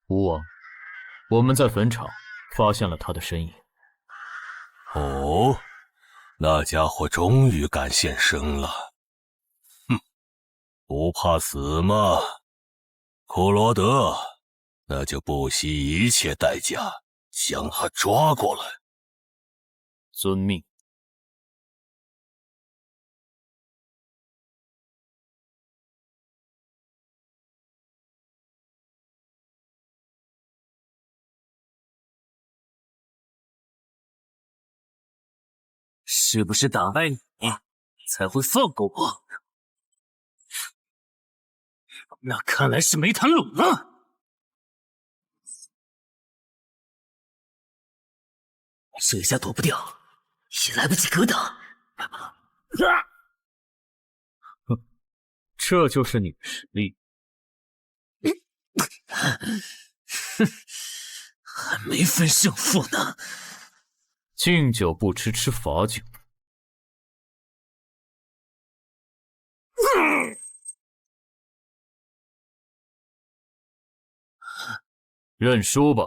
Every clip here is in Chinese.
吴王，我们在坟场发现了他的身影。哦，那家伙终于敢现身了。哼，不怕死吗？库罗德，那就不惜一切代价将他抓过来。遵命。是不是打败你，才会放过我？那看来是没谈拢了。这下躲不掉，也来不及格挡。这就是你的实力。哼，还没分胜负呢。敬酒不吃吃罚酒。认输吧。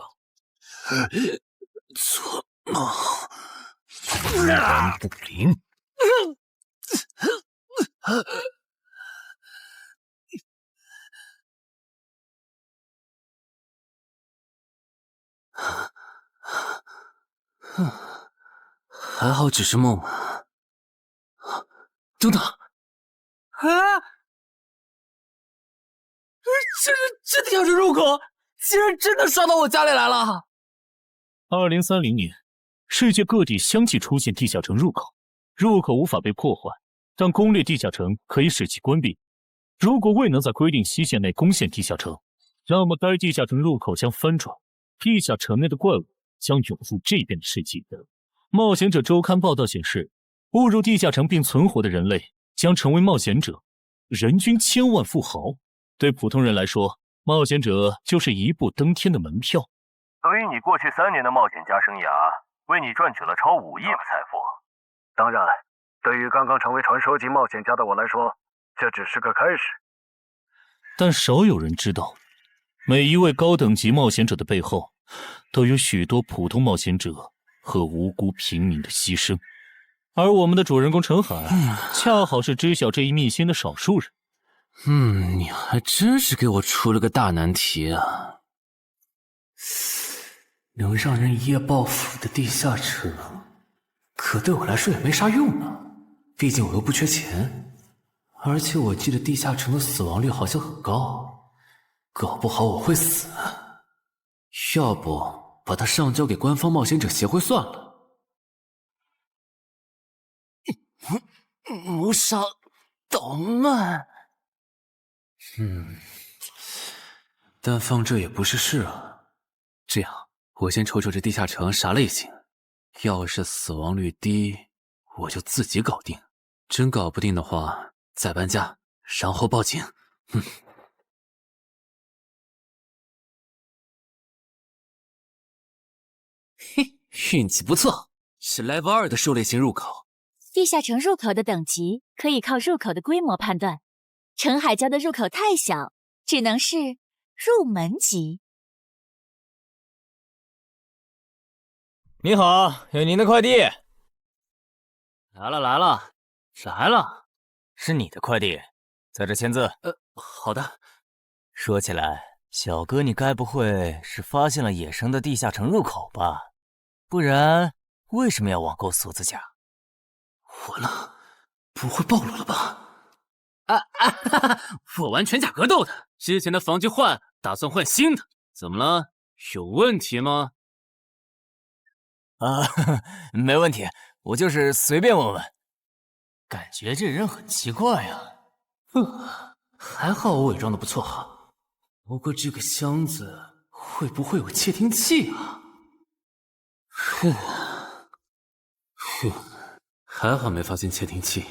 做梦。一言不灵。还好只是梦啊！等等，啊！这地下城入口竟然真的刷到我家里来了！2030年，世界各地相继出现地下城入口，入口无法被破坏，但攻略地下城可以使其关闭。如果未能在规定期限内攻陷地下城，那么该地下城入口将翻转，地下城内的怪物将涌入这边的世界。冒险者周刊报道显示，误入地下城并存活的人类将成为冒险者，人均千万富豪。对普通人来说，冒险者就是一步登天的门票。所以你过去3年的冒险家生涯，为你赚取了超5亿的财富。当然，对于刚刚成为传说级冒险家的我来说，这只是个开始。但少有人知道，每一位高等级冒险者的背后，都有许多普通冒险者和无辜平民的牺牲。而我们的主人公陈海，恰好是知晓这一秘辛的少数人。你还真是给我出了个大难题啊！能让人一夜暴富的地下城，可对我来说也没啥用啊。毕竟我又不缺钱，而且我记得地下城的死亡率好像很高，搞不好我会死。要不把它上交给官方冒险者协会算了。谋杀捣乱。但放这也不是事啊。这样，我先瞅瞅这地下城啥类型。要是死亡率低，我就自己搞定；真搞不定的话，再搬家，然后报警。嘿，运气不错，是 Level 2的狩猎型入口。地下城入口的等级可以靠入口的规模判断。陈海家的入口太小，只能是入门级。你好，有您的快递。来了，是你的快递，在这签字。好的。说起来，小哥你该不会是发现了野生的地下城入口吧？不然为什么要网购锁子甲？完了，不会暴露了吧？我玩全甲格斗的，之前的防具换，打算换新的。怎么了？有问题吗？没问题，我就是随便问问。感觉这人很奇怪啊。还好我伪装的不错哈。不过这个箱子会不会有窃听器啊？还好没发现窃听器。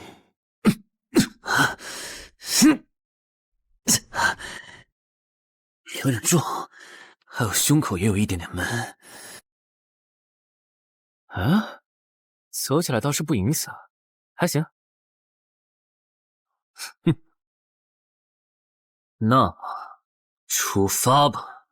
有点重，还有胸口也有一点点闷。走起来倒是不影响，还行。那出发吧。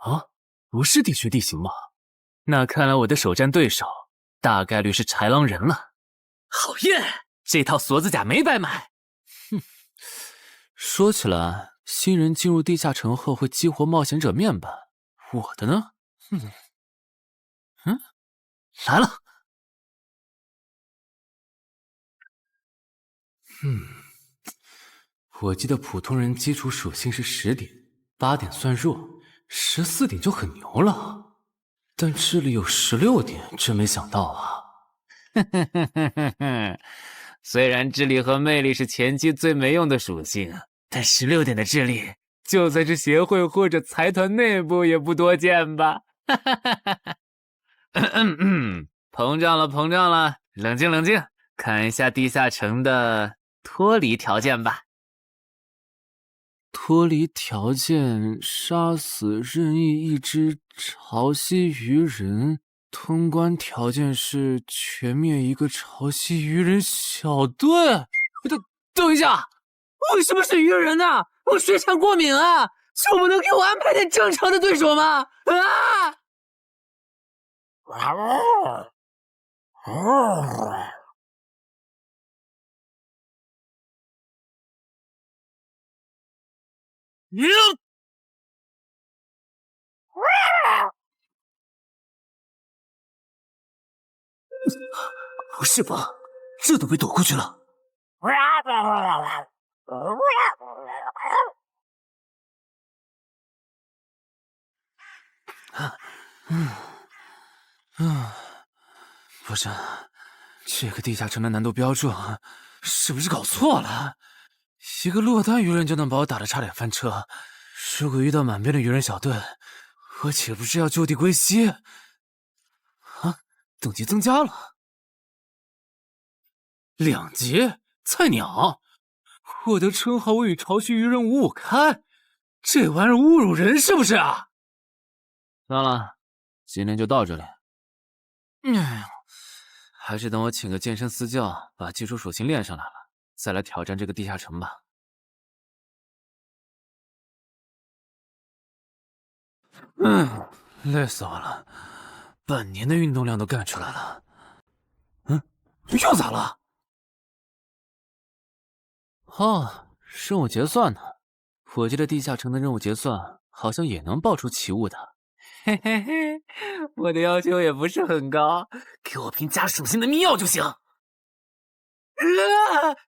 啊，不是地穴地形吗？那看来我的首战对手大概率是豺狼人了。好耶，这套锁子甲没白买。哼，说起来，新人进入地下城后会激活冒险者面板，我的呢？来了。我记得普通人基础属性是10点，8点算弱，14点就很牛了。但智力有16点，真没想到啊！虽然智力和魅力是前期最没用的属性，但16点的智力，就算是协会或者财团内部也不多见吧？膨胀了，膨胀了，冷静冷静，看一下地下城的脱离条件吧。脱离条件：杀死任意一只潮汐鱼人。通关条件是全灭一个潮汐鱼人小队。等一下，为什么是鱼人呢？我水产过敏啊！就不能给我安排点正常的对手吗？啊！不是吧，这都被躲过去了。不是，这个地下城的难度标注是不是搞错了？一个落单鱼人就能把我打得差点翻车，如果遇到满编的鱼人小队，我岂不是要就地归西？啊，等级增加了2级，菜鸟！我的称号我与潮汐鱼人五五开，这玩意儿侮辱人是不是啊？算了，今天就到这里。还是等我请个健身私教，把基础属性练上来了，再来挑战这个地下城吧。累死我了，半年的运动量都干出来了。又咋了？哦，任务结算呢？我记得地下城的任务结算好像也能爆出奇物的。嘿嘿嘿，我的要求也不是很高，给我瓶加属性的秘药就行。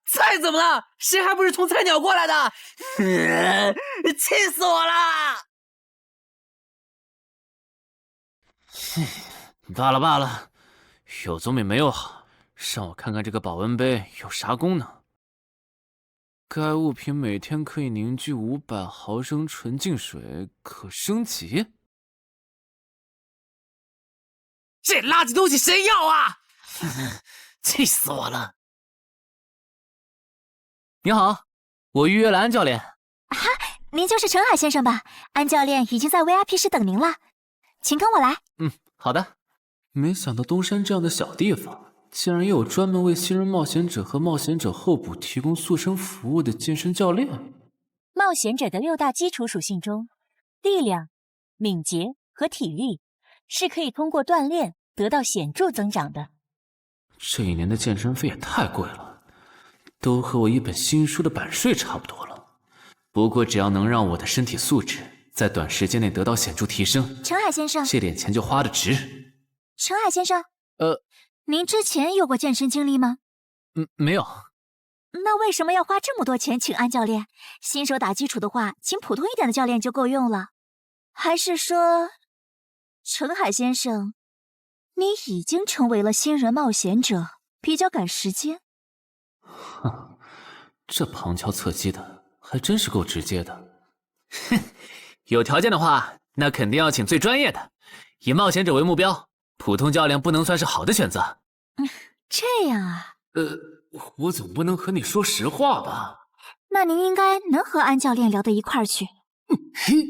菜怎么了？谁还不是从菜鸟过来的？气死我了！罢了罢了，有总比没有好。让我看看这个保温杯有啥功能。该物品每天可以凝聚500毫升纯净水，可升级。这垃圾东西谁要啊？气死我了！你好，我预约了安教练。哈，您就是陈海先生吧？安教练已经在 VIP 室等您了，请跟我来。好的。没想到东山这样的小地方，竟然也有专门为新人冒险者和冒险者候补提供塑身服务的健身教练。冒险者的6大基础属性中，力量、敏捷和体力是可以通过锻炼得到显著增长的。这1年的健身费也太贵了，都和我一本新书的版税差不多了。不过只要能让我的身体素质在短时间内得到显著提升，陈海先生，这点钱就花得值。陈海先生，您之前有过健身经历吗？没有。那为什么要花这么多钱请安教练？新手打基础的话，请普通一点的教练就够用了。还是说，陈海先生，你已经成为了新人冒险者，比较赶时间？哼，这旁敲侧击的还真是够直接的。哼，有条件的话，那肯定要请最专业的，以冒险者为目标，普通教练不能算是好的选择。这样啊？我总不能和你说实话吧？那您应该能和安教练聊到一块儿去。嘿，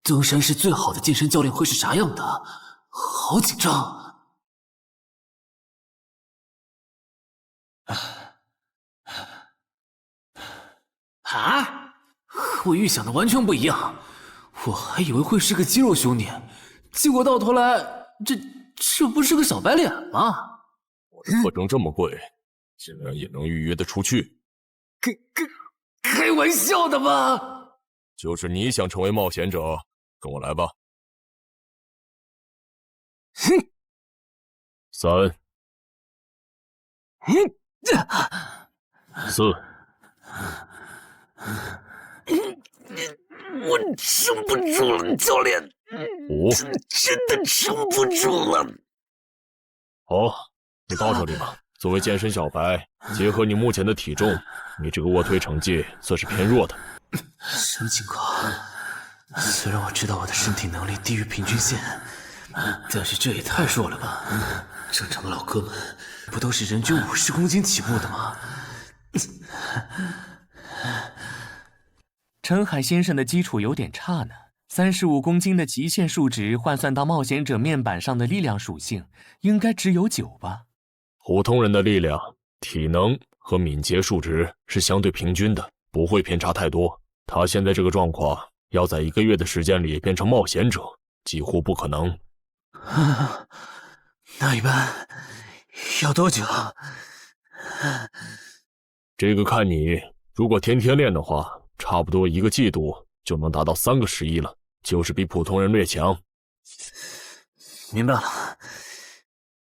登山市最好的健身教练会是啥样的？好紧张！啊！和我预想的完全不一样。我还以为会是个肌肉兄弟，结果到头来，这不是个小白脸吗？我的课程这么贵，竟然也能预约得出去？开玩笑的吧？就是你想成为冒险者，跟我来吧。哼！3、4。我撑不住了，教练。5。真的撑不住了。好，你到这里吧。作为健身小白，结合你目前的体重，你这个卧推成绩算是偏弱的。什么情况？虽然我知道我的身体能力低于平均线，但是这也太弱了吧？正常的老哥们不都是人均50公斤起步的吗？陈海先生的基础有点差呢，35公斤的极限数值换算到冒险者面板上的力量属性，应该只有9吧？普通人的力量、体能和敏捷数值是相对平均的，不会偏差太多。他现在这个状况，要在1个月的时间里变成冒险者，几乎不可能。那一般要多久？这个看你，如果天天练的话，差不多1个季度就能达到3个11了，就是比普通人略强。明白了。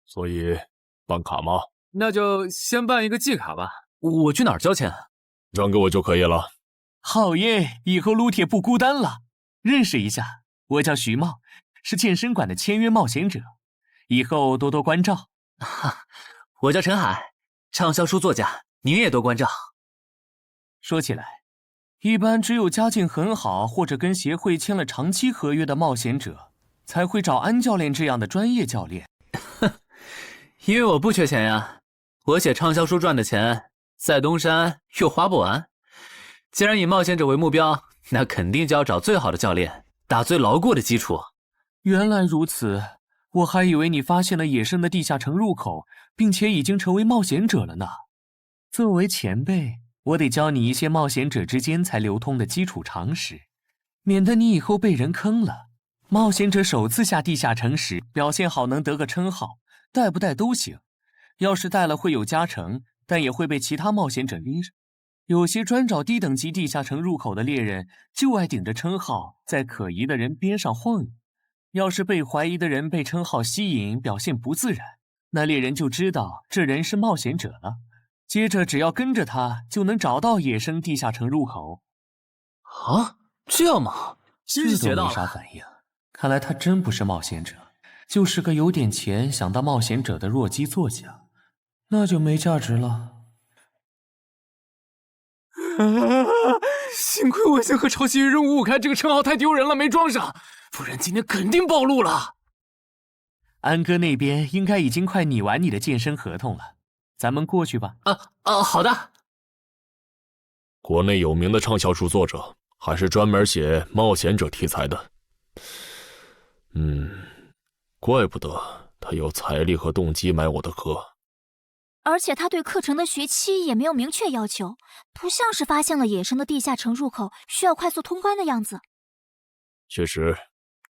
所以办卡吗？那就先办一个季卡吧。我去哪儿交钱？让给我就可以了。好耶，以后撸铁不孤单了。认识一下，我叫徐茂，是健身馆的签约冒险者，以后多多关照。我叫陈海，畅销书作家，您也多关照。说起来，一般只有家境很好或者跟协会签了长期合约的冒险者，才会找安教练这样的专业教练。因为我不缺钱呀，我写畅销书赚的钱，在东山又花不完。既然以冒险者为目标，那肯定就要找最好的教练，打最牢固的基础。原来如此，我还以为你发现了野生的地下城入口，并且已经成为冒险者了呢。作为前辈，我得教你一些冒险者之间才流通的基础常识，免得你以后被人坑了。冒险者首次下地下城时，表现好能得个称号，带不带都行。要是带了会有加成，但也会被其他冒险者拎着。有些专找低等级地下城入口的猎人，就爱顶着称号在可疑的人边上晃悠。要是被怀疑的人被称号吸引，表现不自然，那猎人就知道这人是冒险者了。接着只要跟着他，就能找到野生地下城入口。啊，这样吗？真是学到了。没啥反应，看来他真不是冒险者，就是个有点钱想当冒险者的弱鸡作家，那就没价值了。幸亏我先和抄袭任务5开这个称号太丢人了，没装上，不然今天肯定暴露了。安哥那边应该已经快拟完你的健身合同了，咱们过去吧。好的。国内有名的畅销书作者，还是专门写冒险者题材的。怪不得他有财力和动机买我的课。而且他对课程的学期也没有明确要求，不像是发现了野生的地下城入口需要快速通关的样子。确实，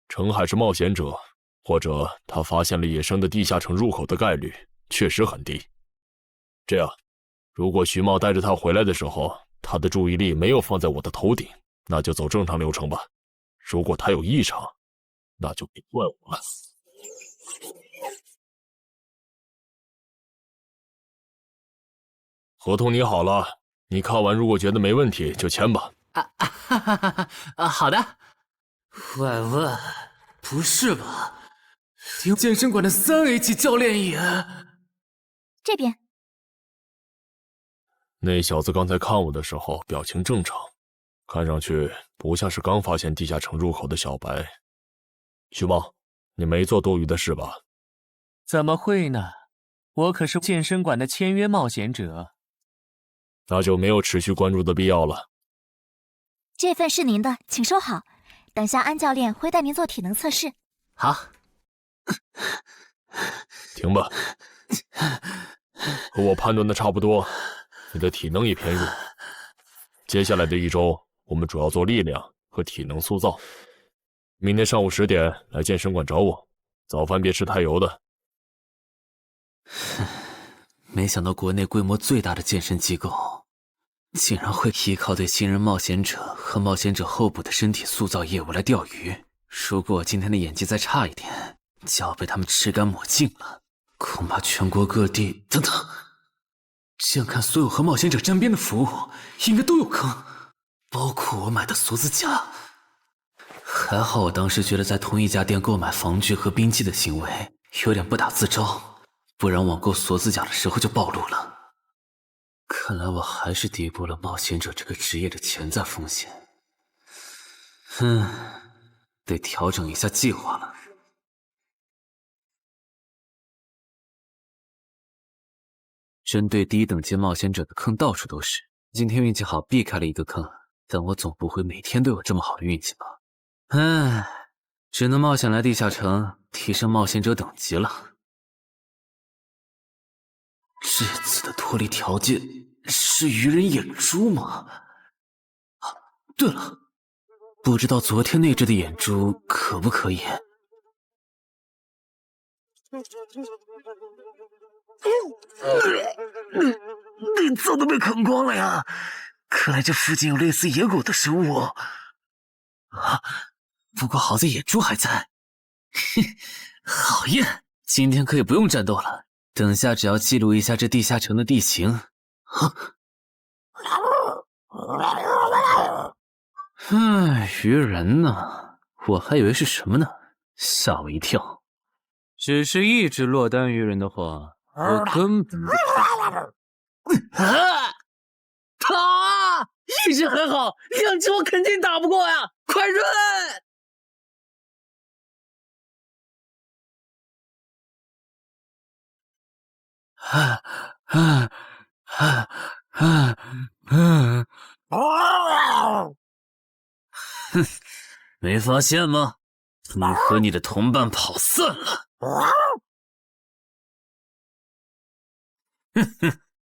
陈海是冒险者，或者他发现了野生的地下城入口的概率确实很低。这样，如果徐茂带着他回来的时候，他的注意力没有放在我的头顶，那就走正常流程吧。如果他有异常，那就别怪我了。合同拟好了，你看完如果觉得没问题就签吧。好的。喂，不是吧？连健身馆的3A 级教练也……这边。那小子刚才看我的时候表情正常，看上去不像是刚发现地下城入口的小白。徐茂，你没做多余的事吧？怎么会呢？我可是健身馆的签约冒险者。那就没有持续关注的必要了。这份是您的，请收好。等下安教练会带您做体能测试。好。停吧。和我判断的差不多，你的体能也偏弱。接下来的1周，我们主要做力量和体能塑造。明天上午10点来健身馆找我，早饭别吃太油的。没想到国内规模最大的健身机构，竟然会依靠对新人冒险者和冒险者候补的身体塑造业务来钓鱼。如果我今天的演技再差一点，就要被他们吃干抹净了。恐怕全国各地等等，这样看，所有和冒险者沾边的服务应该都有坑，包括我买的锁子甲。还好我当时觉得在同一家店购买防具和兵器的行为有点不打自招，不然网购锁子甲的时候就暴露了。看来我还是低估了冒险者这个职业的潜在风险。得调整一下计划了。针对低等级冒险者的坑到处都是，今天运气好避开了一个坑，但我总不会每天都有这么好的运气吧？只能冒险来地下城提升冒险者等级了。这次的脱离条件是鱼人眼珠吗？对了，不知道昨天那只的眼珠可不可以？内脏都被啃光了呀！看来这附近有类似野狗的生物。不过好在眼珠还在。好耶！今天可以不用战斗了，等下只要记录一下这地下城的地形。鱼人呢？我还以为是什么呢，吓我一跳。只是一只落单鱼人的话，我根本一只还好，2只我肯定打不过呀！快润！没发现吗？你和你的同伴跑散了。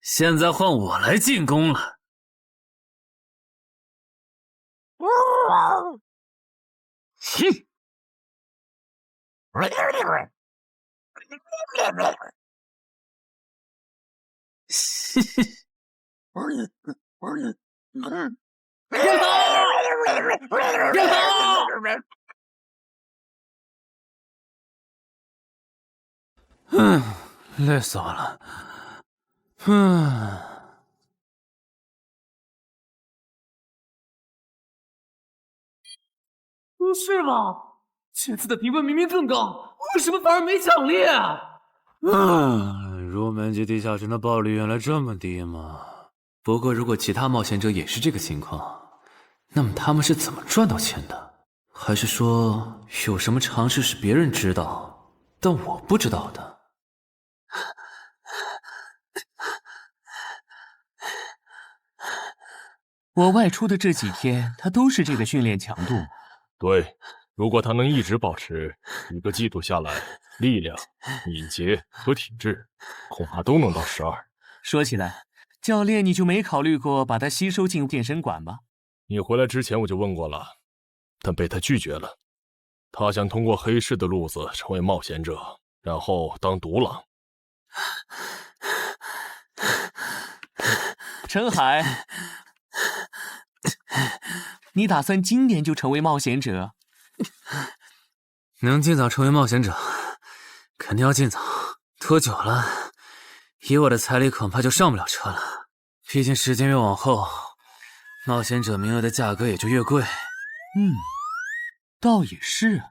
现在换我来进攻了。累死我了。不是吧？这次的评分明明更高，为什么反而没奖励？入门级地下城的暴率原来这么低吗？不过如果其他冒险者也是这个情况，那么他们是怎么赚到钱的？还是说有什么常识是别人知道，但我不知道的？我外出的这几天，他都是这个训练强度。对，如果他能一直保持1个季度下来，力量、敏捷和体质恐怕都能到12。说起来，教练你就没考虑过把他吸收进健身馆吗？你回来之前我就问过了，但被他拒绝了。他想通过黑市的路子成为冒险者，然后当独狼。陈海，你打算今年就成为冒险者？能尽早成为冒险者，肯定要尽早。拖久了，以我的财力恐怕就上不了车了。毕竟时间越往后，冒险者名额的价格也就越贵。倒也是。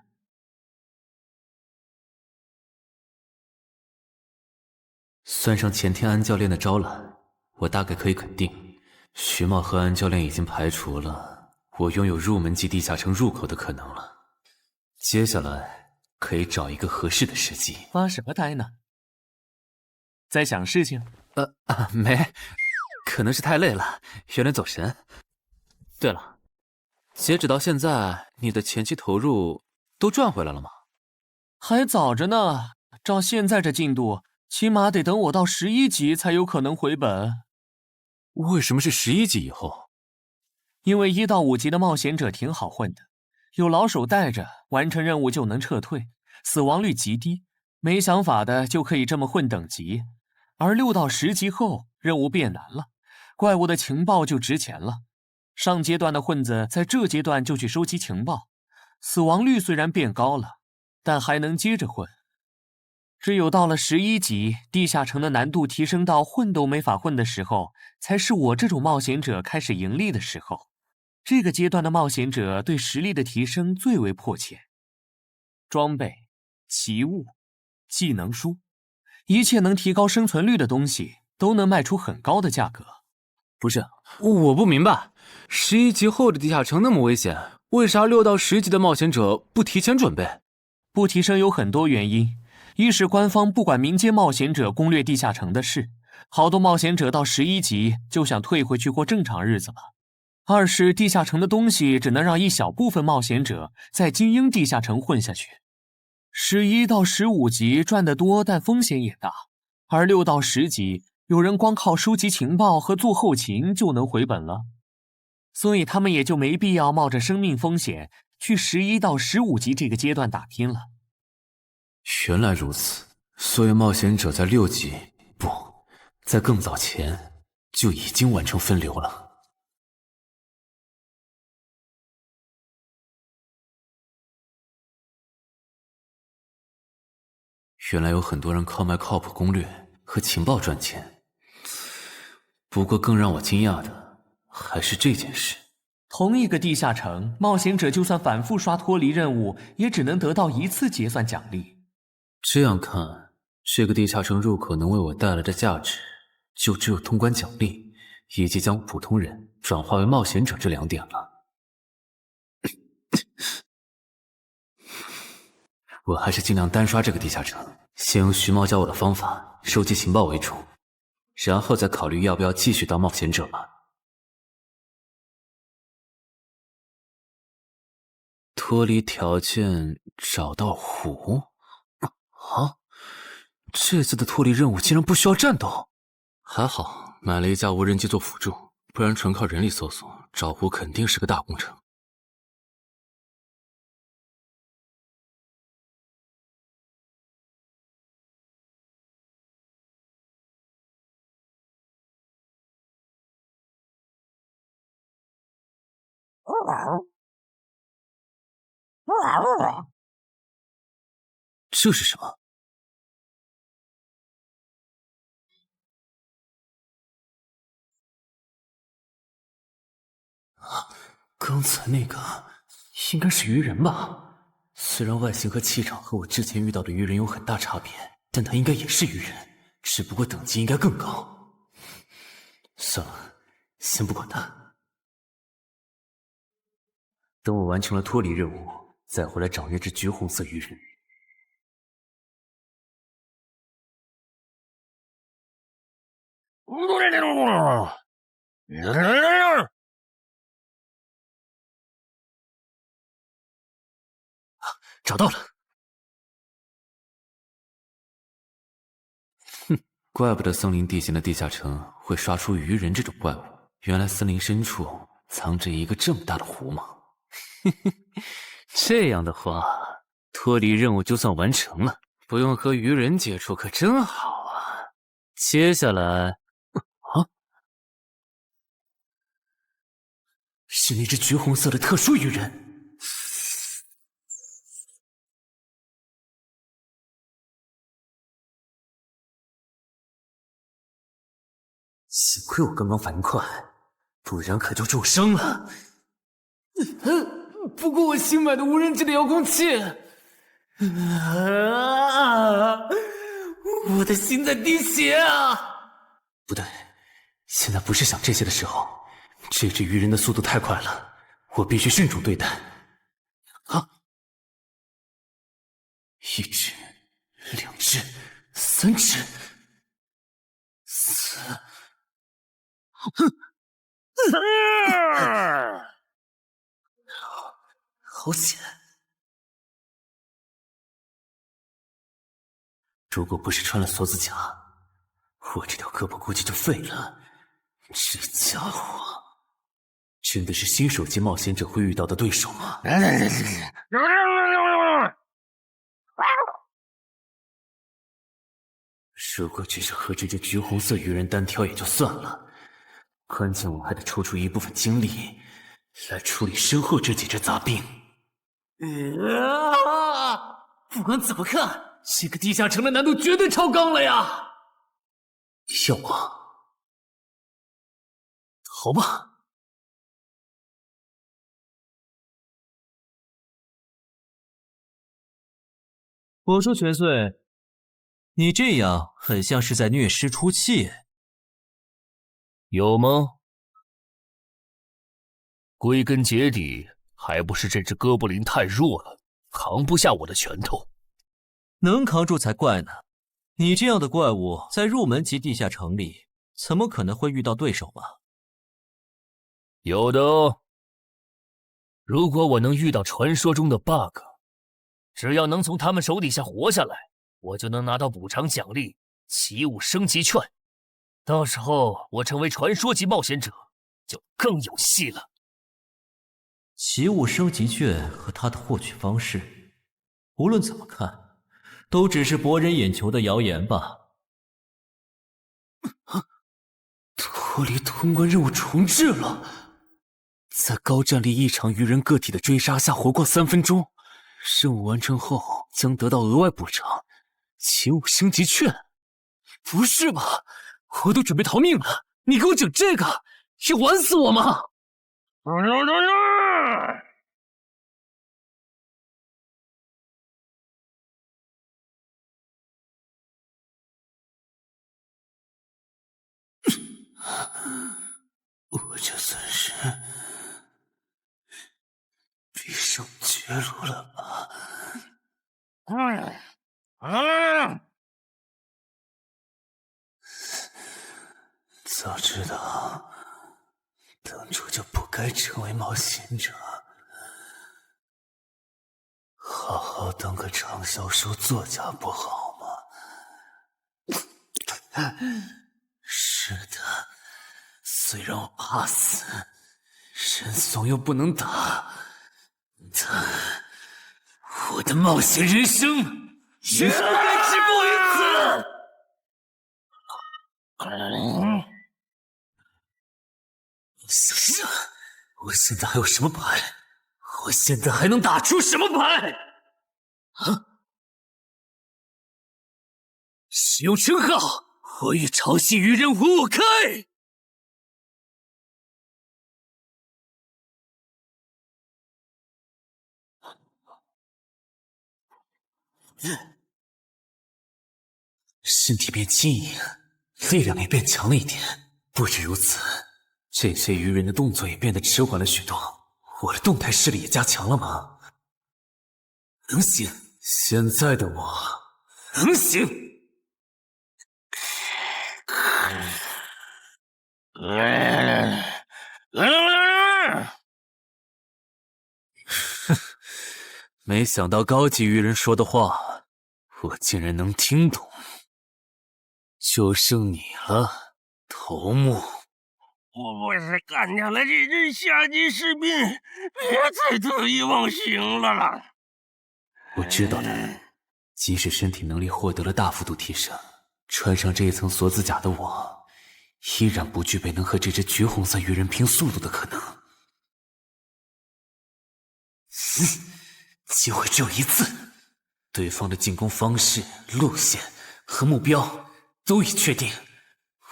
算上前天安教练的招揽，我大概可以肯定，徐茂和安教练已经排除了我拥有入门级地下城入口的可能了。接下来可以找一个合适的时机。发什么呆呢？在想事情？没，可能是太累了，有点走神。对了，截止到现在，你的前期投入都赚回来了吗？还早着呢，照现在这进度，起码得等我到11级才有可能回本。为什么是11级以后？因为1到5级的冒险者挺好混的，有老手带着，完成任务就能撤退，死亡率极低。没想法的就可以这么混等级。而6到10级后，任务变难了，怪物的情报就值钱了。上阶段的混子在这阶段就去收集情报，死亡率虽然变高了，但还能接着混。只有到了11级，地下城的难度提升到混都没法混的时候，才是我这种冒险者开始盈利的时候。这个阶段的冒险者对实力的提升最为迫切。装备、奇物、技能书，一切能提高生存率的东西都能卖出很高的价格。不是，我不明白，11级后的地下城那么危险，为啥6到10级的冒险者不提前准备？不提升有很多原因，一是官方不管民间冒险者攻略地下城的事，好多冒险者到11级就想退回去过正常日子了。二是地下城的东西只能让一小部分冒险者在精英地下城混下去。11到15级赚得多，但风险也大，而6到10级有人光靠收集情报和做后勤就能回本了，所以他们也就没必要冒着生命风险去11到15级这个阶段打拼了。原来如此，所以冒险者在6级，不，在更早前就已经完成分流了。原来有很多人靠卖靠谱攻略和情报赚钱。不过更让我惊讶的还是这件事。同一个地下城，冒险者就算反复刷脱离任务，也只能得到1次结算奖励。这样看，这个地下城入口能为我带来的价值，就只有通关奖励，以及将普通人转化为冒险者这2点了。我还是尽量单刷这个地下城，先用徐茂教我的方法收集情报为主，然后再考虑要不要继续当冒险者了。脱离条件找到湖？啊，这次的脱离任务竟然不需要战斗，还好买了一架无人机做辅助，不然纯靠人力搜索找湖肯定是个大工程。这是什么？刚才那个应该是鱼人吧？虽然外形和气场和我之前遇到的鱼人有很大差别，但他应该也是鱼人，只不过等级应该更高。算了，先不管他。等我完成了脱离任务，再回来找那只橘红色鱼人。找到了！哼，怪不得森林地形的地下城会刷出鱼人这种怪物，原来森林深处藏着一个这么大的湖吗？嘿嘿，这样的话，脱离任务就算完成了，不用和鱼人接触可真好啊！接下来，是那只橘红色的特殊鱼人。幸亏我刚刚反应快，不然可就重伤了。不过我新买的无人机的遥控器，我的心在滴血啊！不对，现在不是想这些的时候。这只鱼人的速度太快了，我必须迅速对待。啊！1只、2只、3只、4……好险！如果不是穿了锁子甲，我这条胳膊估计就废了。这家伙，真的是新手级冒险者会遇到的对手吗？如果只是和这只橘红色鱼人单挑也就算了，关键我还得抽出一部分精力来处理身后这几只杂兵。不管怎么看，这个地下城的难度绝对超纲了呀！要不，好吧。我说全岁，你这样很像是在虐尸出气。有吗？归根结底，还不是这只哥布林太弱了，扛不下我的拳头。能扛住才怪呢！你这样的怪物在入门级地下城里，怎么可能会遇到对手嘛？有的哦。如果我能遇到传说中的 bug， 只要能从他们手底下活下来，我就能拿到补偿奖励奇物升级券。到时候我成为传说级冒险者，就更有戏了。奇物升级券和它的获取方式，无论怎么看，都只是博人眼球的谣言吧。脱离通关任务重置了，在高战力异常鱼人个体的追杀下活过3分钟，任务完成后将得到额外补偿，奇物升级券。不是吧？我都准备逃命了，你给我整这个，要玩死我吗？我这算是必胜绝路了吧？早知道当初就不该成为冒险者，好好当个畅销书作家不好吗？是的，虽然我怕死，人怂又不能打，但我的冒险人生也不该止步于此。想想，我现在还有什么牌？我现在还能打出什么牌？啊！使用称号，我与潮汐鱼人五五开！身体变轻盈，力量也变强了一点。不止如此，这些鱼人的动作也变得迟缓了许多。我的动态视力也加强了吗？能行，现在的我能行。没想到高级鱼人说的话，我竟然能听懂。就剩你了，头目。我不是干掉了这支下级士兵，别再得意忘形了啦！我知道的，即使身体能力获得了大幅度提升，穿上这一层锁子甲的我，依然不具备能和这只橘红色鱼人拼速度的可能。机会只有一次，对方的进攻方式、路线和目标都已确定，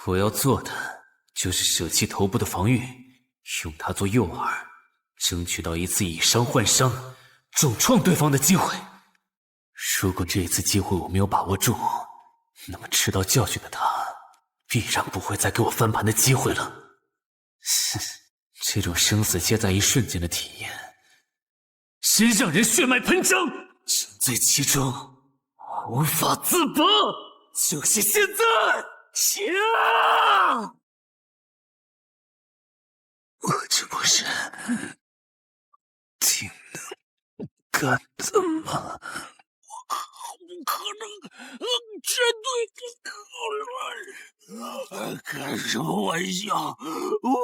我要做的就是舍弃头部的防御，用它做诱饵，争取到一次以伤换伤，重创对方的机会。如果这一次机会我没有把握住，那么吃到教训的他必然不会再给我翻盘的机会了。这种生死皆在一瞬间的体验，真让人血脉喷张，沉醉其中无法自拔。就是现在！我这不是挺能干的吗？我不可能这对你开什么玩笑？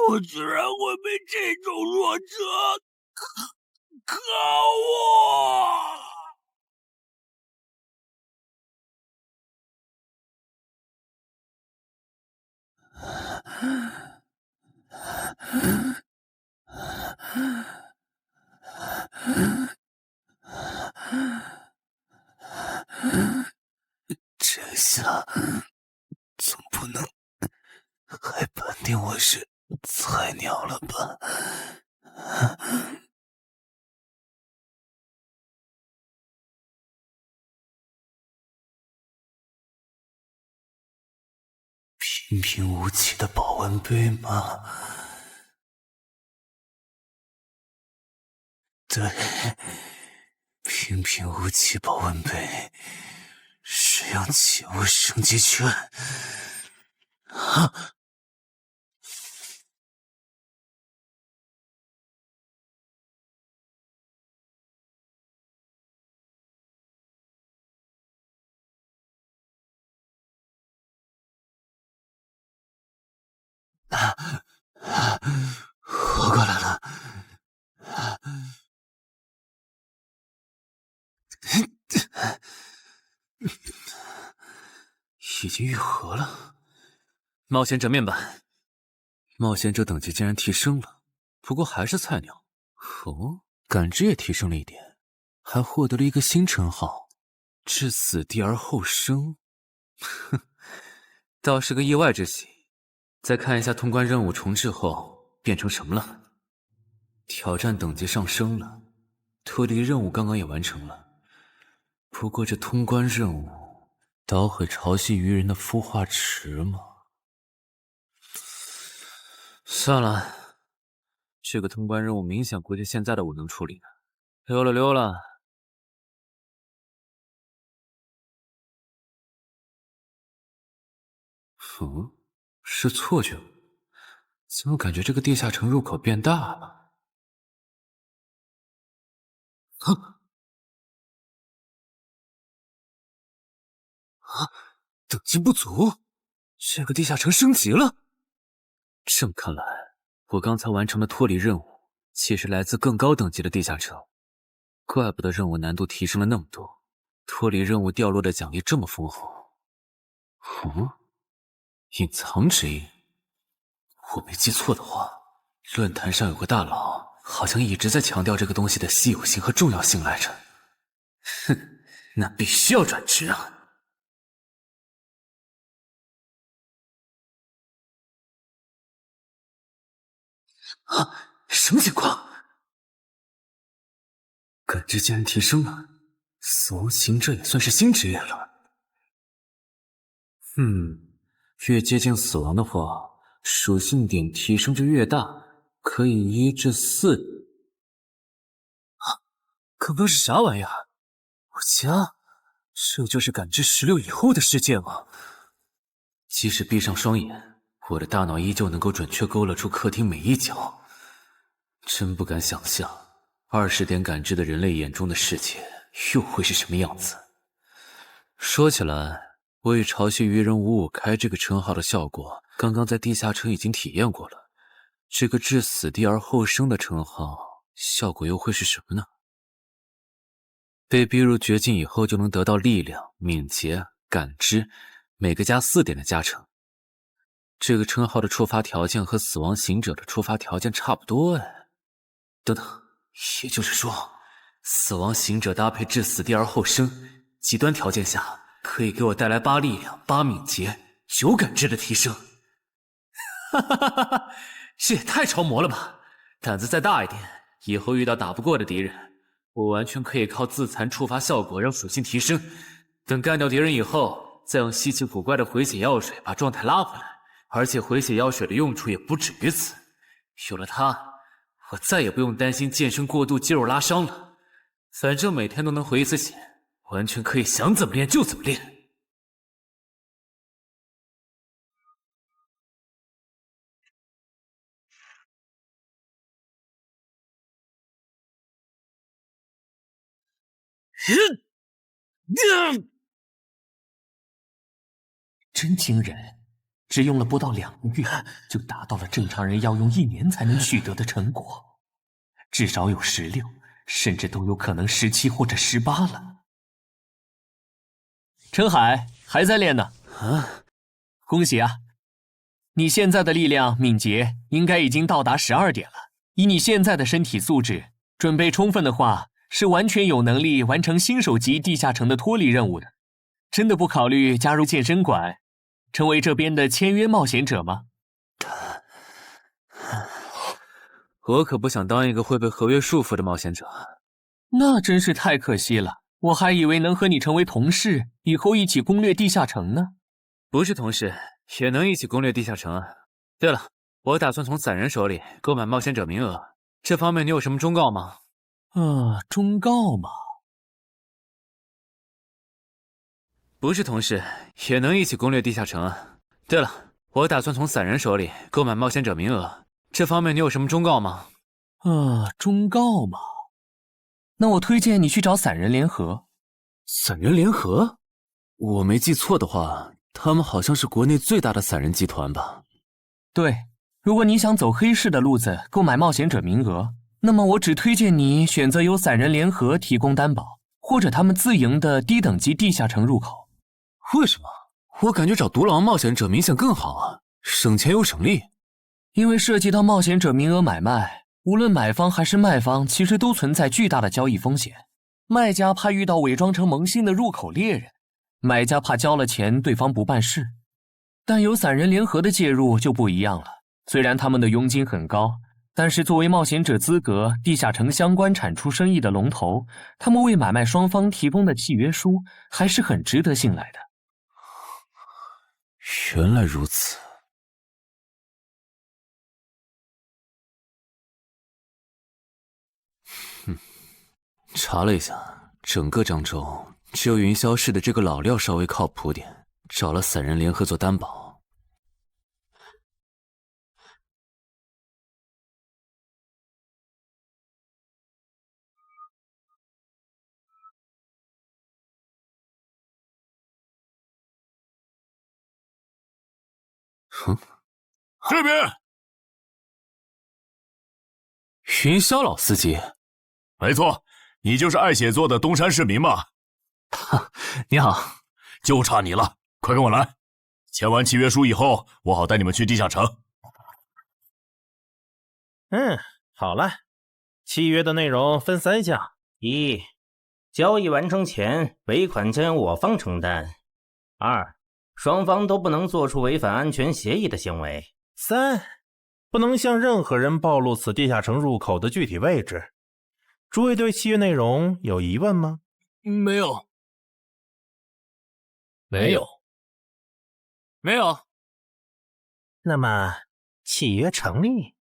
我居然会被这种弱者可恶！这下总不能还判定我是菜鸟了吧？平平无奇的保温杯吗？对，平平无奇保温杯，使用起雾升级券。啊！活过来了！已经愈合了。冒险者面板，冒险者等级竟然提升了，不过还是菜鸟。哦，感知也提升了一点，还获得了一个新称号——至死地而后生。哼，倒是个意外之喜。再看一下通关任务重置后变成什么了。挑战等级上升了，脱离任务刚刚也完成了。不过这通关任务，捣毁潮汐鱼人的孵化池吗？算了，这个通关任务明显不是现在的我能处理的。溜了溜了。嗯，是错觉吗？怎么感觉这个地下城入口变大了？等级不足，这个地下城升级了。这么看来，我刚才完成的脱离任务，其实来自更高等级的地下城。怪不得任务难度提升了那么多，脱离任务掉落的奖励这么丰厚。隐藏指引。我没记错的话，论坛上有个大佬，好像一直在强调这个东西的稀有性和重要性来着。哼，那必须要转职啊！什么情况？感知竟然提升了，死亡行者也算是新职业了。越接近死亡的话，属性点提升就越大，可以1至4。刚刚是啥玩意儿？我家，这就是感知16以后的世界吗？即使闭上双眼，我的大脑依旧能够准确勾勒出客厅每一角。真不敢想象，20点感知的人类眼中的世界又会是什么样子。说起来，我与潮汐鱼人555开这个称号的效果，刚刚在地下城已经体验过了。这个至死地而后生的称号，效果又会是什么呢？被逼入绝境以后，就能得到力量、敏捷、感知，每个加4点的加成。这个称号的触发条件和死亡行者的触发条件差不多哎。等等，也就是说，死亡行者搭配至死地而后生，极端条件下可以给我带来8力量、8敏捷、9感知的提升。哈哈哈哈，这也太超模了吧！胆子再大一点，以后遇到打不过的敌人，我完全可以靠自残触发效果让属性提升。等干掉敌人以后，再用稀奇古怪的回血药水把状态拉回来。而且回血药水的用处也不止于此，有了它，我再也不用担心健身过度肌肉拉伤了。反正每天都能回一次血，完全可以想怎么练就怎么练。真惊人！只用了不到2个月，就达到了正常人要用1年才能取得的成果，至少有16，甚至都有可能17或者18了。陈海还在练呢。啊，恭喜啊！你现在的力量、敏捷应该已经到达12点了。以你现在的身体素质，准备充分的话，是完全有能力完成新手级地下城的脱离任务的。真的不考虑加入健身馆，成为这边的签约冒险者吗？我可不想当一个会被合约束缚的冒险者。那真是太可惜了，我还以为能和你成为同事，以后一起攻略地下城呢。不是同事，也能一起攻略地下城啊。对了，我打算从散人手里购买冒险者名额，这方面你有什么忠告吗？忠告吗？不是同事，也能一起攻略地下城啊。对了，我打算从散人手里购买冒险者名额，这方面你有什么忠告吗？忠告吗？那我推荐你去找散人联合。散人联合？我没记错的话，他们好像是国内最大的散人集团吧？对，如果你想走黑市的路子，购买冒险者名额，那么我只推荐你选择由散人联合提供担保，或者他们自营的低等级地下城入口。为什么？我感觉找独狼冒险者明显更好啊，省钱又省力。因为涉及到冒险者名额买卖，无论买方还是卖方，其实都存在巨大的交易风险。卖家怕遇到伪装成萌新的入口猎人，买家怕交了钱对方不办事。但有散人联合的介入就不一样了，虽然他们的佣金很高，但是作为冒险者资格、地下城相关产出生意的龙头，他们为买卖双方提供的契约书还是很值得信赖的。原来如此。查了一下，整个漳州只有云霄市的这个老廖稍微靠谱点，找了散人联合做担保。这边，云霄老司机，没错，你就是爱写作的东山市民吧？你好，就差你了，快跟我来！签完契约书以后，我好带你们去地下城。好了，契约的内容分3项：一、交易完成前尾款将由我方承担；二、双方都不能做出违反安全协议的行为；3、不能向任何人暴露此地下城入口的具体位置。诸位对契约内容有疑问吗？没有。没有。没有。那么契约成立。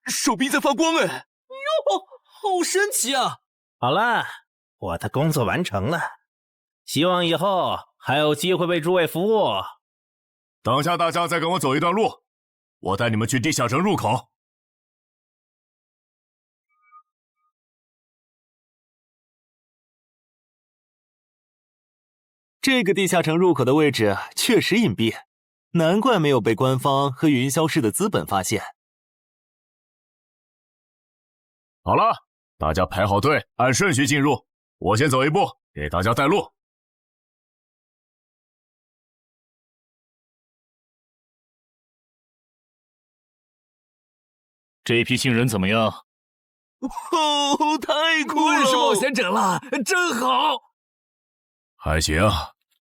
手臂在发光哎！哟，好神奇啊！好了，我的工作完成了，希望以后还有机会为诸位服务。等下大家再跟我走一段路，我带你们去地下城入口。这个地下城入口的位置确实隐蔽，难怪没有被官方和云霄市的资本发现。好了，大家排好队，按顺序进入。我先走一步，给大家带路。这批新人怎么样？太酷了！我也是冒险者了，真好。还行，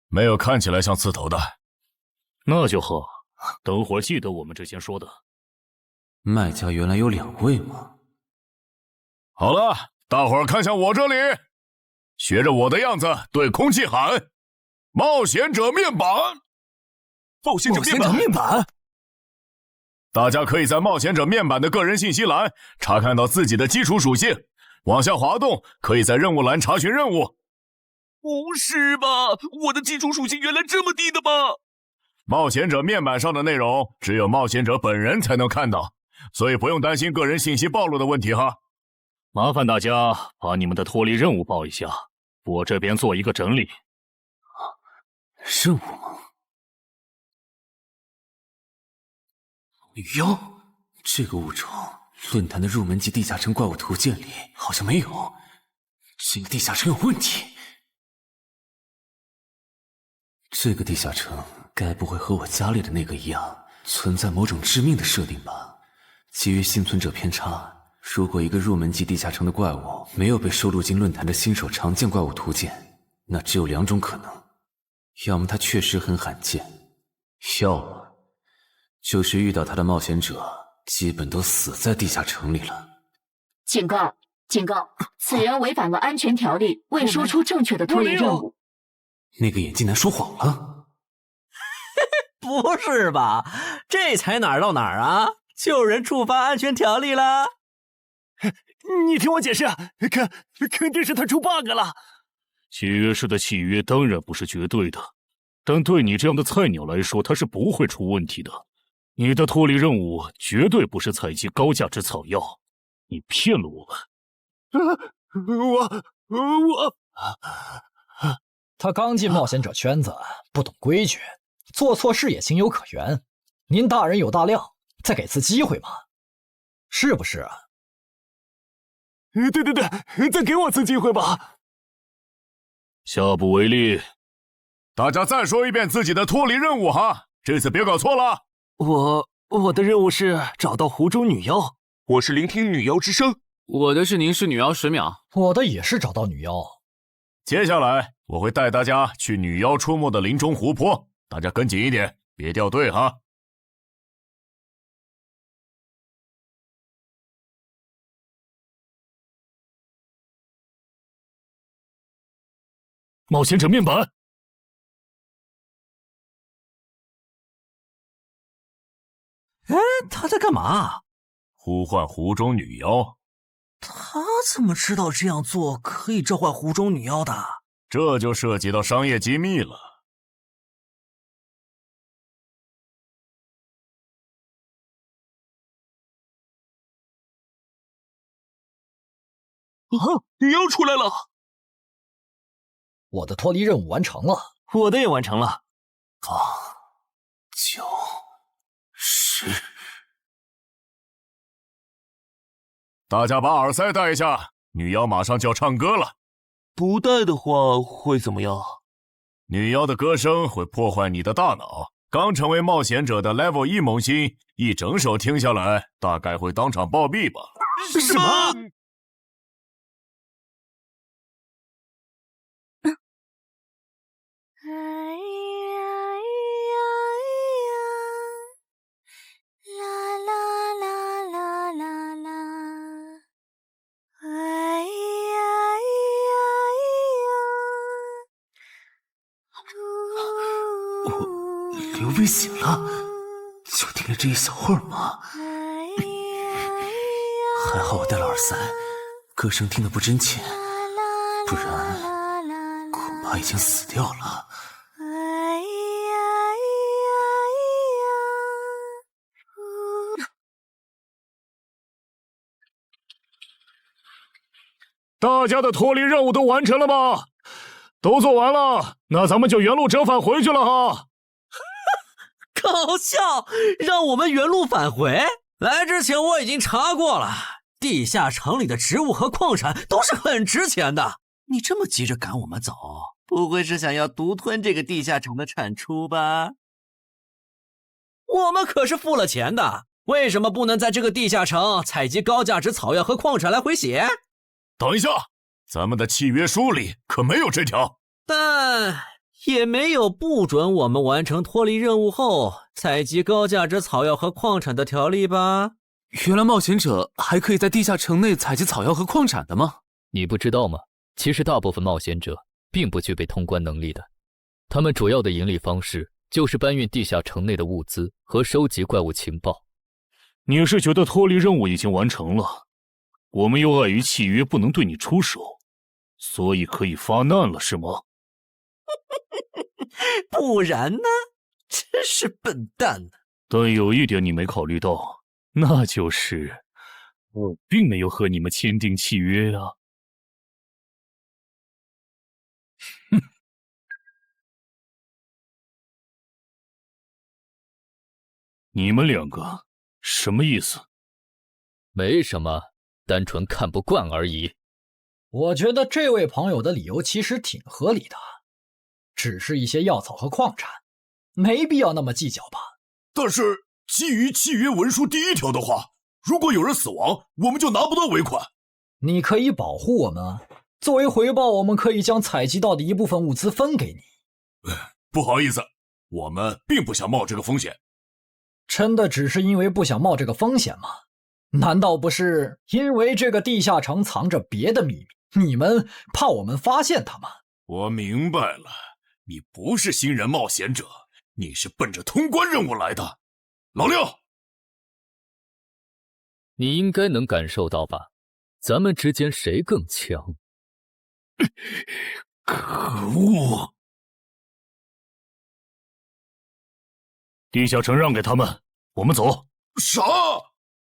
没有看起来像刺头的。那就好，等会儿记得我们之前说的。卖家原来有2位吗？好了，大伙儿看向我这里，学着我的样子对空气喊：冒险者面板！冒险者面板！大家可以在冒险者面板的个人信息栏查看到自己的基础属性，往下滑动，可以在任务栏查询任务。不是吧？我的基础属性原来这么低的吗？冒险者面板上的内容只有冒险者本人才能看到，所以不用担心个人信息暴露的问题哈。麻烦大家把你们的脱离任务报一下，我这边做一个整理。任务吗？女妖？这个物种，论坛的入门级地下城怪物图鉴里好像没有。这个地下城有问题。这个地下城该不会和我家里的那个一样，存在某种致命的设定吧？基于幸存者偏差，如果一个入门级地下城的怪物没有被收录进论坛的新手常见怪物图鉴，那只有2种可能：要么它确实很罕见，要么就是遇到它的冒险者基本都死在地下城里了。警告！警告！此人违反了安全条例，未说出正确的脱离任务。那个眼镜男说谎了？不是吧？这才哪儿到哪儿啊？就有人触发安全条例了？你听我解释，肯定是他出 bug 了。契约师的契约当然不是绝对的，但对你这样的菜鸟来说，它是不会出问题的。你的脱离任务绝对不是采集高价值草药，你骗了我们。他刚进冒险者圈子，不懂规矩，做错事也情有可原。您大人有大量，再给次机会嘛，是不是啊？对，再给我次机会吧。下不为例。大家再说一遍自己的脱离任务哈，这次别搞错了。我的任务是找到湖中女妖，我是聆听女妖之声。我的是凝视女妖10秒。我的也是找到女妖。接下来我会带大家去女妖出没的林中湖泊，大家跟紧一点，别掉队哈。冒险者面板。哎，他在干嘛？呼唤湖中女妖。他怎么知道这样做可以召唤湖中女妖的？这就涉及到商业机密了。女妖出来了！我的脱离任务完成了，我的也完成了。8、9、10。大家把耳塞戴一下，女妖马上就要唱歌了。不戴的话会怎么样？女妖的歌声会破坏你的大脑。刚成为冒险者的 Level 1萌新，一整首听下来，大概会当场暴毙吧。什么？刘备醒了，就听了这一小会儿嘛。还好我戴了耳塞，歌声听得不真切，不然恐怕已经死掉了。大家的脱离任务都完成了吗？都做完了，那咱们就原路折返回去了哈。搞笑，让我们原路返回？来之前我已经查过了，地下城里的植物和矿产都是很值钱的。你这么急着赶我们走，不会是想要独吞这个地下城的产出吧？我们可是付了钱的，为什么不能在这个地下城采集高价值草药和矿产来回血？等一下，咱们的契约书里可没有这条。但也没有不准我们完成脱离任务后采集高价值草药和矿产的条例吧？原来冒险者还可以在地下城内采集草药和矿产的吗？你不知道吗？其实大部分冒险者并不具备通关能力的，他们主要的盈利方式就是搬运地下城内的物资和收集怪物情报。你是觉得脱离任务已经完成了，我们又碍于契约不能对你出手，所以可以发难了是吗？不然呢？真是笨蛋呢。但有一点你没考虑到，那就是我并没有和你们签订契约啊。哼，你们两个什么意思？没什么，单纯看不惯而已。我觉得这位朋友的理由其实挺合理的，只是一些药草和矿产，没必要那么计较吧。但是基于契约文书第1条的话，如果有人死亡，我们就拿不到尾款。你可以保护我们，作为回报，我们可以将采集到的一部分物资分给你。不好意思，我们并不想冒这个风险。真的只是因为不想冒这个风险吗？难道不是因为这个地下城藏着别的秘密，你们怕我们发现它吗？我明白了，你不是新人冒险者，你是奔着通关任务来的。老六，你应该能感受到吧？咱们之间谁更强？可恶！地下城让给他们，我们走。啥？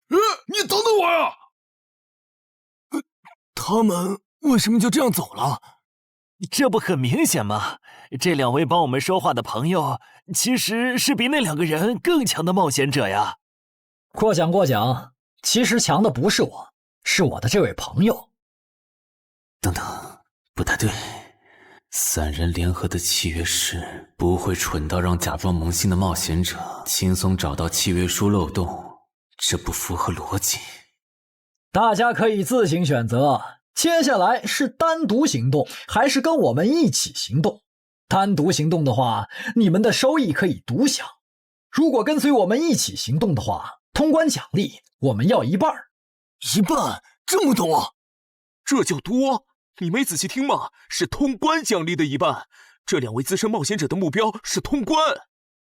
你等等我呀！他们为什么就这样走了？这不很明显吗？这2位帮我们说话的朋友，其实是比那2个人更强的冒险者呀。过奖，其实强的不是我，是我的这位朋友。等等，不太对。3人联合的契约师不会蠢到让假装萌新的冒险者轻松找到契约书漏洞，这不符合逻辑。大家可以自行选择，接下来是单独行动，还是跟我们一起行动？单独行动的话，你们的收益可以独享；如果跟随我们一起行动的话，通关奖励我们要1半。1半？这么多？这叫多？你没仔细听吗？是通关奖励的1半。这2位资深冒险者的目标是通关，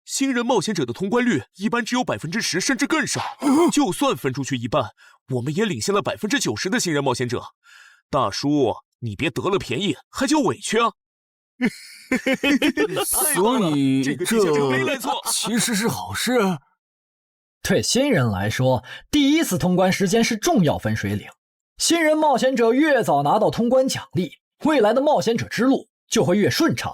新人冒险者的通关率一般只有10%，甚至更少。就算分出去1半，我们也领先了90%的新人冒险者。大叔，你别得了便宜还叫委屈啊！所以这个地下城没来错，其实是好事。对新人来说，第1次通关时间是重要分水岭。新人冒险者越早拿到通关奖励，未来的冒险者之路就会越顺畅。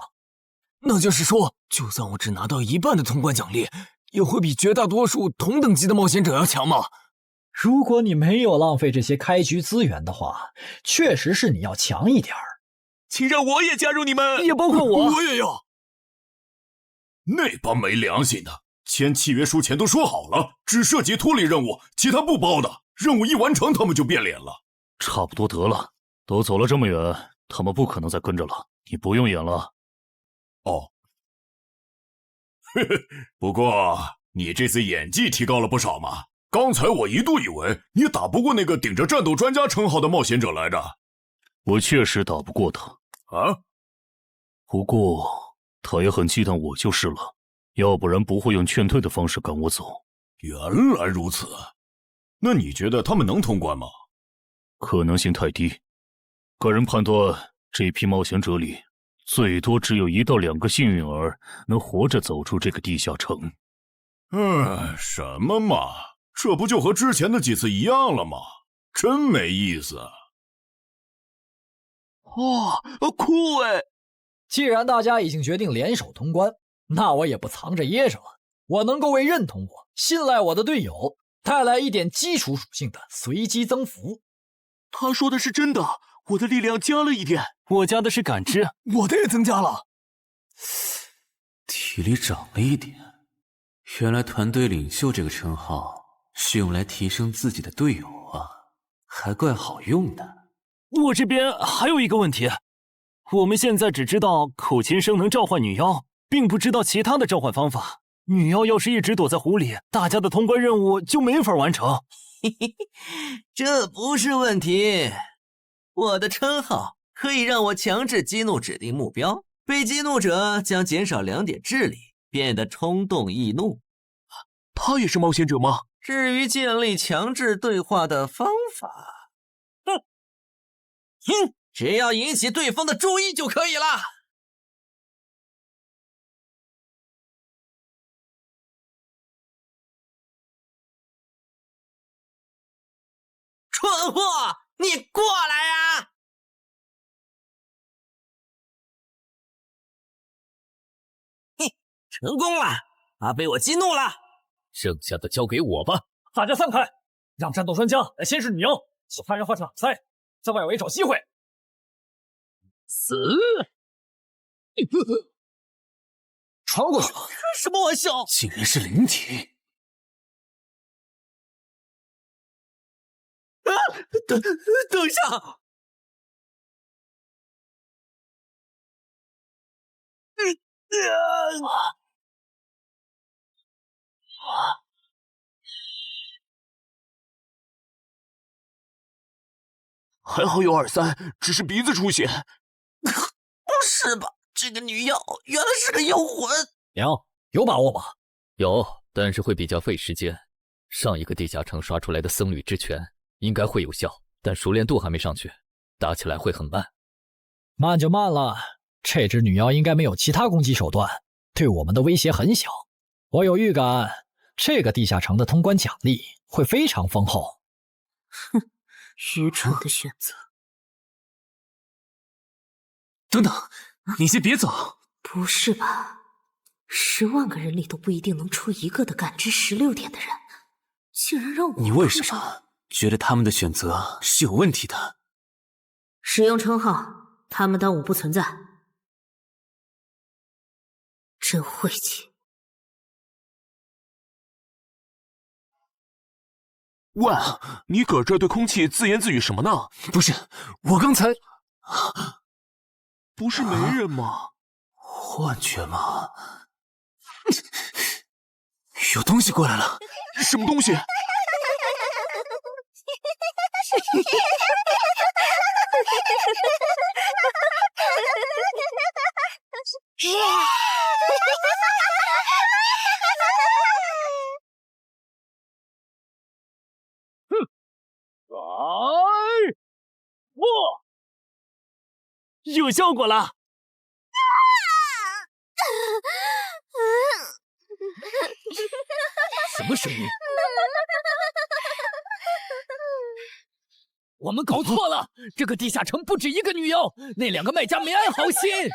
那就是说，就算我只拿到1半的通关奖励，也会比绝大多数同等级的冒险者要强吗？如果你没有浪费这些开局资源的话，确实是你要强一点儿。请让我也加入你们，也包括我。我也要。那帮没良心的，签契约书前都说好了，只涉及脱离任务，其他不包的。任务一完成，他们就变脸了。差不多得了，都走了这么远，他们不可能再跟着了，你不用演了。哦，不过你这次演技提高了不少嘛。刚才我一度以为你打不过那个顶着战斗专家称号的冒险者来着。我确实打不过他啊，不过他也很忌惮我就是了，要不然不会用劝退的方式赶我走。原来如此，那你觉得他们能通关吗？可能性太低，个人判断，这批冒险者里最多只有1到2个幸运儿能活着走出这个地下城。什么嘛，这不就和之前的几次一样了吗？真没意思。哇，酷哎！既然大家已经决定联手通关，那我也不藏着掖着了。我能够为认同我、信赖我的队友带来一点基础属性的随机增幅。他说的是真的，我的力量加了1点，我加的是感知，我的也增加了。体力涨了1点。原来团队领袖这个称号是用来提升自己的队友啊，还怪好用的。我这边还有一个问题，我们现在只知道口琴声能召唤女妖，并不知道其他的召唤方法。女妖要是一直躲在湖里，大家的通关任务就没法完成。这不是问题，我的称号可以让我强制激怒指定目标，被激怒者将减少2点智力，变得冲动易怒。他也是冒险者吗？至于建立强制对话的方法，只要引起对方的注意就可以了。蠢货，你过来呀！成功了，他被我激怒了。剩下的交给我吧。大家散开，让战斗专家来先试女妖，其他人换成挡塞，在外围找机会。死！传过去了。开什么玩笑？竟然是灵体！啊！等一下！还好有2-3，只是鼻子出血。不是吧？这个女妖原来是个幽魂！娘，有把握吗？有，但是会比较费时间。上一个地下城刷出来的僧侣之拳应该会有效，但熟练度还没上去，打起来会很慢。慢就慢了，这只女妖应该没有其他攻击手段，对我们的威胁很小。我有预感，这个地下城的通关奖励会非常丰厚。哼，愚蠢的选择。等等，你先别走。不是吧？10万个人里都不一定能出一个的感知16点的人，竟然让我……你为什么觉得他们的选择是有问题的？使用称号，他们当我不存在。真晦气！喂，你搁这对空气自言自语什么呢？不是，我刚才不是没人吗？幻觉吗？有东西过来了！什么东西？哇！有效果了！什么声音？我们搞错了，这个地下城不止一个女妖，那2个卖家没安好心。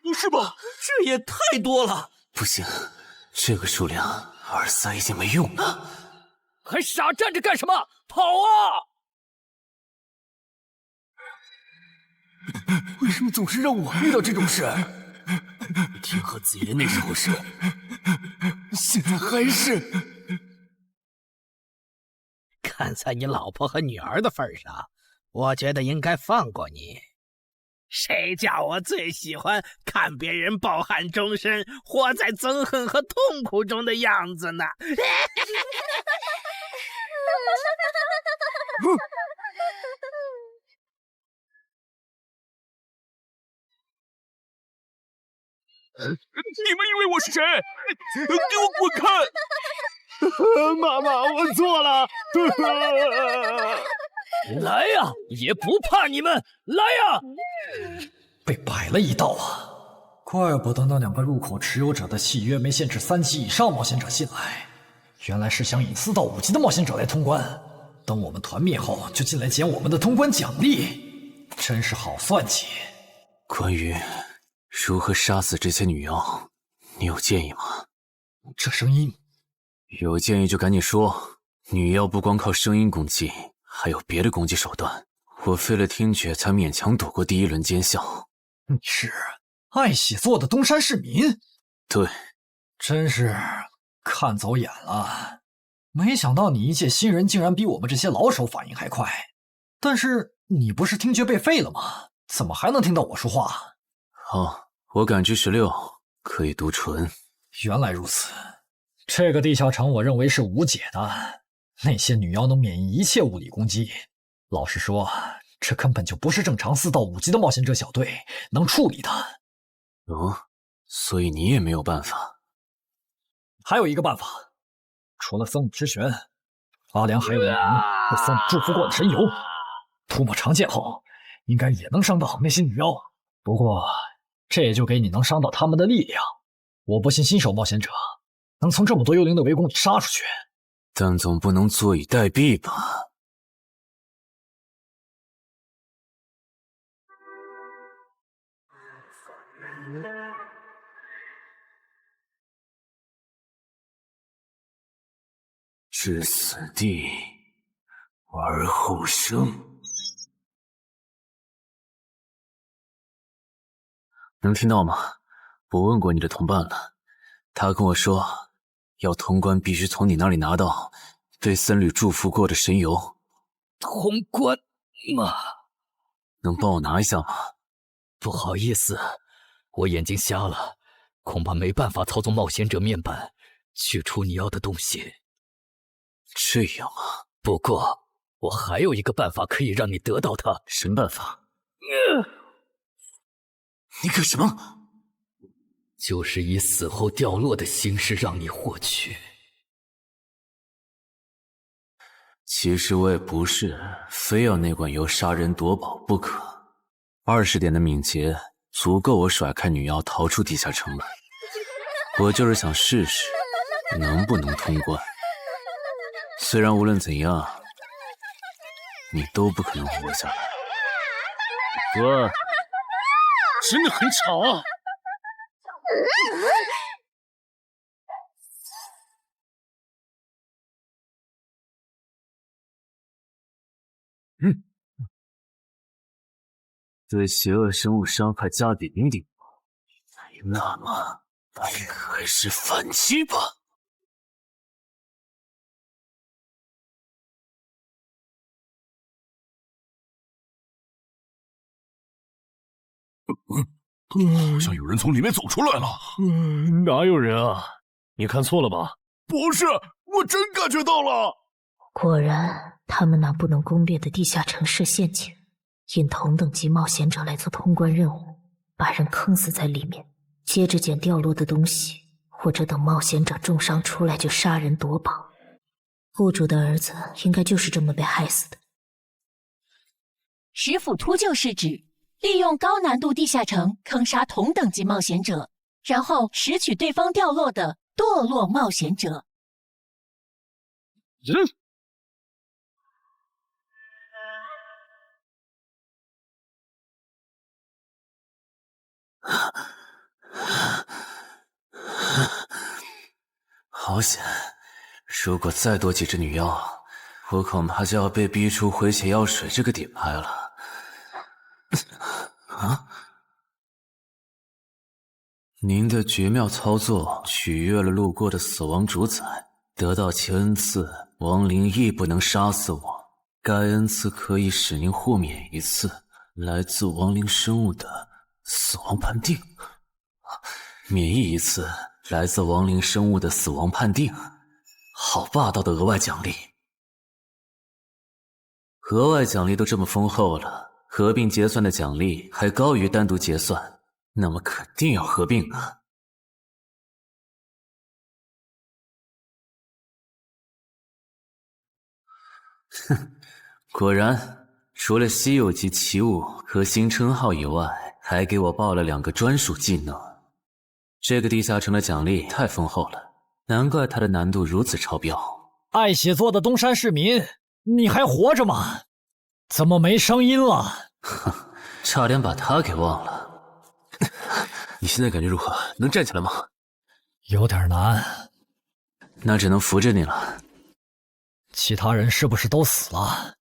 不是吧？这也太多了！不行，这个数量2-3已经没用了。还傻站着干什么？跑啊！为什么总是让我遇到这种事？天河子爷那时候是，现在还是。看在你老婆和女儿的份上，我觉得应该放过你。谁叫我最喜欢看别人抱憾终身，活在憎恨和痛苦中的样子呢？你们以为我是谁？给我滚开！妈妈，我错了。来呀，也不怕你们！来呀！被摆了一道啊！怪不得那2个入口持有者的契约没限制3级以上冒险者进来，原来是想引4到5级的冒险者来通关。等我们团灭后，就进来捡我们的通关奖励，真是好算计。关于如何杀死这些女妖，你有建议吗？这声音，有建议就赶紧说。女妖不光靠声音攻击，还有别的攻击手段。我费了听觉才勉强躲过第1轮奸笑。你是爱喜做的东山市民？对，真是看走眼了。没想到你一介新人竟然比我们这些老手反应还快。但是你不是听觉被废了吗？怎么还能听到我说话？哦，我感知16，可以读唇。原来如此，这个地下城我认为是无解的。那些女妖能免疫一切物理攻击，老实说，这根本就不是正常4到5级的冒险者小队能处理的。哦，所以你也没有办法？还有一个办法，除了僧侣之拳，阿良还有一名被僧侣祝福过的神油，涂抹长剑后，应该也能伤到那些女妖。不过，这也就给你能伤到他们的力量。我不信新手冒险者能从这么多幽灵的围攻里杀出去。但总不能坐以待毙吧？至死地而后生。能听到吗？我问过你的同伴了，他跟我说，要通关必须从你那里拿到对僧侣祝福过的神油。通关吗？能帮我拿一下吗？不好意思，我眼睛瞎了，恐怕没办法操纵冒险者面板取出你要的东西。这样啊？不过我还有一个办法可以让你得到它。什么办法？你干什么？就是以死后掉落的形式让你获取。其实我也不是非要那管油杀人夺宝不可。20点的敏捷足够我甩开女妖逃出地下城了。我就是想试试能不能通关。虽然无论怎样，你都不可能活下来。喂，真的很吵啊！对邪恶生物伤害加抵0.5，那么还是反击吧。好像有人从里面走出来了。哪有人啊？你看错了吧？不是，我真感觉到了。果然，他们那不能攻略的地下城设陷阱，引同等级冒险者来做通关任务，把人坑死在里面，接着捡掉落的东西，或者等冒险者重伤出来就杀人夺宝。户主的儿子应该就是这么被害死的。石斧秃鹫是指利用高难度地下城坑杀同等级冒险者，然后拾取对方掉落的堕落冒险者。好险！如果再多几只女妖，我恐怕就要被逼出回血药水这个底牌了。啊！您的绝妙操作取悦了路过的死亡主宰，得到其恩赐，亡灵亦不能杀死我。该恩赐可以使您豁免一次来自亡灵生物的死亡判定，免疫一次来自亡灵生物的死亡判定。好霸道的额外奖励！额外奖励都这么丰厚了，合并结算的奖励还高于单独结算，那么肯定要合并啊！哼，果然，除了稀有级奇物和新称号以外，还给我报了2个专属技能。这个地下城的奖励太丰厚了，难怪它的难度如此超标。爱写作的东山市民，你还活着吗？怎么没声音了？哼，差点把他给忘了。你现在感觉如何？能站起来吗？有点难。那只能扶着你了。其他人是不是都死了？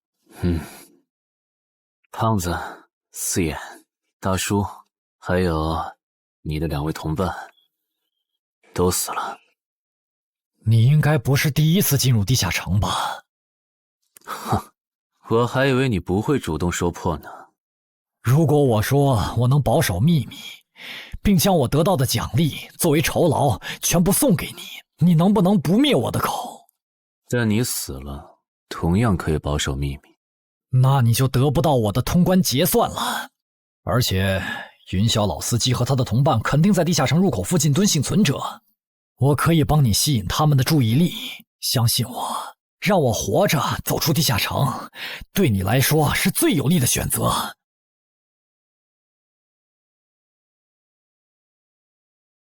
胖子、四眼、大叔，还有你的2位同伴，都死了。你应该不是第一次进入地下城吧？哼，我还以为你不会主动说破呢。如果我说我能保守秘密，并将我得到的奖励作为酬劳全部送给你，你能不能不灭我的口？但你死了，同样可以保守秘密。那你就得不到我的通关结算了。而且云霄老司机和他的同伴肯定在地下城入口附近蹲幸存者，我可以帮你吸引他们的注意力。相信我，让我活着走出地下城，对你来说是最有利的选择。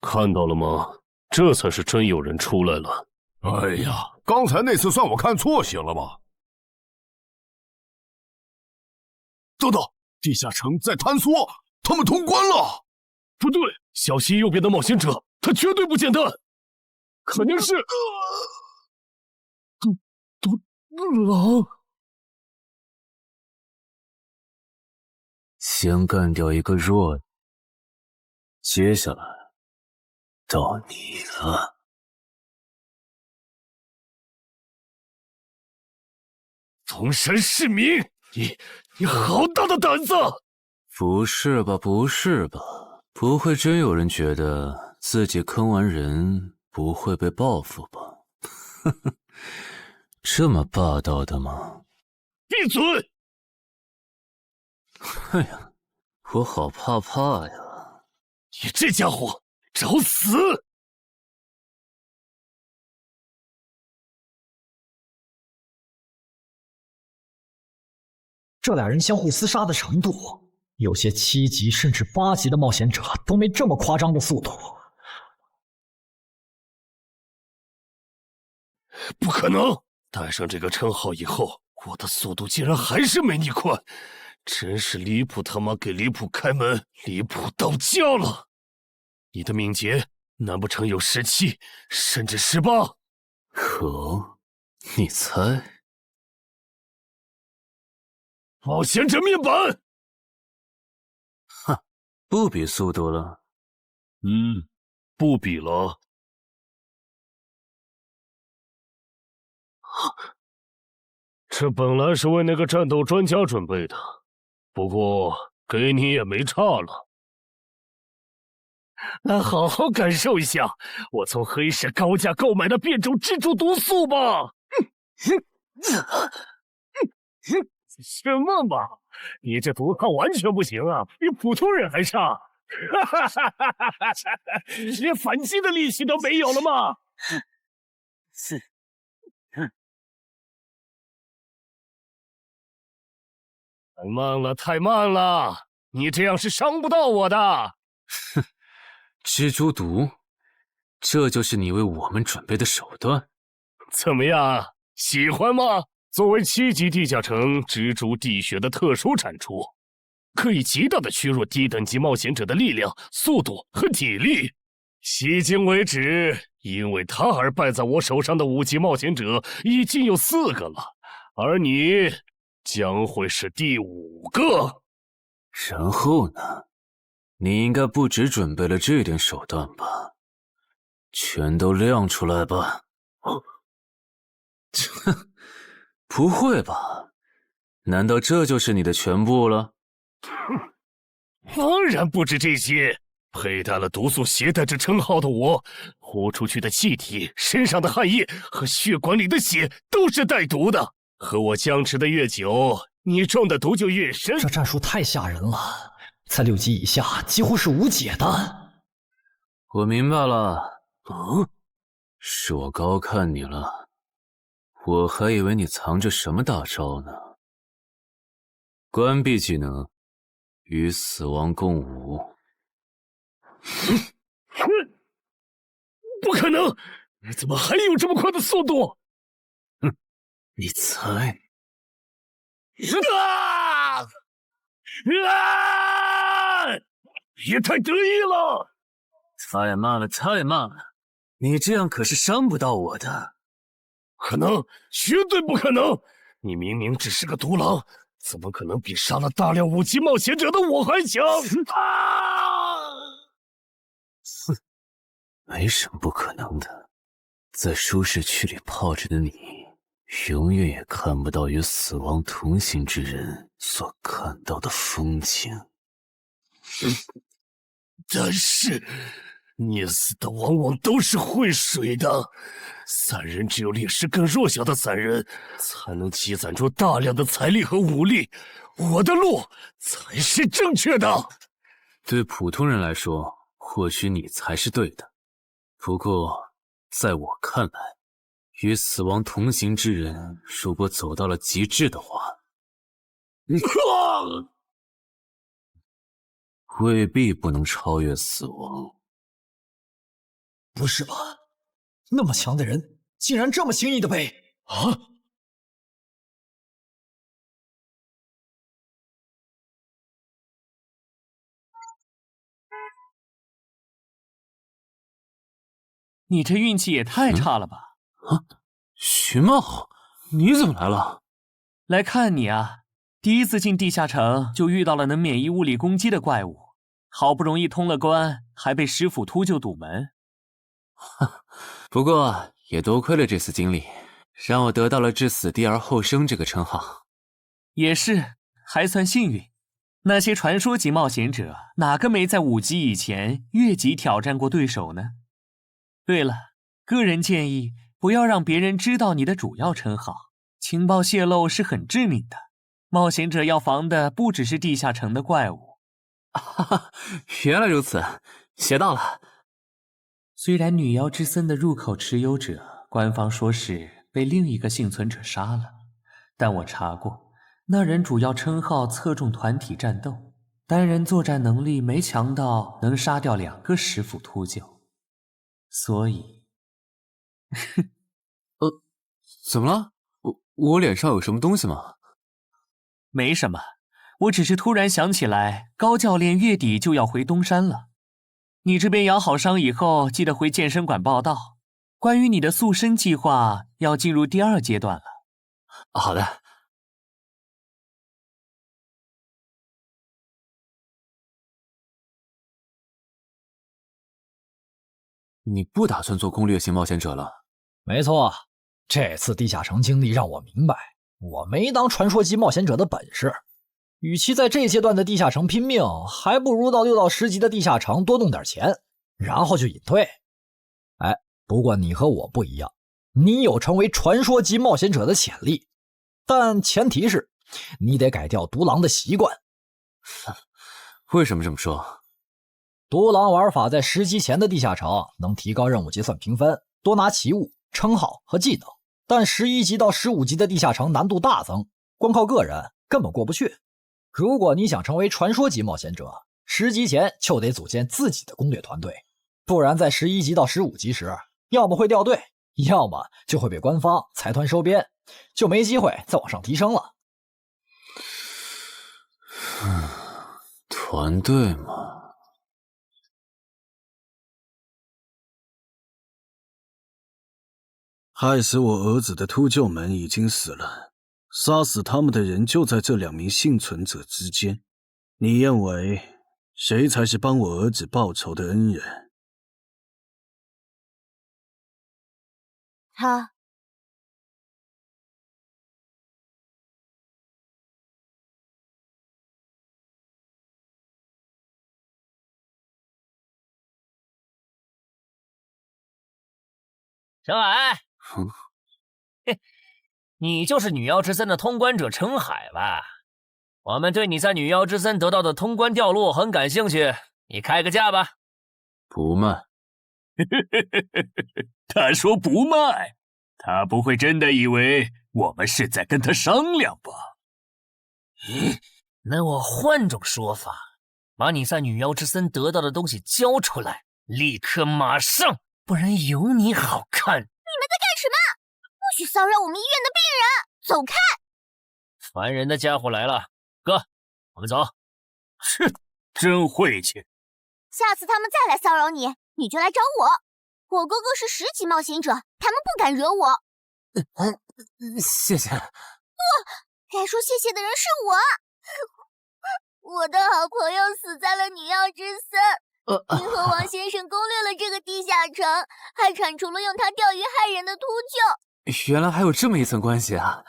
看到了吗？这才是真有人出来了。哎呀，刚才那次算我看错行了吧？等等，地下城在坍缩，他们通关了。不对，小溪右边的冒险者，他绝对不简单，肯定是……狼。先干掉一个弱的，接下来到你了。宗山市民，你好大的胆子！不是吧，不是吧？不会真有人觉得自己坑完人不会被报复吧？呵呵，这么霸道的吗？闭嘴！哎呀，我好怕呀！你这家伙找死！这俩人相互厮杀的程度，有些7级甚至8级的冒险者都没这么夸张的速度。不可能！带上这个称号以后，我的速度竟然还是没你快，真是离谱他妈给离谱开门，离谱到家了！你的敏捷难不成有17，甚至18？可，你猜？冒险者面板！哼，不比速度了。不比了。这本来是为那个战斗专家准备的，不过给你也没差了。好好感受一下我从黑市高价购买的变种蜘蛛毒素吧！什么嘛！你这毒抗完全不行啊，比普通人还差！连反击的力气都没有了吗？太慢了，太慢了！你这样是伤不到我的。哼，蜘蛛毒，这就是你为我们准备的手段？怎么样，喜欢吗？作为7级地下城蜘蛛滴血的特殊产出，可以极大的削弱低等级冒险者的力量、速度和体力。迄今为止，因为他而败在我手上的5级冒险者已经有4个了，而你将会是第5个。然后呢？你应该不只准备了这点手段吧？全都亮出来吧！哼，不会吧？难道这就是你的全部了？当然不止这些。佩戴了毒素携带者称号的我，呼出去的气体、身上的汗液和血管里的血都是带毒的。和我僵持的越久，你中的毒就越深。这战术太吓人了，在6级以下几乎是无解的。我明白了。是我高看你了，我还以为你藏着什么大招呢。关闭技能，与死亡共舞。不可能！你怎么还有这么快的速度？你猜？也太得意了！太慢了，太慢了！你这样可是伤不到我的。可能，绝对不可能！你明明只是个独狼，怎么可能比杀了大量5级冒险者的我还强？哼，没什么不可能的。在舒适区里泡着的你，永远也看不到与死亡同行之人所看到的风景。但是，捏死的往往都是会水的。散人只有劣势更弱小的散人，才能积攒出大量的财力和武力。我的路才是正确的。对普通人来说，或许你才是对的。不过，在我看来，与死亡同行之人，如果走到了极致的话，未必不能超越死亡。不是吧？那么强的人，竟然这么轻易的被……啊！你这运气也太差了吧！徐茂，你怎么来了？来看你啊！第一次进地下城就遇到了能免疫物理攻击的怪物，好不容易通了关，还被石斧秃鹫堵门。不过也多亏了这次经历，让我得到了置死地而后生这个称号。也是，还算幸运。那些传说级冒险者，哪个没在5级以前越级挑战过对手呢？对了，个人建议不要让别人知道你的主要称号，情报泄露是很致命的。冒险者要防的不只是地下城的怪物。原来如此，学到了。虽然女妖之森的入口持有者，官方说是被另一个幸存者杀了，但我查过，那人主要称号侧重团体战斗，单人作战能力没强到能杀掉2个石斧秃鹫，所以，怎么了？我脸上有什么东西吗？没什么，我只是突然想起来，高教练月底就要回东山了。你这边养好伤以后，记得回健身馆报到。关于你的塑身计划，要进入第2阶段了。好的。你不打算做攻略型冒险者了？没错，这次地下城经历让我明白，我没当传说级冒险者的本事。与其在这阶段的地下城拼命，还不如到6到10级的地下城多弄点钱，然后就隐退。哎，不过你和我不一样，你有成为传说级冒险者的潜力，但前提是你得改掉独狼的习惯。为什么这么说？独狼玩法在10级前的地下城能提高任务结算评分，多拿奇物、称号和技能，但11级到15级的地下城难度大增，光靠个人根本过不去。如果你想成为传说级冒险者，10级前就得组建自己的攻略团队，不然在11级到15级时，要么会掉队，要么就会被官方财团收编，就没机会再往上提升了。团队嘛，害死我儿子的秃鹫们已经死了，杀死他们的人就在这2名幸存者之间。你认为谁才是帮我儿子报仇的恩人？他。陈海，你就是女妖之森的通关者陈海吧？我们对你在女妖之森得到的通关掉落很感兴趣，你开个价吧。不卖。他说不卖，他不会真的以为我们是在跟他商量吧？那我换种说法，把你在女妖之森得到的东西交出来，立刻马上，不然有你好看。你们在干什么？不许骚扰我们医院的病人，走开！烦人的家伙来了，哥，我们走。切，真晦气。下次他们再来骚扰你，你就来找我。我哥哥是10级冒险者，他们不敢惹我。谢谢。不，该说谢谢的人是我。我的好朋友死在了女妖之森。银河王先生攻略了这个地下城，还铲除了用它钓鱼害人的秃鹫。原来还有这么一层关系啊！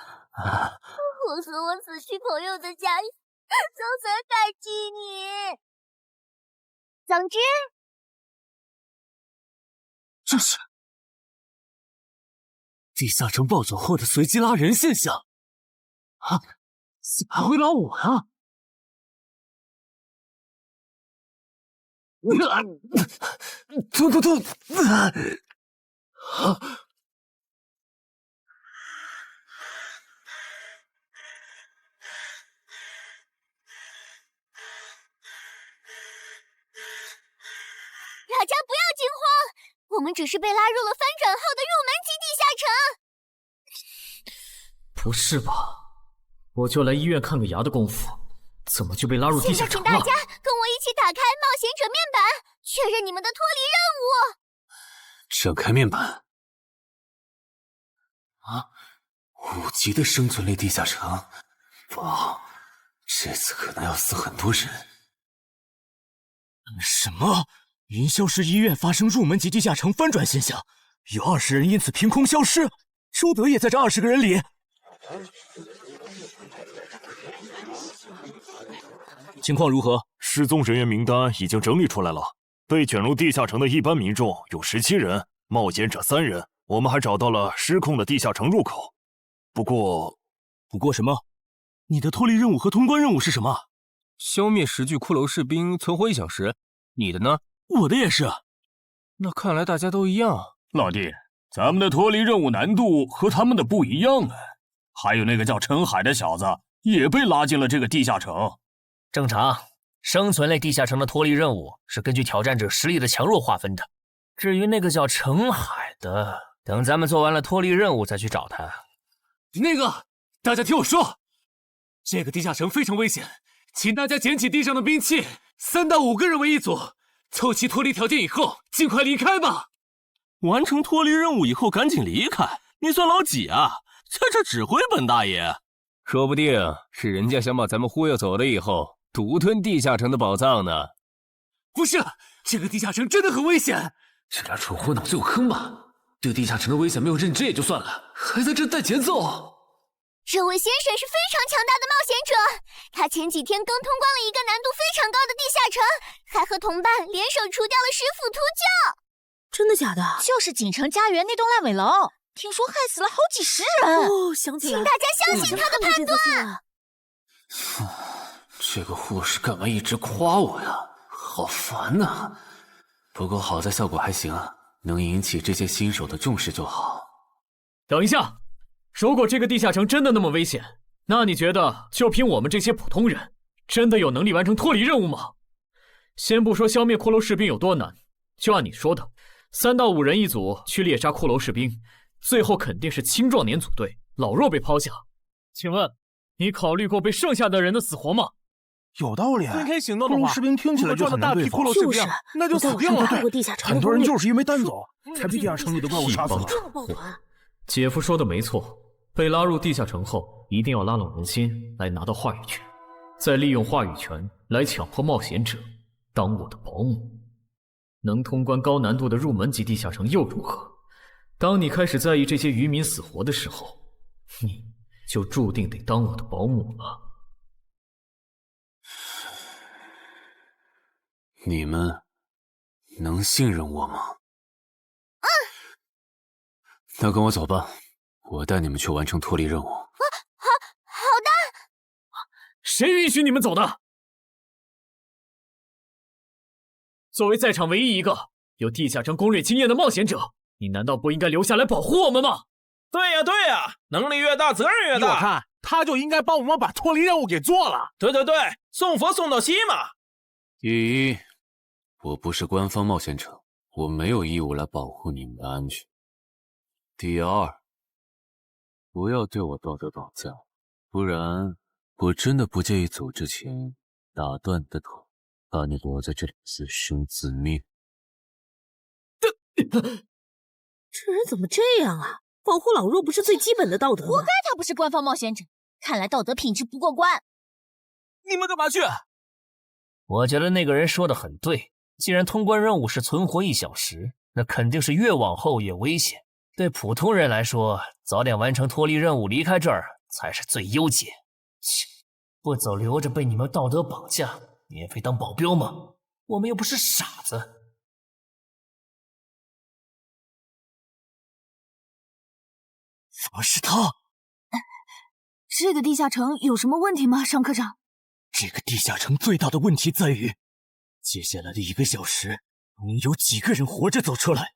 我和我死去朋友的家人都很感激你。总之，这是地下城暴走后的随机拉人现象啊！还会拉我啊！突！大家不要惊慌，我们只是被拉入了翻转后的入门级地下城。不是吧？我就来医院看个牙的功夫，怎么就被拉入地下城了？现在请大家跟我一起打开冒险者面板，确认你们的脱离任务。展开面板。啊！ 5级的生存类地下城，哇，这次可能要死很多人。什么？云霄市医院发生入门级地下城翻转现象，有20人因此凭空消失。周德也在这20个人里。情况如何？失踪人员名单已经整理出来了。被卷入地下城的一般民众有17人，冒险者3人。我们还找到了失控的地下城入口。不过什么？你的脱离任务和通关任务是什么？消灭10具骷髅士兵，存活1小时。你的呢？我的也是。那看来大家都一样。老弟，咱们的脱离任务难度和他们的不一样啊。还有那个叫陈海的小子也被拉进了这个地下城。正常，生存类地下城的脱离任务是根据挑战者实力的强弱划分的。至于那个叫陈海的，等咱们做完了脱离任务再去找他。那个，大家听我说，这个地下城非常危险，请大家捡起地上的兵器，3到5个人为一组，凑齐脱离条件以后，尽快离开吧。完成脱离任务以后赶紧离开？你算老几啊？在这指挥本大爷？说不定是人家想把咱们忽悠走了以后，独吞地下城的宝藏呢。不是，这个地下城真的很危险。这俩蠢货脑子有坑吧？对地下城的危险没有认知也就算了，还在这带节奏。这位先生是非常强大的冒险者，他前几天刚通关了一个难度非常高的地下城，还和同伴联手除掉了10府秃鹫。真的假的？就是锦城家园那栋烂尾楼，听说害死了好几10人。哦，想起来，请大家相信他的判断。这个护士干嘛一直夸我呀？好烦呐！不过好在效果还行啊，能引起这些新手的重视就好。等一下，如果这个地下城真的那么危险，那你觉得就凭我们这些普通人，真的有能力完成脱离任务吗？先不说消灭骷髅士兵有多难，就按你说的，3到5人一组去猎杀骷髅士兵，最后肯定是青壮年组队，老弱被抛下。请问，你考虑过被剩下的人的死活吗？有道理。分开行动的话，骷髅士兵听起来就很难对付。就是，那就死定了。很多人就是因为单走，才被地下城里的怪物杀死的。姐夫说的没错，被拉入地下城后，一定要拉拢人心，来拿到话语权，再利用话语权来强迫冒险者当我的保姆。能通关高难度的入门级地下城又如何？当你开始在意这些渔民死活的时候，你就注定得当我的保姆了。你们能信任我吗？那跟我走吧，我带你们去完成脱离任务。好的。谁允许你们走的？作为在场唯一一个有地下城攻略经验的冒险者，你难道不应该留下来保护我们吗？对呀，能力越大责任越大。我看他就应该帮我们把脱离任务给做了。对，送佛送到西嘛。第一，我不是官方冒险者，我没有义务来保护你们的安全。第二，不要对我道德绑架，不然我真的不介意走之前打断你的头，把你留在这里自生自灭。这人怎么这样啊？保护老弱不是最基本的道德吗？活该他不是官方冒险者，看来道德品质不过关。你们干嘛去？我觉得那个人说的很对，既然通关任务是存活1小时，那肯定是越往后越危险。对普通人来说，早点完成脱离任务离开这儿才是最优解。切，不走留着被你们道德绑架，免费当保镖吗？我们又不是傻子。怎么是他？这个地下城有什么问题吗，尚科长？这个地下城最大的问题在于，接下来的1个小时，能有几个人活着走出来？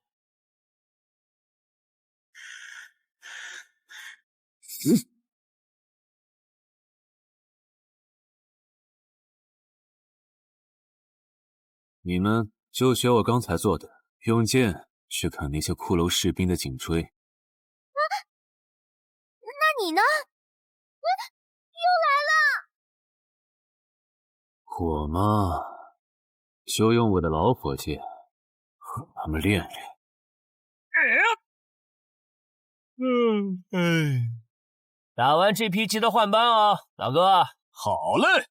你们就学我刚才做的，用剑去砍那些骷髅士兵的颈椎。那你呢？又来了！我嘛，就用我的老火剑和他们练练。打完这批记得换班啊，老哥。好嘞。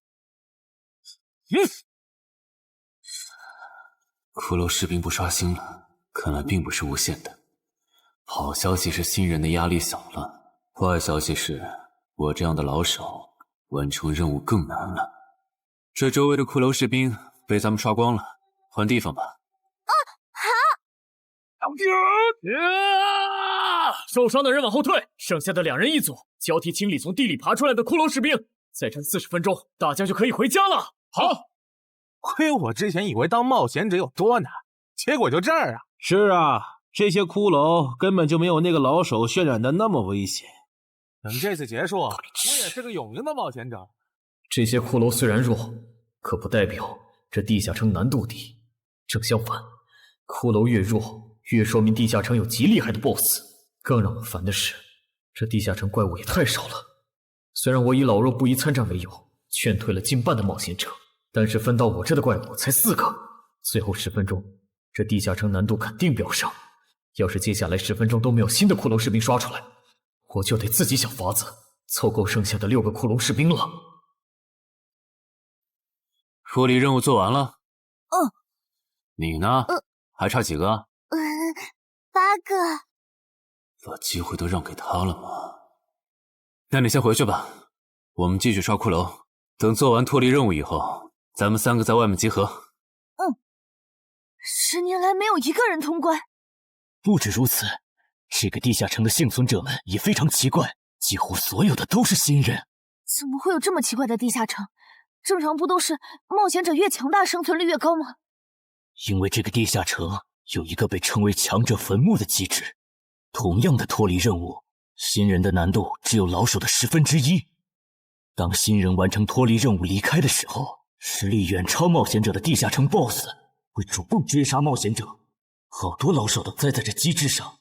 骷髅士兵不刷新了，看来并不是无限的。好消息是新人的压力小了，坏消息是我这样的老手完成任务更难了。这周围的骷髅士兵被咱们刷光了，换地方吧。受伤的人往后退，剩下的2人一组，交替清理从地里爬出来的骷髅士兵。再战40分钟，大家就可以回家了。好，亏我之前以为当冒险者有多难，结果就这儿啊！是啊，这些骷髅根本就没有那个老手渲染的那么危险。等这次结束，我也是个有名的冒险者。这些骷髅虽然弱，可不代表这地下城难度低。正相反，骷髅越弱，越说明地下城有极厉害的 BOSS。更让我烦的是，这地下城怪物也太少了。虽然我以老弱不宜参战为由，劝退了近半的冒险者，但是分到我这的怪物才4个。最后10分钟，这地下城难度肯定飙升。要是接下来10分钟都没有新的骷髅士兵刷出来，我就得自己想法子凑够剩下的6个骷髅士兵了。脱离任务做完了。嗯。你呢？还差几个？8个。把机会都让给他了吗？那你先回去吧，我们继续刷骷髅。等做完脱离任务以后，咱们3个在外面集合。10年来没有一个人通关。不止如此，这个地下城的幸存者们也非常奇怪，几乎所有的都是新人。怎么会有这么奇怪的地下城？正常不都是冒险者越强大生存率越高吗？因为这个地下城有一个被称为强者坟墓的机制。同样的脱离任务，新人的难度只有老手的1/10。当新人完成脱离任务离开的时候，实力远超冒险者的地下城 BOSS 会主动追杀冒险者。好多老手都栽在这机制上。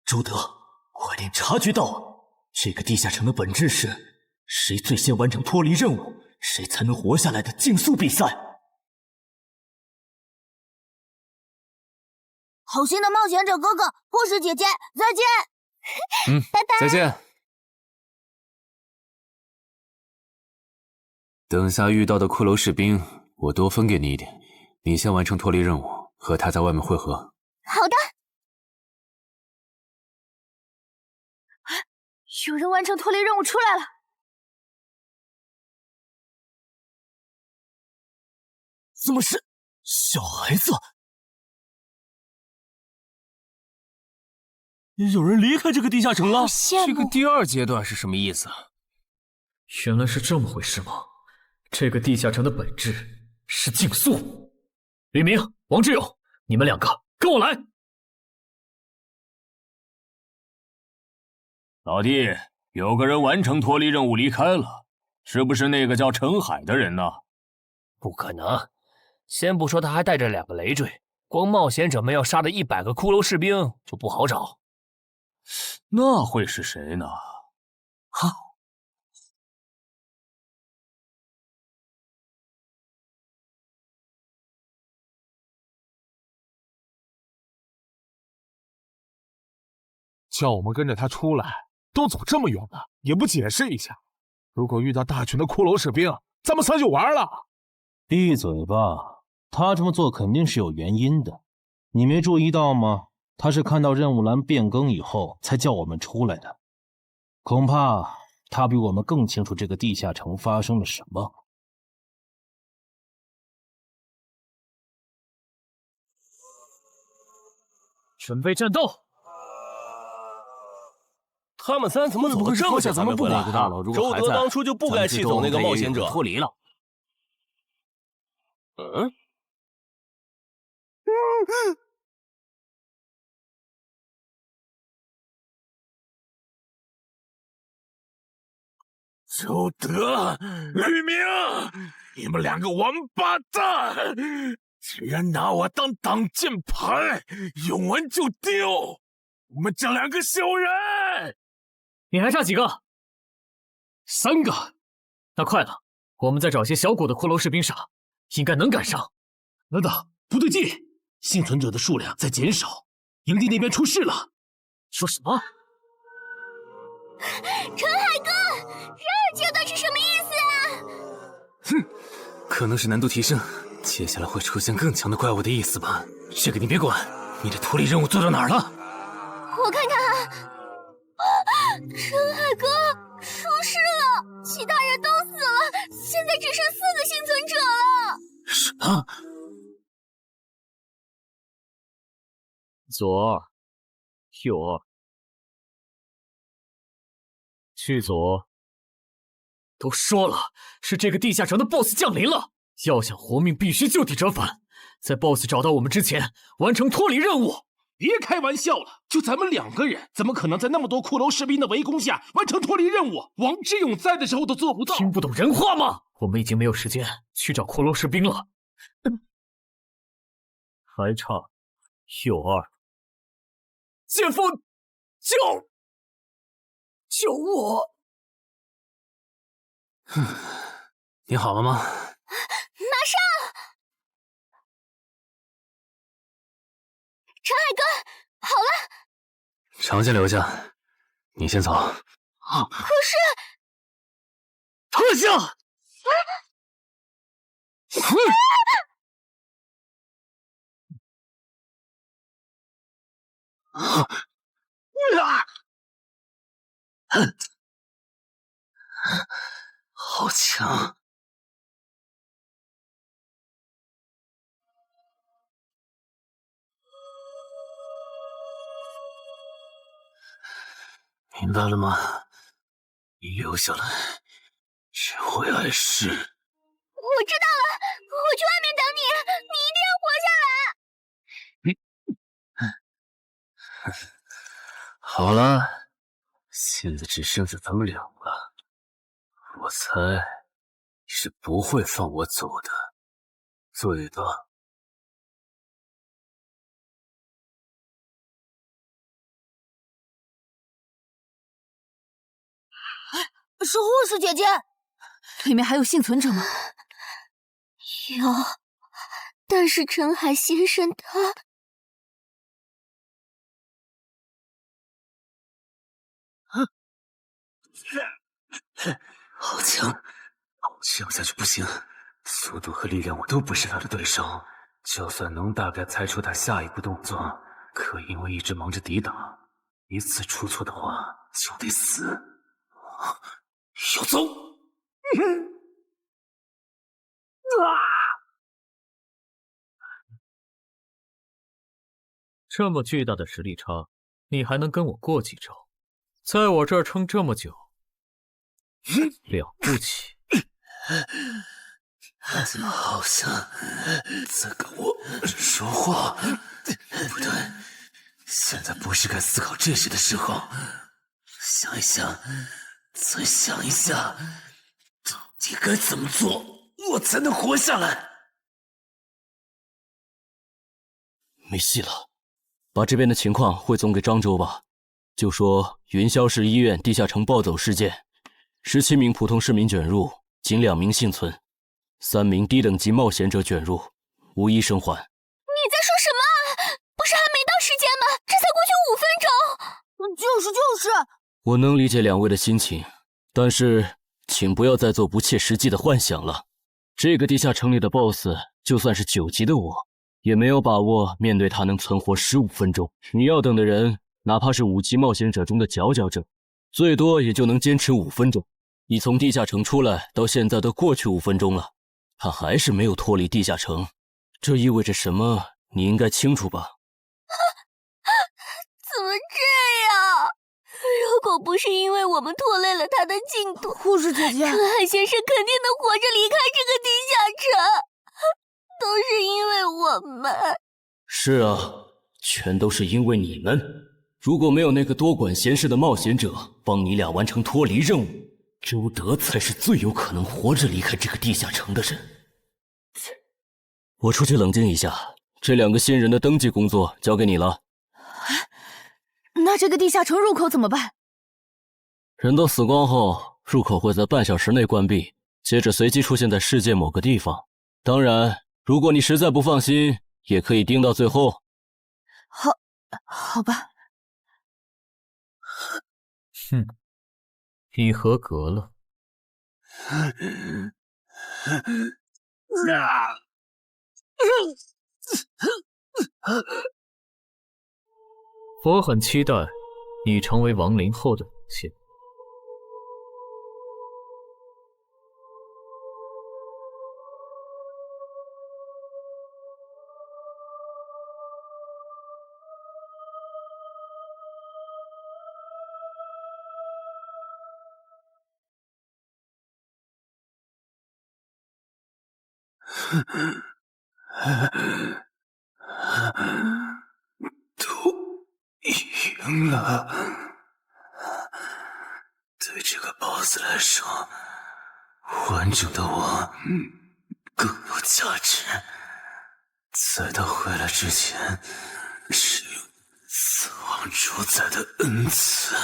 周德，快点察觉到，这个地下城的本质是谁最先完成脱离任务，谁才能活下来的竞速比赛。好心的冒险者哥哥，护士姐姐，再见。拜拜，再见。等下遇到的骷髅士兵，我多分给你一点。你先完成脱离任务，和他在外面会合。好的。有人完成脱离任务出来了。怎么是小孩子？有人离开这个地下城了。这个第2阶段是什么意思？原来是这么回事吗？这个地下城的本质是竞速。吕明、王志勇，你们2个跟我来。老弟，有个人完成脱离任务离开了，是不是那个叫陈海的人呢？不可能，先不说他还带着2个累赘，光冒险者们要杀的100个骷髅士兵就不好找。那会是谁呢？叫我们跟着他出来，都走这么远了，也不解释一下。如果遇到大群的骷髅士兵，咱们3就完了。闭嘴吧，他这么做肯定是有原因的。你没注意到吗？他是看到任务栏变更以后才叫我们出来的。恐怕他比我们更清楚这个地下城发生了什么。准备战斗！他们3怎么走得这么久还没回来？周德当初就不该气走那个冒险者。脱离了。周德、吕明，你们2个王八蛋，居然拿我当挡箭牌，用完就丢！我们这2个小人！你还差几个？3个。那快了，我们再找些小股的骷髅士兵杀，应该能赶上。等等，不对劲，幸存者的数量在减少，营地那边出事了。说什么？陈海哥，这段是什么意思啊？哼，可能是难度提升，接下来会出现更强的怪物的意思吧。这个你别管，你的脱离任务做到哪儿了？我看看啊，陈海哥出事了，其他人都死了，现在只剩4个幸存者了。什么？左二，右二，去左。都说了，是这个地下城的 BOSS 降临了，要想活命，必须就地折返，在 BOSS 找到我们之前，完成脱离任务。别开玩笑了，就咱们2个人，怎么可能在那么多骷髅士兵的围攻下完成脱离任务？王之勇在的时候都做不到。听不懂人话吗？我们已经没有时间去找骷髅士兵了。还差右二。剑锋，救我！你好了吗？马上！陈海哥，好了。常先留下，你先走。可是，特效！好强！明白了吗？你留下来只会碍事。我知道了，我去外面等你，你一定要活下来。好了，现在只剩下咱们2个，我猜你是不会放我走的，最多。是护士姐姐，里面还有幸存者吗？有，但是陈海先生他……好强！这样下去不行，速度和力量我都不是他的对手。就算能大概猜出他下一步动作，可因为一直忙着抵挡，一次出错的话就得死。要走！这么巨大的实力差，你还能跟我过几招？在我这儿撑这么久，了不起！怎么好像在跟我说话？不对，现在不是该思考这些的时候。想一想，再想一下，到底该怎么做，我才能活下来？没戏了，把这边的情况汇总给漳州吧。就说云霄市医院地下城暴走事件，17名普通市民卷入，仅2名幸存，3名低等级冒险者卷入，无一生还。你在说什么？不是还没到时间吗？这才过去5分钟。就是。我能理解2位的心情，但是请不要再做不切实际的幻想了。这个地下城里的 BOSS， 就算是9级的我，也没有把握面对他能存活15分钟。你要等的人，哪怕是5级冒险者中的佼佼者，最多也就能坚持5分钟。你从地下城出来到现在都过去5分钟了，他还是没有脱离地下城，这意味着什么？你应该清楚吧？怎么这样？如果不是因为我们拖累了他的进度，护士姐姐，陈海先生肯定能活着离开这个地下城。都是因为我们。是啊，全都是因为你们。如果没有那个多管闲事的冒险者帮你俩完成脱离任务，周德才是最有可能活着离开这个地下城的人。我出去冷静一下，这2个新人的登记工作交给你了。那这个地下城入口怎么办？人都死光后，入口会在半小时内关闭，接着随机出现在世界某个地方。当然，如果你实在不放心，也可以盯到最后。好吧。哼，你合格了。我很期待你成为亡灵后的表现。都赢了。对这个 BOSS 来说，完整的我更有价值。在他回来之前，使用死亡主宰的恩赐。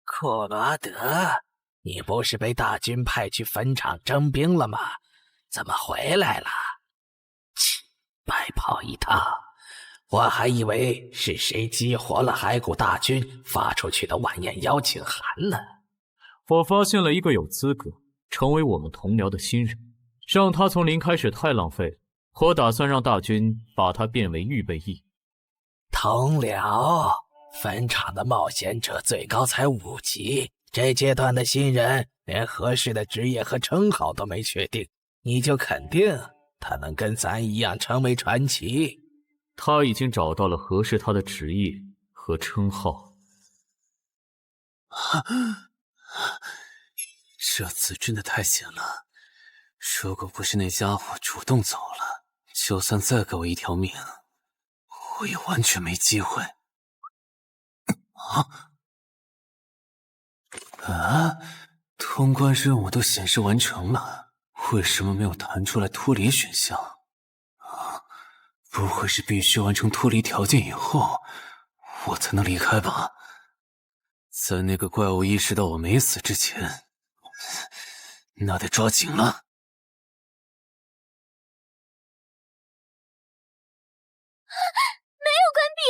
库罗德，你不是被大军派去坟场征兵了吗？怎么回来了？切，白跑一趟！我还以为是谁激活了骸骨大军发出去的晚宴邀请函呢。我发现了一个有资格成为我们同僚的新人，让他从零开始太浪费了。我打算让大军把他变为预备役。同僚，坟场的冒险者最高才5级，这阶段的新人连合适的职业和称号都没确定，你就肯定他能跟咱一样成为传奇？他已经找到了合适他的职业和称号。这次真的太险了，如果不是那家伙主动走了，就算再给我一条命，我也完全没机会。通关任务都显示完成了，为什么没有弹出来脱离选项？不会是必须完成脱离条件以后，我才能离开吧？在那个怪物意识到我没死之前，那得抓紧了。没有关闭，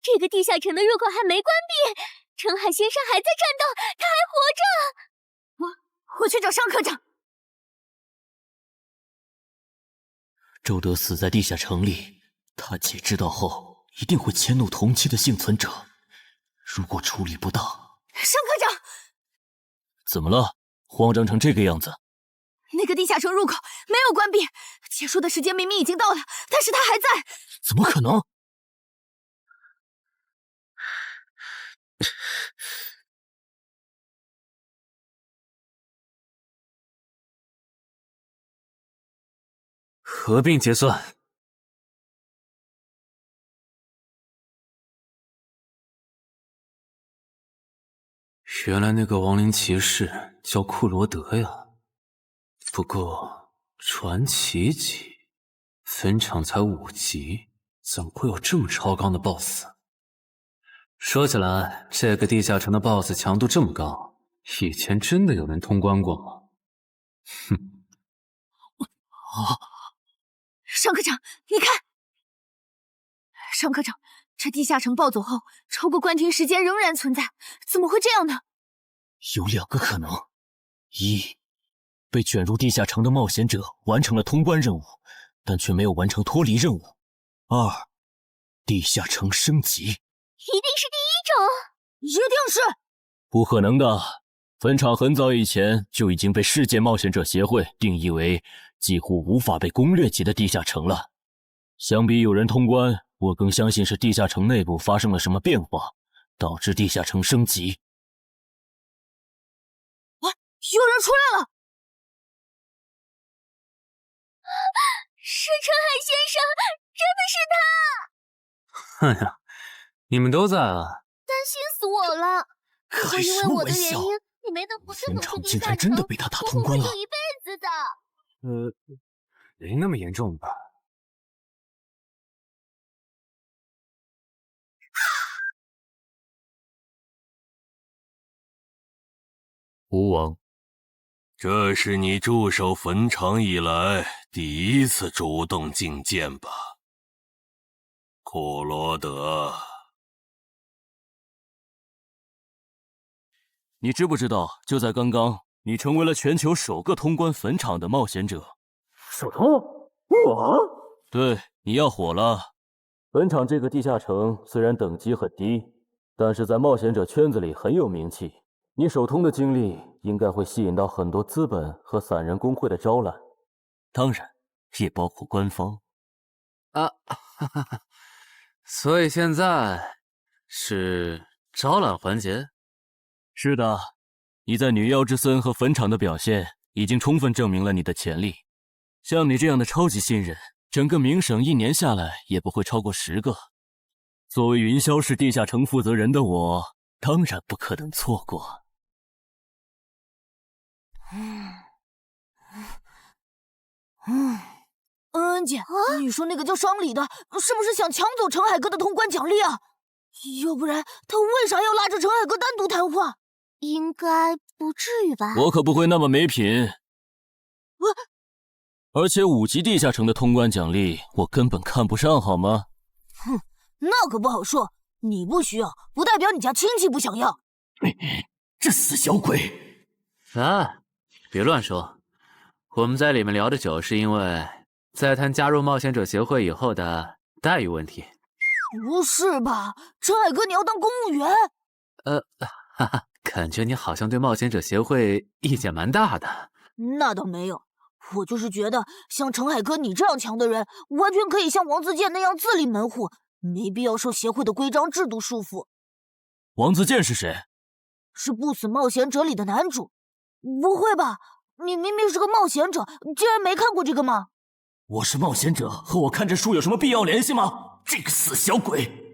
这个地下城的入口还没关闭，澄海先生还在战斗，他还活着。我去找尚科长。周德死在地下城里，他姐知道后一定会迁怒同期的幸存者。如果处理不当，尚科长，怎么了？慌张成这个样子？那个地下城入口没有关闭，结束的时间明明已经到了，但是他还在。怎么可能？合并结算。原来那个亡灵骑士叫库罗德呀。不过传奇级，坟场才5级，怎么会有这么超纲的 BOSS？ 说起来，这个地下城的 BOSS 强度这么高，以前真的有人通关过吗？哼！尚科长，你看，尚科长，这地下城暴走后，超过关停时间仍然存在，怎么会这样呢？有2个可能：一，被卷入地下城的冒险者完成了通关任务，但却没有完成脱离任务；二，地下城升级。一定是第一种，一定是不可能的。坟场很早以前就已经被世界冒险者协会定义为几乎无法被攻略级的地下城了。相比有人通关，我更相信是地下城内部发生了什么变化，导致地下城升级。有人出来了！是澄海先生，真的是他！哎呀，你们都在啊，担心死我了。如果因为我的原因，你没能不顺走去地下城，真的被他打通关了。我会后悔一辈子的。没那么严重吧？吴王，这是你驻守坟场以来第一次主动觐见吧？库罗德，你知不知道，就在刚刚，你成为了全球首个通关坟场的冒险者。首通？我？对，你要火了。坟场这个地下城虽然等级很低，但是在冒险者圈子里很有名气。你首通的经历应该会吸引到很多资本和散人工会的招揽，当然也包括官方。所以现在是招揽环节？是的，你在女妖之森和坟场的表现已经充分证明了你的潜力。像你这样的超级新人，整个冥省1年下来也不会超过10个。作为云霄市地下城负责人的我，当然不可能错过。恩姐，你说那个叫商礼的，是不是想抢走陈海哥的通关奖励啊？要不然他为啥要拉着陈海哥单独谈话？应该不至于吧？我可不会那么没品。而且5级地下城的通关奖励，我根本看不上，好吗？哼，那可不好说。你不需要，不代表你家亲戚不想要。这死小鬼！别乱说。我们在里面聊的久，是因为在谈加入冒险者协会以后的待遇问题。不是吧，陈海哥，你要当公务员？感觉你好像对冒险者协会意见蛮大的。那倒没有，我就是觉得像陈海哥你这样强的人，完全可以像王自健那样自立门户，没必要受协会的规章制度束缚。王自健是谁？是不死冒险者里的男主。不会吧？你明明是个冒险者，竟然没看过这个吗？我是冒险者，和我看这书有什么必要联系吗？这个死小鬼！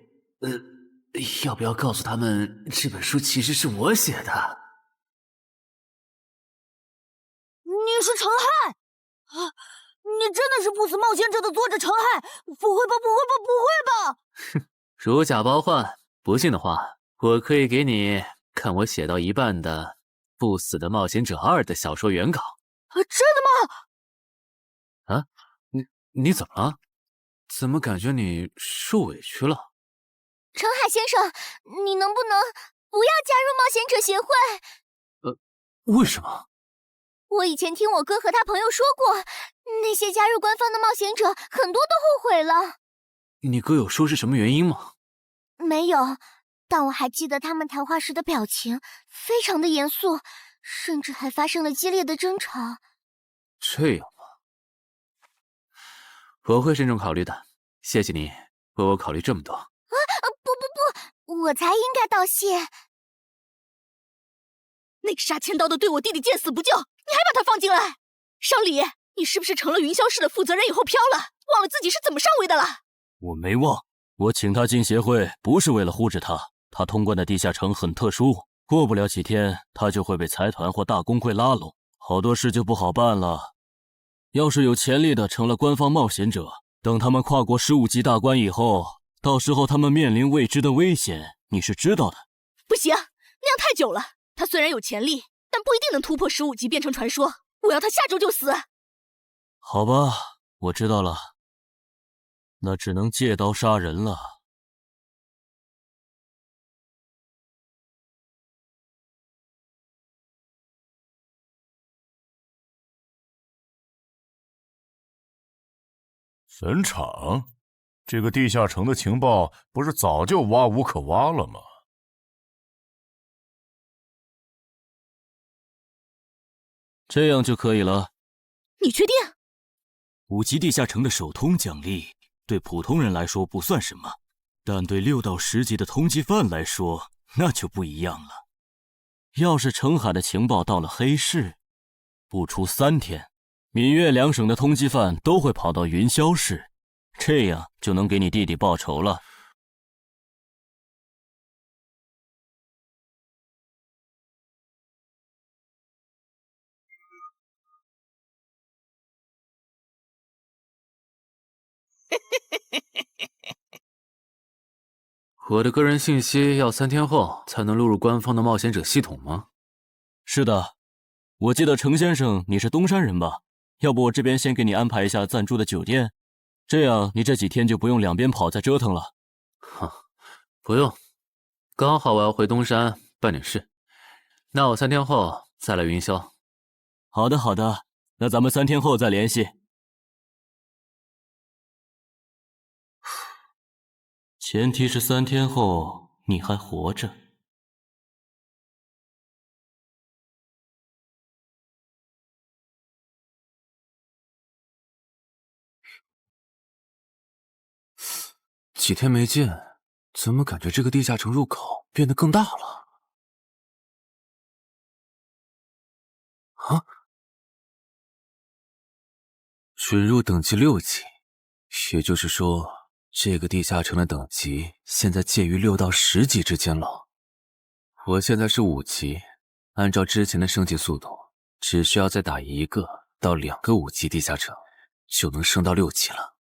要不要告诉他们这本书其实是我写的？你是陈亥啊！你真的是不死冒险者的作者陈亥？不会吧，不会吧，不会吧！哼，如假包换，不信的话，我可以给你看我写到一半的《不死的冒险者2》的小说原稿。真的吗？你怎么了？怎么感觉你受委屈了？陈海先生，你能不能不要加入冒险者协会？为什么？我以前听我哥和他朋友说过，那些加入官方的冒险者很多都后悔了。你哥有说是什么原因吗？没有，但我还记得他们谈话时的表情非常的严肃，甚至还发生了激烈的争吵。这样吗？我会慎重考虑的，谢谢你为我考虑这么多。不，我才应该道谢。那个杀千刀的对我弟弟见死不救，你还把他放进来？商礼，你是不是成了云霄市的负责人以后飘了，忘了自己是怎么上位的了？我没忘，我请他进协会不是为了护着他，他通关的地下城很特殊，过不了几天他就会被财团或大工会拉拢，好多事就不好办了。要是有潜力的成了官方冒险者，等他们跨过15级大关以后，到时候他们面临未知的危险，你是知道的。不行，那样太久了。他虽然有潜力，但不一定能突破15级变成传说。我要他下周就死。好吧，我知道了，那只能借刀杀人了。坟场？这个地下城的情报不是早就挖无可挖了吗？这样就可以了。你确定？5级地下城的首通奖励对普通人来说不算什么，但对6到10级的通缉犯来说那就不一样了。要是澄海的情报到了黑市，不出3天，闽粤2省的通缉犯都会跑到云霄市，这样就能给你弟弟报仇了。我的个人信息要3天后才能录入官方的冒险者系统吗？是的，我记得程先生你是东山人吧？要不我这边先给你安排一下暂住的酒店，这样你这几天就不用两边跑再折腾了。不用，刚好我要回东山办点事，那我3天后再来云霄。好的好的，那咱们3天后再联系。前提是3天后你还活着。几天没见，怎么感觉这个地下城入口变得更大了？啊！准入等级6级，也就是说，这个地下城的等级现在介于6到10级之间了。我现在是5级，按照之前的升级速度，只需要再打1个到2个5级地下城，就能升到6级了。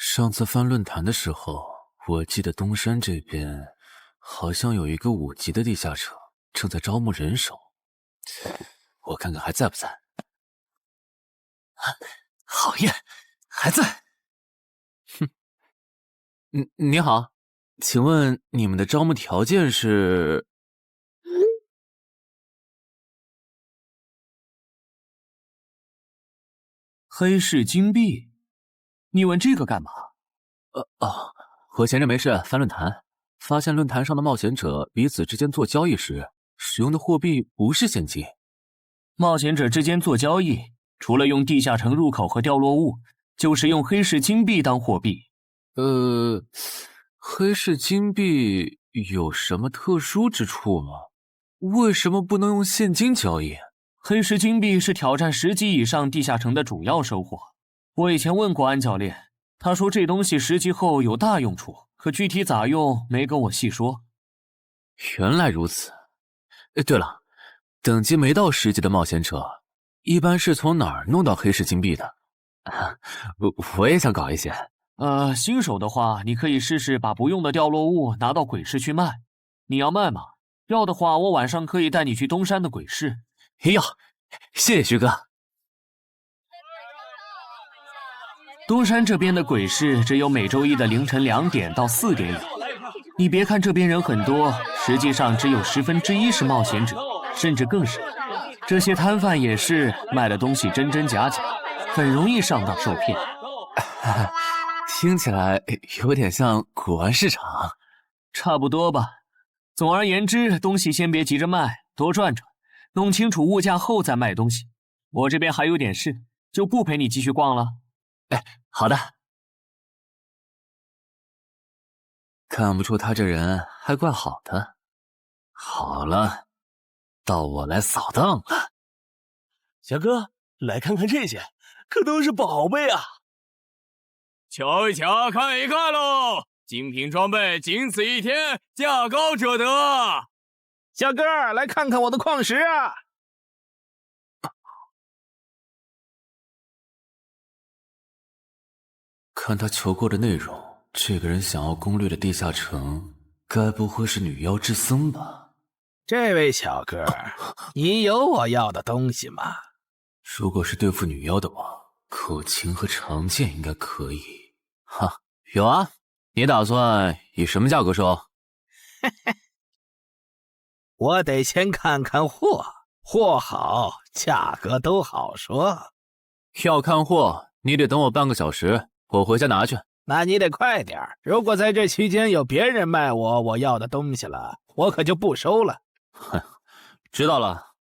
上次翻论坛的时候，我记得东山这边好像有一个5级的地下城正在招募人手，我看看还在不在。好耶，还在。你好，请问你们的招募条件是？黑市金币？你问这个干嘛？我闲着没事翻论坛，发现论坛上的冒险者彼此之间做交易时使用的货币不是现金。冒险者之间做交易，除了用地下城入口和掉落物，就是用黑市金币当货币。黑市金币有什么特殊之处吗？为什么不能用现金交易？黑市金币是挑战10级以上地下城的主要收获。我以前问过安教练，他说这东西10级后有大用处，可具体咋用没跟我细说。原来如此。对了，等级没到10级的冒险者一般是从哪儿弄到黑市金币的？我也想搞一些。新手的话，你可以试试把不用的掉落物拿到鬼市去卖。你要卖吗？要的话，我晚上可以带你去东山的鬼市。要，谢谢徐哥。东山这边的鬼市只有每周一的凌晨2点到4点有。你别看这边人很多，实际上只有1/10是冒险者，甚至更少。这些摊贩也是卖的东西真真假假，很容易上当受骗。听起来有点像古玩市场。差不多吧。总而言之，东西先别急着卖，多转转，弄清楚物价后再卖东西。我这边还有点事，就不陪你继续逛了。好的。看不出他这人还怪好的。好了，到我来扫荡了。小哥，来看看这些，可都是宝贝啊！瞧一瞧，看一看喽！精品装备仅此一天，价高者得。小哥，来看看我的矿石啊！看他求购的内容，这个人想要攻略的地下城，该不会是女妖之僧吧？这位小哥，你有我要的东西吗？如果是对付女妖的话，口琴和长剑应该可以。哈，有啊，你打算以什么价格收？我得先看看货，货好，价格都好说。要看货，你得等我半个小时，我回家拿去。那你得快点，如果在这期间有别人卖我要的东西了，我可就不收了。哼，知道了，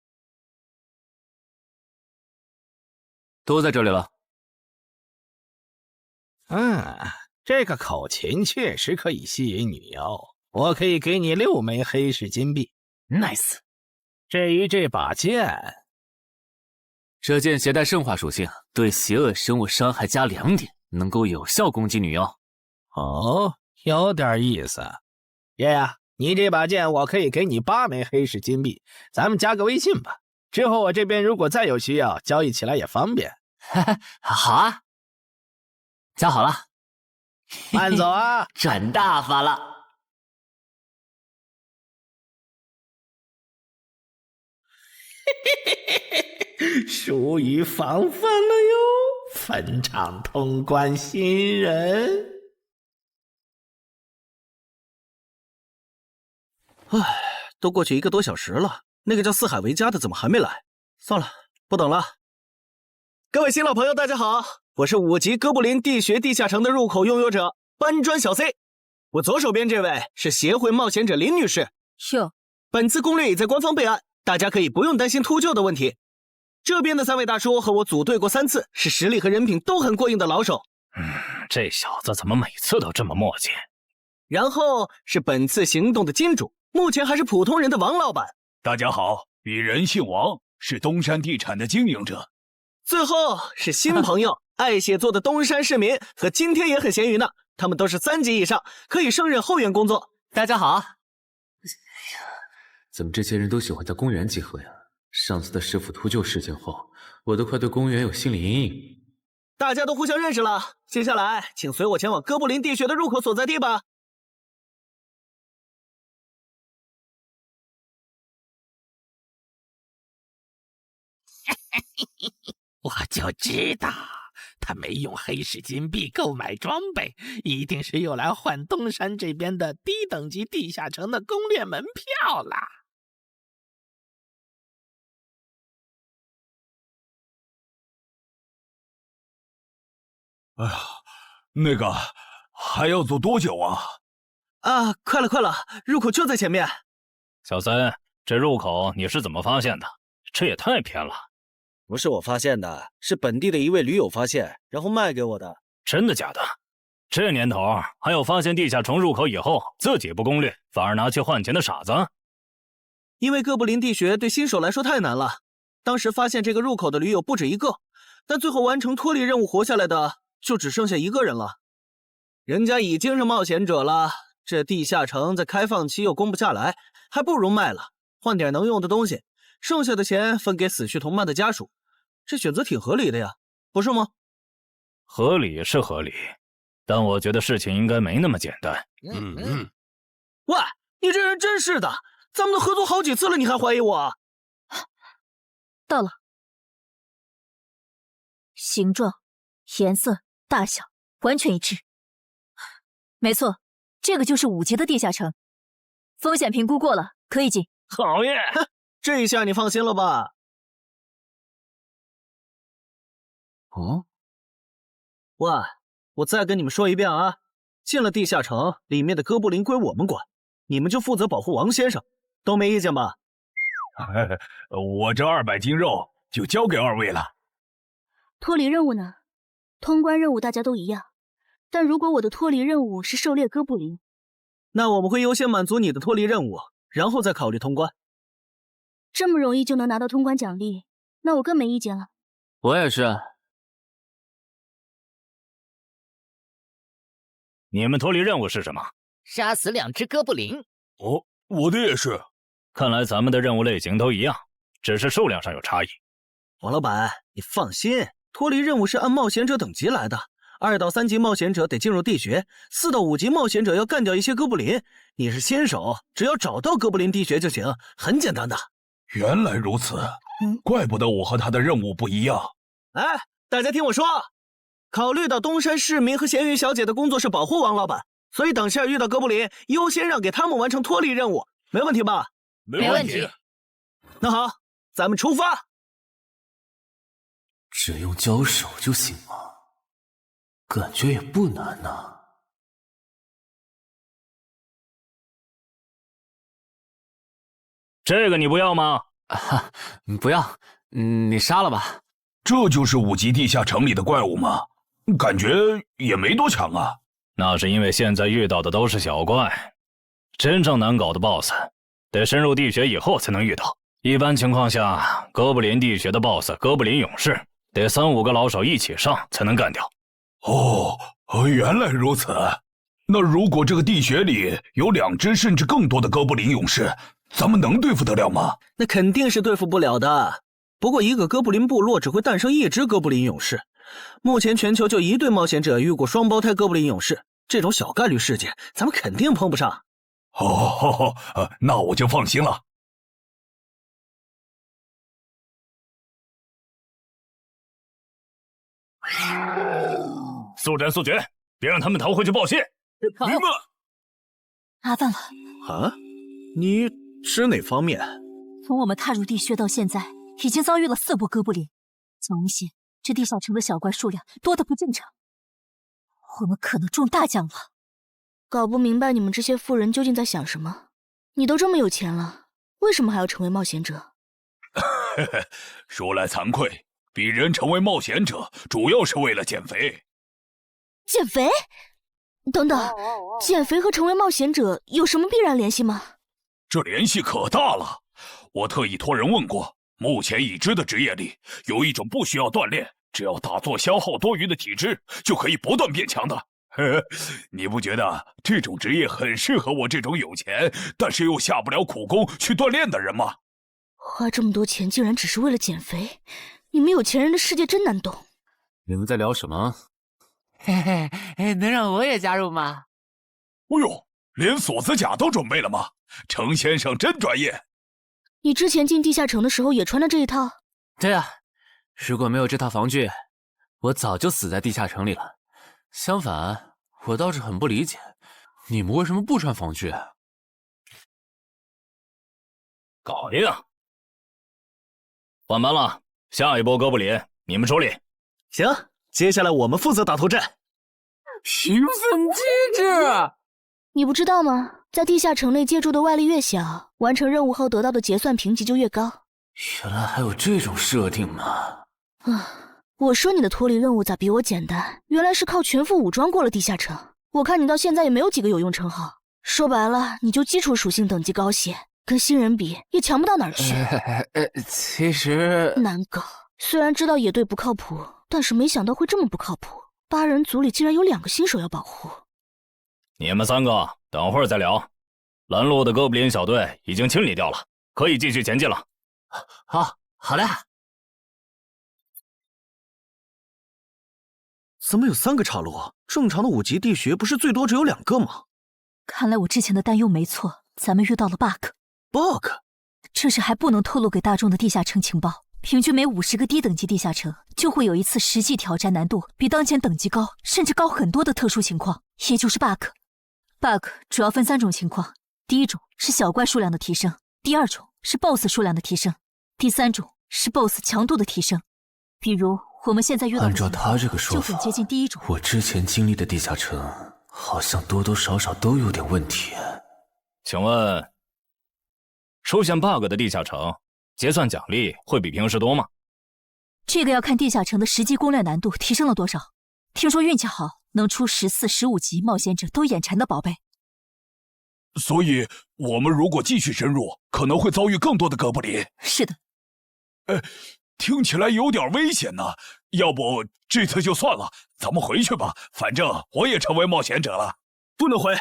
都在这里了。这个口琴确实可以吸引女妖，我可以给你6枚黑市金币。Nice。至于这把剑，这剑携带圣化属性，对邪恶生物伤害加2点，能够有效攻击女妖。哦，有点意思。爷呀，你这把剑我可以给你8枚黑市金币，咱们加个微信吧。之后我这边如果再有需要，交易起来也方便。好啊，加好了。慢走啊，赚大发了。疏于防范了哟，坟场通关新人。唉，都过去1个多小时了，那个叫四海为家的怎么还没来？算了，不等了。各位新老朋友，大家好，我是5级哥布林地穴地下城的入口拥有者搬砖小 C。我左手边这位是协会冒险者林女士。是。本次攻略已在官方备案，大家可以不用担心秃鹫的问题。这边的3位大叔和我组队过3次，是实力和人品都很过硬的老手。这小子怎么每次都这么磨叽？然后是本次行动的金主，目前还是普通人的王老板。大家好，鄙人姓王，是东山地产的经营者。最后是新朋友爱写作的东山市民，和今天也很闲鱼呢。他们都是3级以上，可以胜任后援工作。大家好。怎么这些人都喜欢在公园集合呀？上次的石斧秃鹫事件后，我都快对公园有心理阴影。大家都互相认识了，接下来请随我前往哥布林地穴的入口所在地吧。我就知道他没用黑市金币购买装备，一定是用来换东山这边的低等级地下城的攻略门票啦。哎呀，那个还要走多久啊？啊，快了，入口就在前面。小森，这入口你是怎么发现的？这也太偏了。不是我发现的，是本地的一位驴友发现，然后卖给我的。真的假的？这年头还有发现地下城入口以后自己不攻略，反而拿去换钱的傻子？因为哥布林地穴对新手来说太难了，当时发现这个入口的驴友不止1个，但最后完成脱离任务活下来的就只剩下1个人了。人家已经是冒险者了，这地下城在开放期又攻不下来，还不如卖了，换点能用的东西，剩下的钱分给死去同伴的家属。这选择挺合理的呀，不是吗？合理是合理，但我觉得事情应该没那么简单。喂，你这人真是的，咱们都合作好几次了，你还怀疑我？到了，形状、颜色、大小完全一致。没错，这个就是5级的地下城，风险评估过了，可以进。好耶，这一下你放心了吧？哦，喂，我再跟你们说一遍啊，进了地下城，里面的哥布林归我们管，你们就负责保护王先生，都没意见吧？我这200斤肉就交给2位了。脱离任务呢？通关任务大家都一样，但如果我的脱离任务是狩猎哥布林，那我们会优先满足你的脱离任务，然后再考虑通关。这么容易就能拿到通关奖励，那我更没意见了。我也是。你们脱离任务是什么？杀死2只哥布林。哦，我的也是。看来咱们的任务类型都一样，只是数量上有差异。王老板，你放心，脱离任务是按冒险者等级来的，2到3级冒险者得进入地穴，4到5级冒险者要干掉一些哥布林。你是新手，只要找到哥布林地穴就行，很简单的。原来如此，怪不得我和他的任务不一样。哎，大家听我说，考虑到东山市民和咸鱼小姐的工作是保护王老板，所以等下遇到哥布林，优先让给他们完成脱离任务，没问题吧？没问题。那好，咱们出发。只用交手就行吗？感觉也不难呐。这个你不要吗？不要，你杀了吧。这就是5级地下城里的怪物吗？感觉也没多强啊。那是因为现在遇到的都是小怪，真正难搞的 BOSS 得深入地穴以后才能遇到。一般情况下，哥布林地穴的 BOSS 哥布林勇士得3、5个老手一起上才能干掉。哦，原来如此。那如果这个地穴里有2只甚至更多的哥布林勇士，咱们能对付得了吗？那肯定是对付不了的。不过一个哥布林部落只会诞生1只哥布林勇士，目前全球就1对冒险者遇过双胞胎哥布林勇士，这种小概率事件咱们肯定碰不上。那我就放心了。速战速决，别让他们逃回去报谢。明白。麻烦了。啊？你指哪方面？从我们踏入地穴到现在，已经遭遇了4波哥布林。江无心，这地下城的小怪数量多得不正常，我们可能中大奖了。搞不明白你们这些富人究竟在想什么。你都这么有钱了，为什么还要成为冒险者？说来惭愧，鄙人成为冒险者主要是为了减肥。减肥？等等，减肥和成为冒险者有什么必然联系吗？这联系可大了。我特意托人问过，目前已知的职业里，有一种不需要锻炼，只要打坐消耗多余的体质，就可以不断变强的。你不觉得这种职业很适合我这种有钱，但是又下不了苦功去锻炼的人吗？花这么多钱竟然只是为了减肥，你们有钱人的世界真难懂。你们在聊什么？嘿嘿，能让我也加入吗？哎呦，连锁子甲都准备了吗？程先生真专业。你之前进地下城的时候也穿的这一套？对啊，如果没有这套防具，我早就死在地下城里了。相反，我倒是很不理解，你们为什么不穿防具？搞定。换班了，下一波哥布林你们处理。行，接下来我们负责打头阵。评分机制，你不知道吗？在地下城内借助的外力越小，完成任务后得到的结算评级就越高。原来还有这种设定吗？我说你的脱离任务咋比我简单？原来是靠全副武装过了地下城。我看你到现在也没有几个有用称号，说白了，你就基础属性等级高些，跟新人比也强不到哪儿去。其实难搞。虽然知道野队不靠谱，但是没想到会这么不靠谱。8人组里竟然有2个新手要保护。你们3个等会儿再聊。拦路的哥布林小队已经清理掉了，可以继续前进了。好的。怎么有3个岔路？正常的5级地穴不是最多只有2个吗？看来我之前的担忧没错，咱们遇到了 bug。这是还不能透露给大众的地下城情报。平均每50个低等级地下城就会有一次实际挑战难度比当前等级高，甚至高很多的特殊情况，也就是 bug。bug 主要分3种情况，第一种是小怪数量的提升，第2种是 BOSS 数量的提升，第3种是 BOSS 强度的提升。比如我们现在遇到的按照他这个说法，就很接近第一种。我之前经历的地下城好像多多少少都有点问题。请问，出现 bug 的地下城结算奖励会比平时多吗？这个要看地下城的实际攻略难度提升了多少。听说运气好能出14、15级冒险者都眼馋的宝贝。所以我们如果继续深入，可能会遭遇更多的哥布林。是的。听起来有点危险呢。要不这次就算了，咱们回去吧。反正我也成为冒险者了。不能回。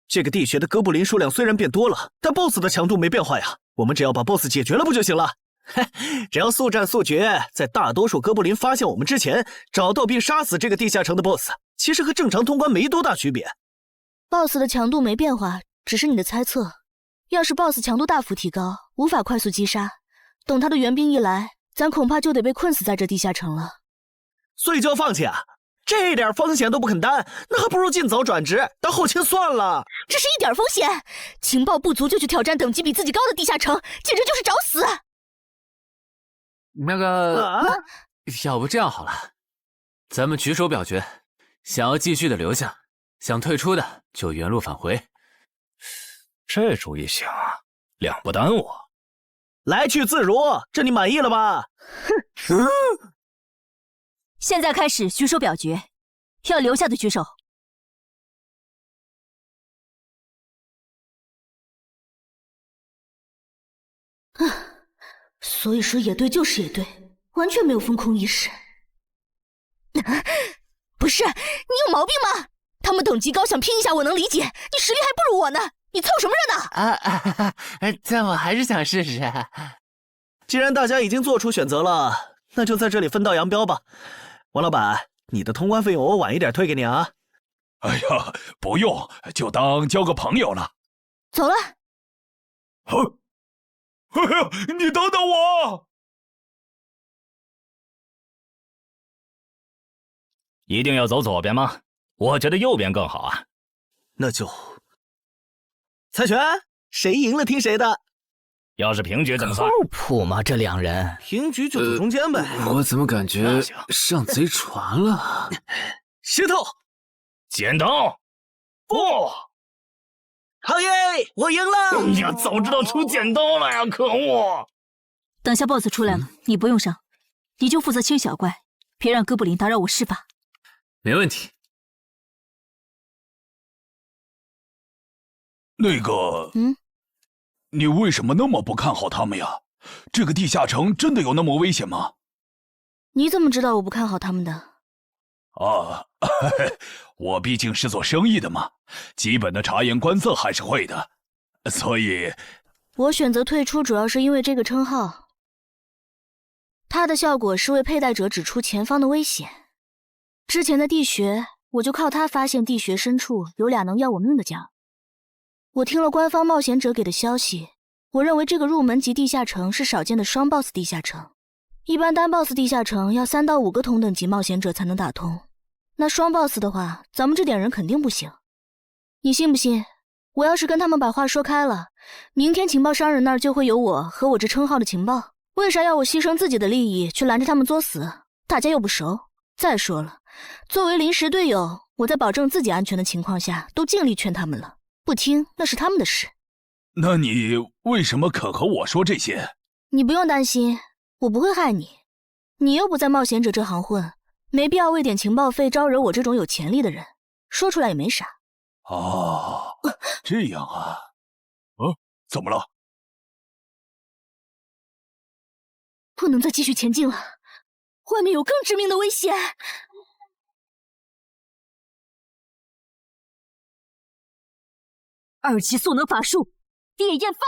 这个地穴的哥布林数量虽然变多了，但 BOSS 的强度没变化呀。我们只要把 BOSS 解决了不就行了？只要速战速决，在大多数哥布林发现我们之前，找到并杀死这个地下城的 BOSS， 其实和正常通关没多大区别。BOSS 的强度没变化，只是你的猜测。要是 BOSS 强度大幅提高，无法快速击杀，等他的援兵一来，咱恐怕就得被困死在这地下城了。所以就要放弃啊？这点风险都不肯担，那还不如尽早转职当后勤算了。这是一点风险？情报不足就去挑战等级比自己高的地下城，简直就是找死！那个，要不这样好了，咱们举手表决，想要继续的留下，想退出的就原路返回。这主意行啊，2不耽误。来去自如，这你满意了吧？哼！现在开始举手表决，要留下的举手。所以说野队就是野队，完全没有风控意识。不是，你有毛病吗？他们等级高，想拼一下我能理解，你实力还不如我呢，你凑什么热闹？但我还是想试试。既然大家已经做出选择了，那就在这里分道扬镳吧。王老板，你的通关费用我晚一点退给你啊。哎呀，不用，就当交个朋友了。走了。哎呀，你等等我！一定要走左边吗？我觉得右边更好啊。那就猜拳，谁赢了听谁的。要是平局怎么算？靠谱吗？这两人平局就走中间呗。我怎么感觉上贼船了？石头，剪刀，不，好耶，我赢了！哎呀，早知道出剪刀了呀，可恶！等下 BOSS 出来了，你不用上，你就负责清小怪，别让哥布林打扰我施法。没问题。那个，你为什么那么不看好他们呀？这个地下城真的有那么危险吗？你怎么知道我不看好他们的？啊，我毕竟是做生意的嘛，基本的察言观色还是会的，所以我选择退出主要是因为这个称号，它的效果是为佩戴者指出前方的危险。之前的地穴，我就靠它发现地穴深处有俩能要我命的家伙。我听了官方冒险者给的消息，我认为这个入门级地下城是少见的双 BOSS 地下城。一般单 BOSS 地下城要3到5个同等级冒险者才能打通，那双 BOSS 的话，咱们这点人肯定不行。你信不信？我要是跟他们把话说开了，明天情报商人那儿就会有我和我这称号的情报。为啥要我牺牲自己的利益去拦着他们作死？大家又不熟。再说了，作为临时队友，我在保证自己安全的情况下，都尽力劝他们了。不听那是他们的事。那你为什么肯和我说这些？你不用担心，我不会害你。你又不在冒险者这行混，没必要为点情报费招惹我这种有潜力的人。说出来也没啥。哦，这样啊。怎么了？不能再继续前进了，外面有更致命的危险。2级速能法术，烈焰放！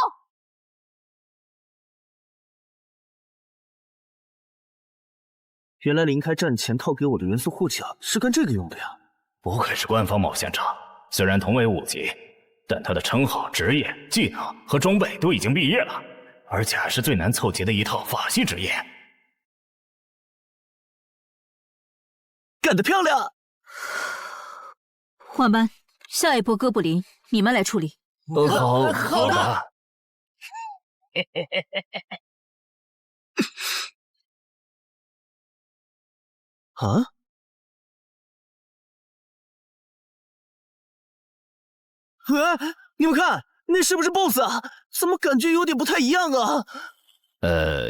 原来林开战前套给我的元素护甲是干这个用的呀！不愧是官方冒险者，虽然同为5级，但他的称号、职业、技能和装备都已经毕业了，而且还是最难凑齐的一套法系职业。干得漂亮！换班，下一波哥布林你们来处理。好的。啊？你们看，那是不是 BOSS 啊？怎么感觉有点不太一样啊？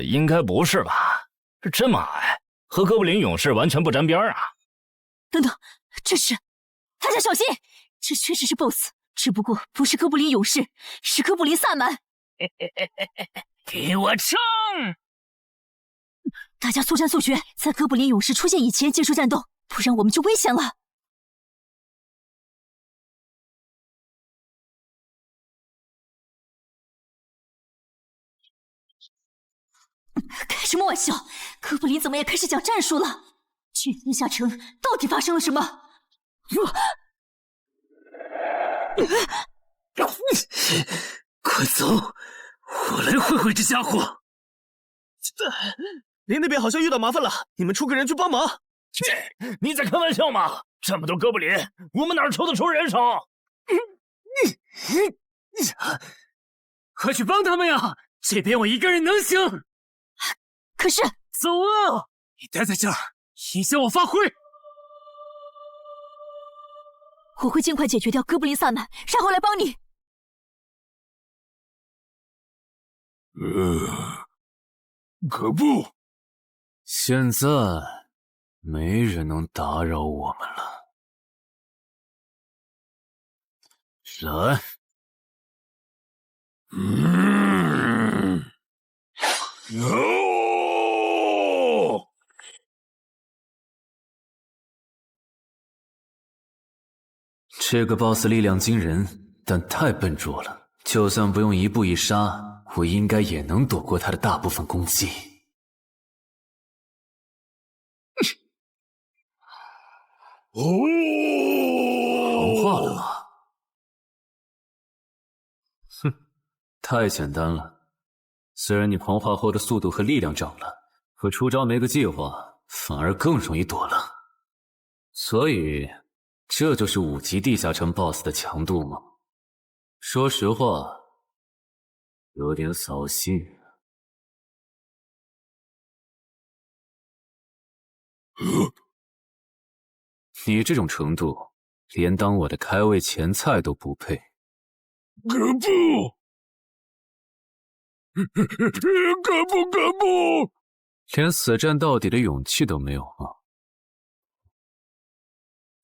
应该不是吧？这么矮，和哥布林勇士完全不沾边啊！等等，这是，大家小心，这确实是 BOSS， 只不过不是哥布林勇士，是哥布林萨满。给我冲！大家速战速决，在哥布林勇士出现以前结束战斗，不然我们就危险了。开什么玩笑！哥布林怎么也开始讲战术了？这地下城到底发生了什么？快走，我来会会这家伙。林那边好像遇到麻烦了，你们出个人去帮忙。你在开玩笑吗？这么多哥布林，我们哪抽得出人手？快去帮他们呀！这边我一个人能行。可是，走啊！你待在这儿，影响我发挥。我会尽快解决掉哥布林萨满，然后来帮你。可不，现在没人能打扰我们了。来，这个 BOSS 力量惊人，但太笨拙了。就算不用一步一杀，我应该也能躲过他的大部分攻击。融化了吗？哼，太简单了。虽然你狂化后的速度和力量涨了，可出招没个计划，反而更容易躲了。所以，这就是5级地下城 BOSS 的强度吗？说实话，有点扫兴。你这种程度，连当我的开胃前菜都不配。可不！可不！连死战到底的勇气都没有吗？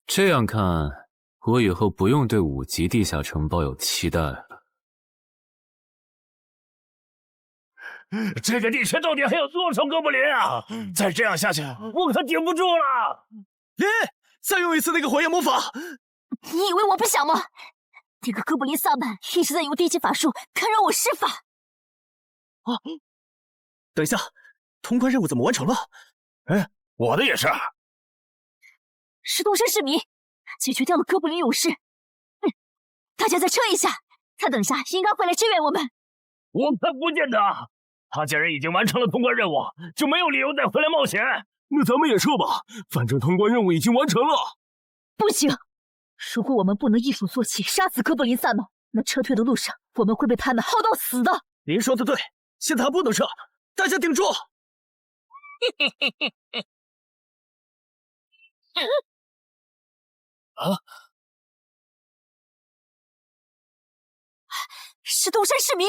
这样看，我以后不用对5级地下城抱有期待了。这个地区到底还有多少哥布林啊？再这样下去，我可顶不住了！林，再用一次那个火焰魔法！你以为我不想吗？那个哥布林萨满一直在用低级法术干扰我施法。啊！等一下，通关任务怎么完成了？哎，我的也是。石东升是谜，解决掉了哥布林勇士。大家再撑一下，他等下应该会来支援我们。我看不见得，他既然已经完成了通关任务，就没有理由再回来冒险。那咱们也撤吧，反正通关任务已经完成了。不行，如果我们不能一鼓作气杀死哥布林萨满，那撤退的路上我们会被他们耗到死的。您说的对，现在还不能撤，大家顶住！啊！是东山市民。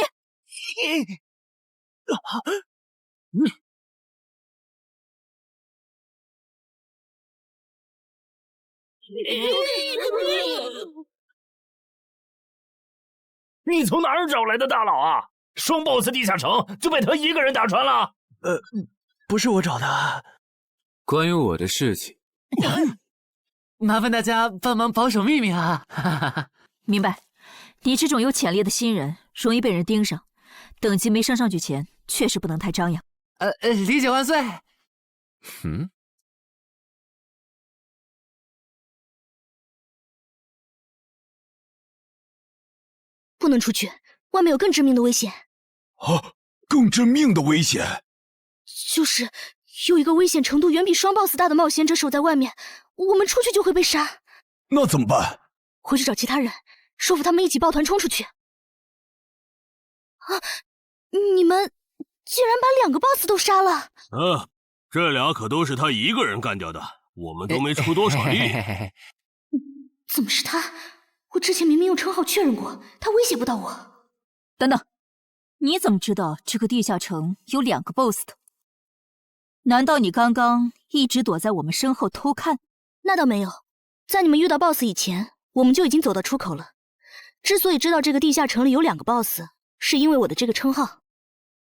你从哪儿找来的大佬啊？双 BOSS 地下城就被他一个人打穿了？不是我找的。关于我的事情，麻烦大家帮忙保守秘密啊！明白。你这种有潜力的新人，容易被人盯上，等级没升上去前，确实不能太张扬。理解万岁。不能出去，外面有更致命的危险。啊，更致命的危险？就是有一个危险程度远比双 BOSS 大的冒险者守在外面，我们出去就会被杀。那怎么办？回去找其他人，说服他们一起抱团冲出去。啊！你们竟然把2个 BOSS 都杀了！这俩可都是他一个人干掉的，我们都没出多少力。怎么是他？我之前明明用称号确认过，他威胁不到我。等等，你怎么知道这个地下城有2个 BOSS 的？难道你刚刚一直躲在我们身后偷看？那倒没有，在你们遇到 BOSS 以前，我们就已经走到出口了。之所以知道这个地下城里有2个 BOSS， 是因为我的这个称号，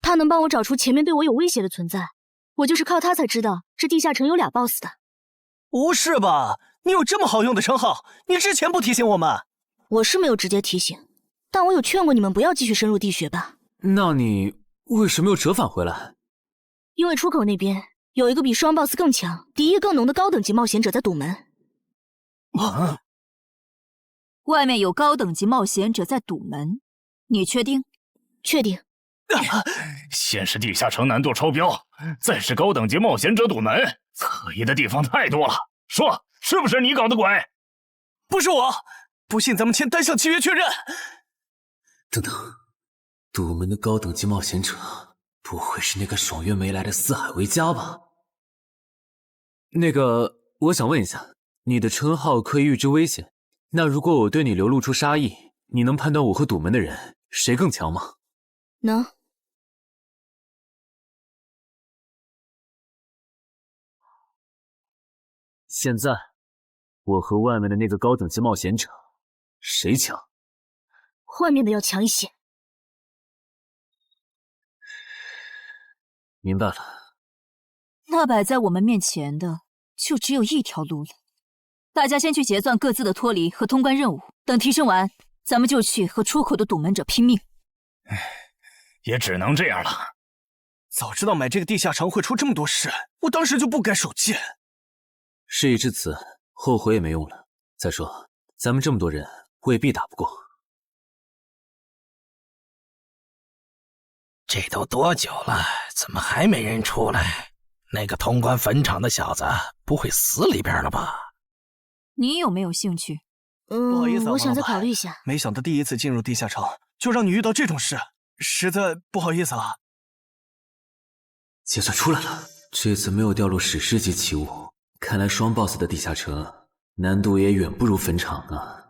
他能帮我找出前面对我有威胁的存在。我就是靠他才知道这地下城有俩 BOSS 的。不是吧？你有这么好用的称号，你之前不提醒我们？我是没有直接提醒，但我有劝过你们不要继续深入地穴吧。那你为什么又折返回来？因为出口那边有一个比双 BOSS 更强、敌意更浓的高等级冒险者在堵门。啊！外面有高等级冒险者在堵门，你确定？确定。先是地下城难度超标，再是高等级冒险者堵门，可疑的地方太多了。说，是不是你搞的鬼？不是我，不信咱们签单向契约确认。等等，堵门的高等级冒险者不会是那个爽约没来的四海为家吧？那个，我想问一下，你的称号可以预知危险，那如果我对你流露出杀意，你能判断我和堵门的人谁更强吗？能。现在，我和外面的那个高等级冒险者，谁强？外面的要强一些。明白了。那摆在我们面前的，就只有一条路了。大家先去结算各自的脱离和通关任务，等提升完，咱们就去和出口的堵门者拼命。也只能这样了。早知道买这个地下城会出这么多事，我当时就不该手贱。事已至此，后悔也没用了。再说，咱们这么多人，未必打不过。这都多久了，怎么还没人出来？那个通关坟场的小子不会死里边了吧？你有没有兴趣？不好意思啊，我想再王老板考虑一下。没想到第一次进入地下城，就让你遇到这种事，实在不好意思啊。结算出来了，这次没有掉落史诗级奇物，看来双 BOSS 的地下城难度也远不如坟场啊。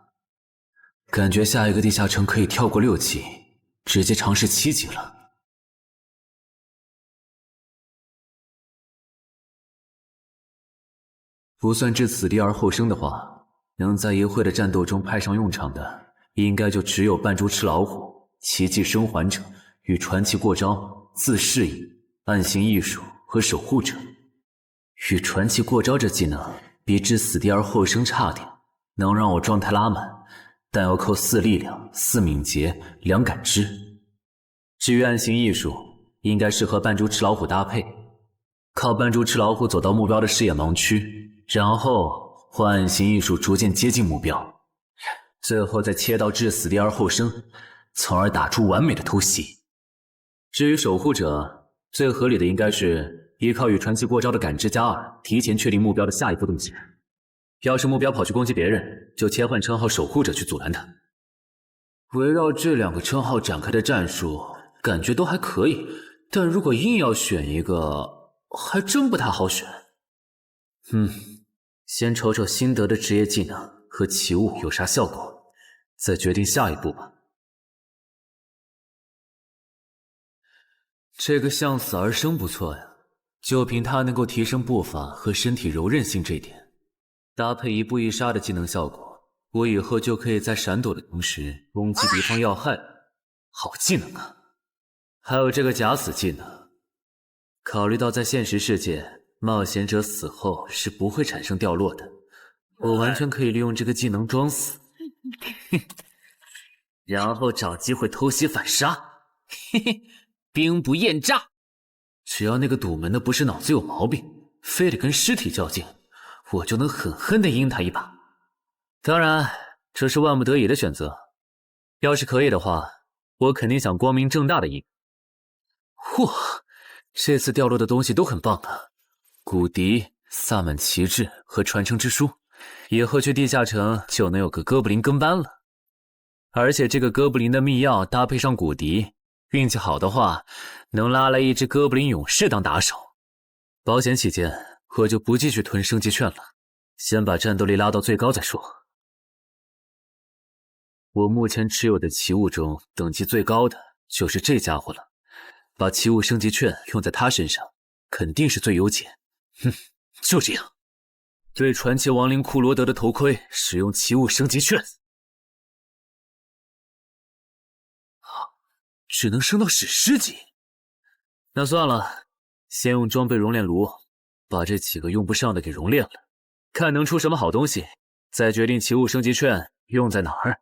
感觉下一个地下城可以跳过6级，直接尝试7级了。不算置死地而后生的话，能在一会的战斗中派上用场的，应该就只有扮猪吃老虎、奇迹生还者与传奇过招、自适应、暗行艺术和守护者。与传奇过招这技能比置死地而后生差点，能让我状态拉满，但要扣4力量、4敏捷、2感知。至于暗行艺术，应该适合扮猪吃老虎搭配，靠扮猪吃老虎走到目标的视野盲区，然后换暗行艺术逐渐接近目标，最后再切到置死地而后生，从而打出完美的偷袭。至于守护者，最合理的应该是依靠与传奇过招的感知加2，提前确定目标的下一步动静。要是目标跑去攻击别人，就切换称号守护者去阻拦他。围绕这2个称号展开的战术，感觉都还可以，但如果硬要选一个，还真不太好选。先瞅瞅新得的职业技能和奇物有啥效果，再决定下一步吧。这个向死而生不错呀，就凭它能够提升步伐和身体柔韧性这点，搭配一步一杀的技能效果，我以后就可以在闪躲的同时攻击敌方要害。好技能啊！还有这个假死技能，考虑到在现实世界冒险者死后是不会产生掉落的，我完全可以利用这个技能装死，然后找机会偷袭反杀，兵不厌诈。只要那个堵门的不是脑子有毛病，非得跟尸体较劲，我就能狠狠地阴他一把。当然，这是万不得已的选择。要是可以的话，我肯定想光明正大的赢。哇，这次掉落的东西都很棒啊！骨笛、萨满旗帜和传承之书，以后去地下城就能有个哥布林跟班了。而且这个哥布林的秘药搭配上骨笛，运气好的话，能拉来一只哥布林勇士当打手。保险起见，我就不继续囤升级券了，先把战斗力拉到最高再说。我目前持有的奇物中，等级最高的就是这家伙了。把奇物升级券用在他身上，肯定是最优解。就这样，对传奇亡灵库罗德的头盔使用奇物升级券。只能升到史诗级。那算了，先用装备熔炼炉把这几个用不上的给熔炼了，看能出什么好东西，再决定奇物升级券用在哪儿。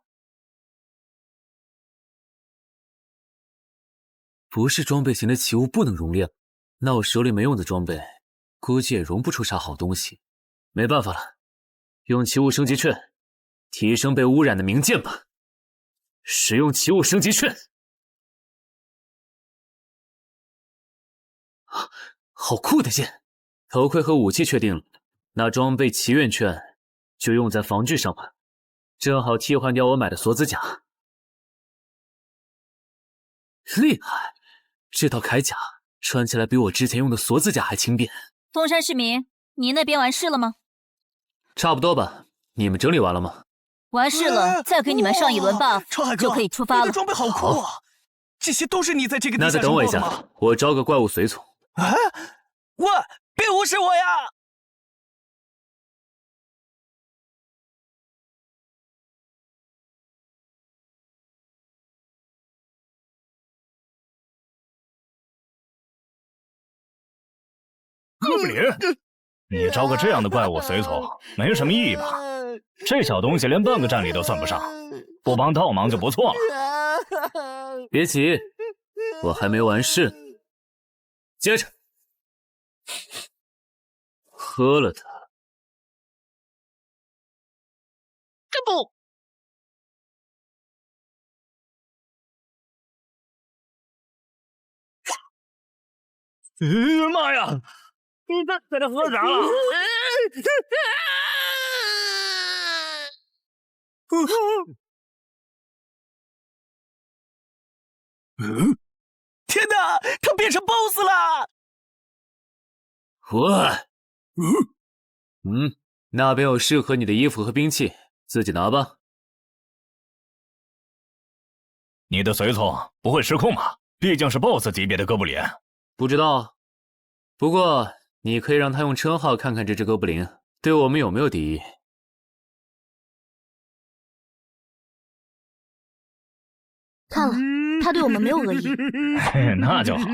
不是装备型的奇物不能熔炼，那我手里没用的装备，估计也熔不出啥好东西。没办法了，用奇物升级券提升被污染的名剑吧。使用奇物升级券。好酷的剑！头盔和武器确定了，那装备祈愿券就用在防具上吧，正好替换掉我买的锁子甲。厉害！这套铠甲穿起来比我之前用的锁子甲还轻便。东山市民，你那边完事了吗？差不多吧，你们整理完了吗？完事了，再给你们上一轮 buff，就可以出发了。你的装备好酷啊！这些都是你在这个地下那再等我一下，我招个怪物随从。啊！喂，别无视我呀！哥布林，你招个这样的怪物随从，没什么意义吧？这小东西连半个战力都算不上，不帮倒忙就不错了。别急，我还没完事。接着，喝了它。这不，妈呀！你在这喝啥了？天哪，他变成 BOSS 了！那边有适合你的衣服和兵器，自己拿吧。你的随从不会失控吧？毕竟是 BOSS 级别的哥布林。不知道，不过你可以让他用称号看看这只哥布林对我们有没有敌意。看了，他对我们没有恶意。那就好。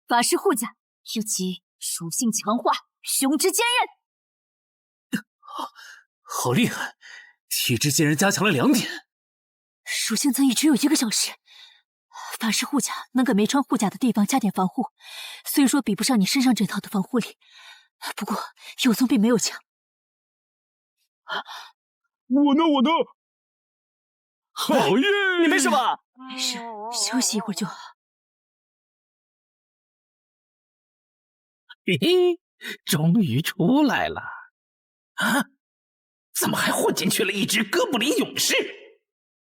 法师护甲，尤其属性强化，雄之坚韧。好厉害！体质竟然加强了2点。属性增益只有1个小时。法师护甲能给没穿护甲的地方加点防护，虽说比不上你身上这套的防护力，不过有总比没有强。我呢？好耶！你没事吧？没事，休息一会儿就好。嘿嘿，终于出来了！啊，怎么还混进去了一只哥布林勇士？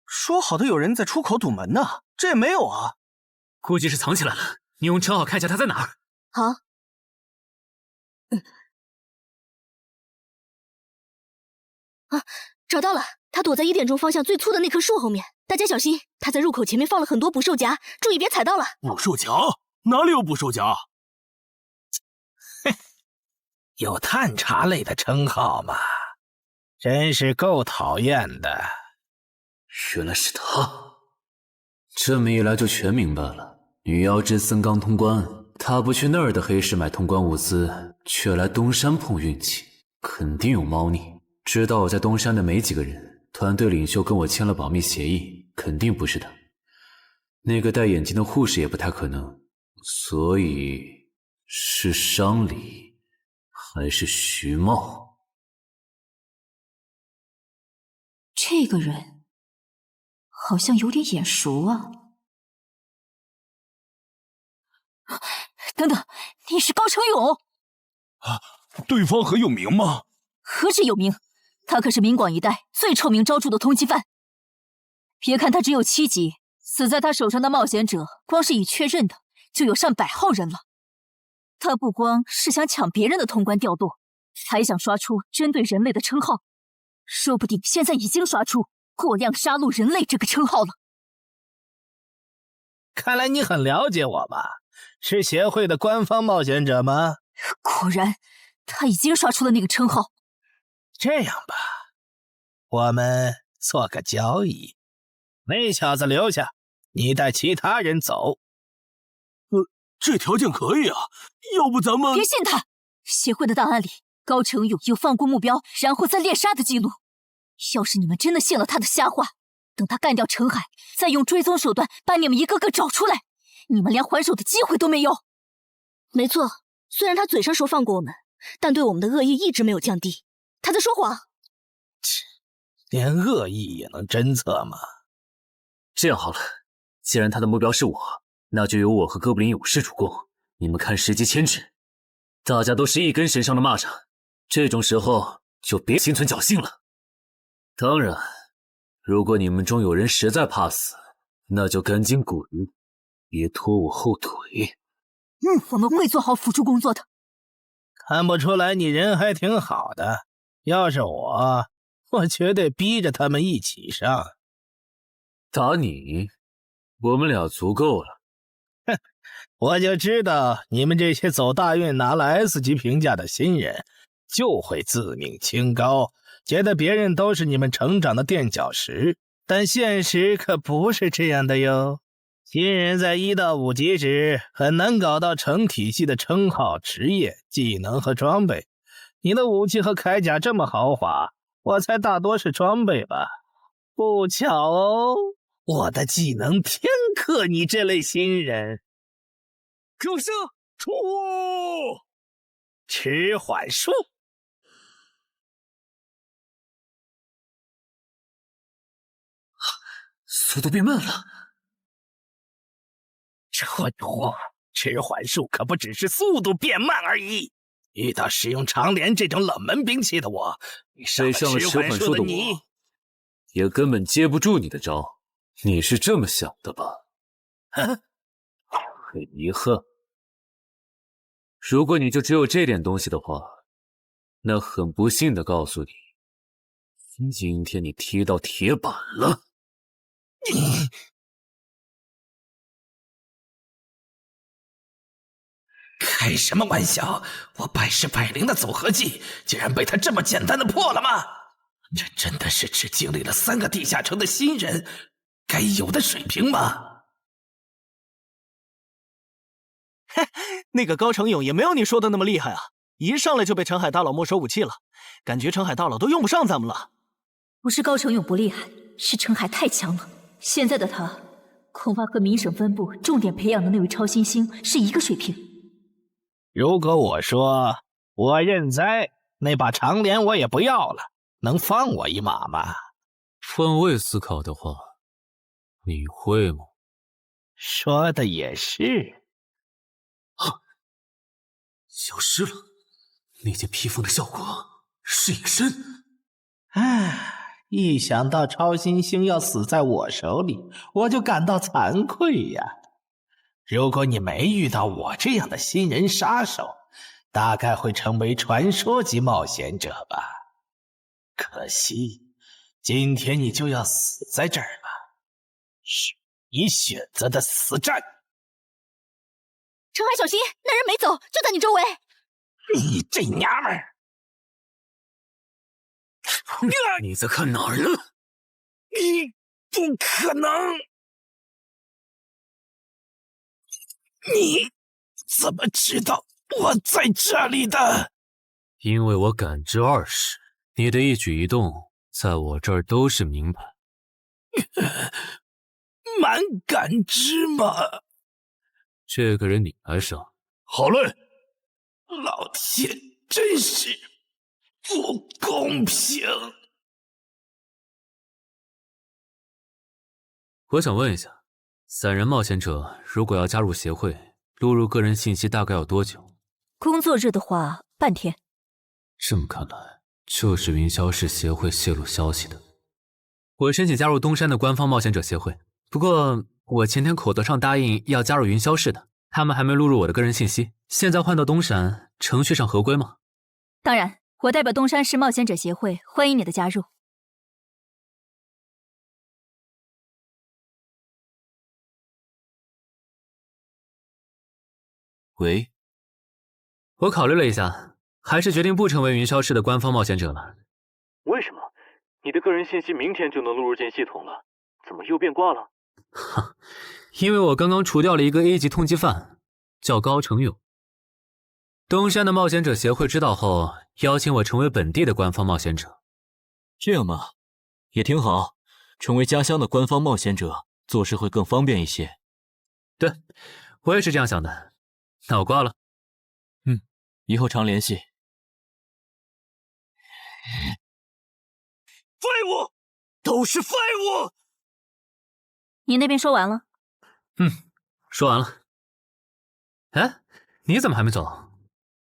说好的有人在出口堵门呢，这也没有啊。估计是藏起来了，你用称号看一下他在哪儿。好。找到了，他躲在1点钟方向最粗的那棵树后面。大家小心，他在入口前面放了很多捕兽夹，注意别踩到了。捕兽夹？哪里有捕兽夹？有探查类的称号吗？真是够讨厌的。原来是他，这么一来就全明白了。女妖之森刚通关，他不去那儿的黑市买通关物资，却来东山碰运气，肯定有猫腻。知道我在东山的没几个人，团队领袖跟我签了保密协议，肯定不是他。那个戴眼镜的护士也不太可能，所以是商礼还是徐茂？这个人好像有点眼熟啊！等等，你是高成勇啊？对方很有名吗？何止有名，他可是明广一带最臭名昭著的通缉犯。别看他只有7级，死在他手上的冒险者，光是已确认的就有上百号人了。他不光是想抢别人的通关调度，还想刷出针对人类的称号，说不定现在已经刷出过量杀戮人类这个称号了。看来你很了解我吧？是协会的官方冒险者吗？果然，他已经刷出了那个称号。这样吧，我们做个交易，那小子留下，你带其他人走。这条件可以啊，要不咱们……别信他！协会的档案里，高成勇有放过目标然后再猎杀的记录。要是你们真的信了他的瞎话，等他干掉陈海，再用追踪手段把你们一个个找出来，你们连还手的机会都没有。没错，虽然他嘴上说放过我们，但对我们的恶意一直没有降低。他在说谎。切，连恶意也能侦测吗？这样好了，既然他的目标是我，那就由我和哥布林勇士主攻，你们看时机牵制。大家都是一根绳上的蚂蚱，这种时候就别心存侥幸了。当然，如果你们中有人实在怕死，那就赶紧滚，别拖我后腿。我们会做好辅助工作的。看不出来你人还挺好的，要是我绝对逼着他们一起上。打你，我们俩足够了。哼，我就知道你们这些走大运拿了 S 级评价的新人，就会自命清高，觉得别人都是你们成长的垫脚石。但现实可不是这样的哟。新人在1到5级时很难搞到成体系的称号、职业、技能和装备。你的武器和铠甲这么豪华，我猜大多是装备吧。不巧哦，我的技能偏克你这类新人。可是出迟缓术。速度变慢了。这货，迟缓术可不只是速度变慢而已。遇到使用长镰这种冷门兵器的我，被上了迟缓术的我，也根本接不住你的招。你是这么想的吧？哼，很遗憾，如果你就只有这点东西的话，那很不幸的告诉你，今天你踢到铁板了。你开什么玩笑！我百试百灵的组合技，竟然被他这么简单的破了吗？这真的是只经历了3个地下城的新人该有的水平吗？嘿，那个高成勇也没有你说的那么厉害啊！一上来就被陈海大佬没收武器了，感觉陈海大佬都用不上咱们了。不是高成勇不厉害，是陈海太强了。现在的他，恐怕和明省分部重点培养的那位超新星是一个水平。如果我说我认栽，那把长镰我也不要了，能放我一马吗？换位思考的话，你会吗？说的也是。消失了，那件披风的效果是隐身。唉，一想到超新星要死在我手里，我就感到惭愧呀。如果你没遇到我这样的新人杀手，大概会成为传说级冒险者吧。可惜，今天你就要死在这儿了，是你选择的死战。陈海，小心，那人没走，就在你周围。你这娘们儿！你在看哪儿呢？你不可能！你怎么知道我在这里的？因为我感知20，你的一举一动在我这儿都是明白。蛮感知吗？这个人你来上。好嘞。老天，真是不公平！我想问一下，3人冒险者如果要加入协会，录入个人信息大概要多久？工作日的话，半天。这么看来，就是云霄市协会泄露消息的。我申请加入东山的官方冒险者协会，不过我前天口头上答应要加入云霄市的，他们还没录入我的个人信息。现在换到东山，程序上合规吗？当然，我代表东山市冒险者协会欢迎你的加入。喂，我考虑了一下，还是决定不成为云霄市的官方冒险者了。为什么？你的个人信息明天就能录入进系统了，怎么又变卦了？哈，因为我刚刚除掉了一个 A 级通缉犯，叫高成勇。东山的冒险者协会知道后，邀请我成为本地的官方冒险者。这样嘛，也挺好，成为家乡的官方冒险者，做事会更方便一些。对，我也是这样想的。那我挂了。以后常联系。废物，都是废物！你那边说完了？说完了。哎，你怎么还没走？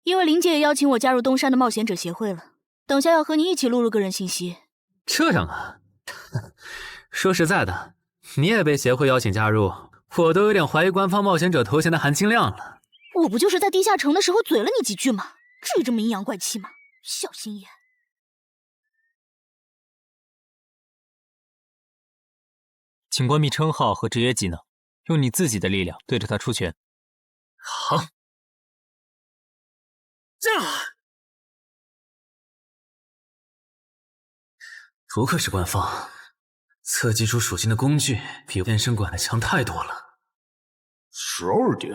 因为林姐也邀请我加入东山的冒险者协会了，等下要和你一起录入个人信息。这样啊？说实在的，你也被协会邀请加入，我都有点怀疑官方冒险者头衔的含金量了。我不就是在地下城的时候嘴了你几句吗？至于这么阴阳怪气吗？小心眼！请关闭称号和职业技能，用你自己的力量对着他出拳。好。不愧是官方，测基础属性的工具比变身馆的强太多了。12点，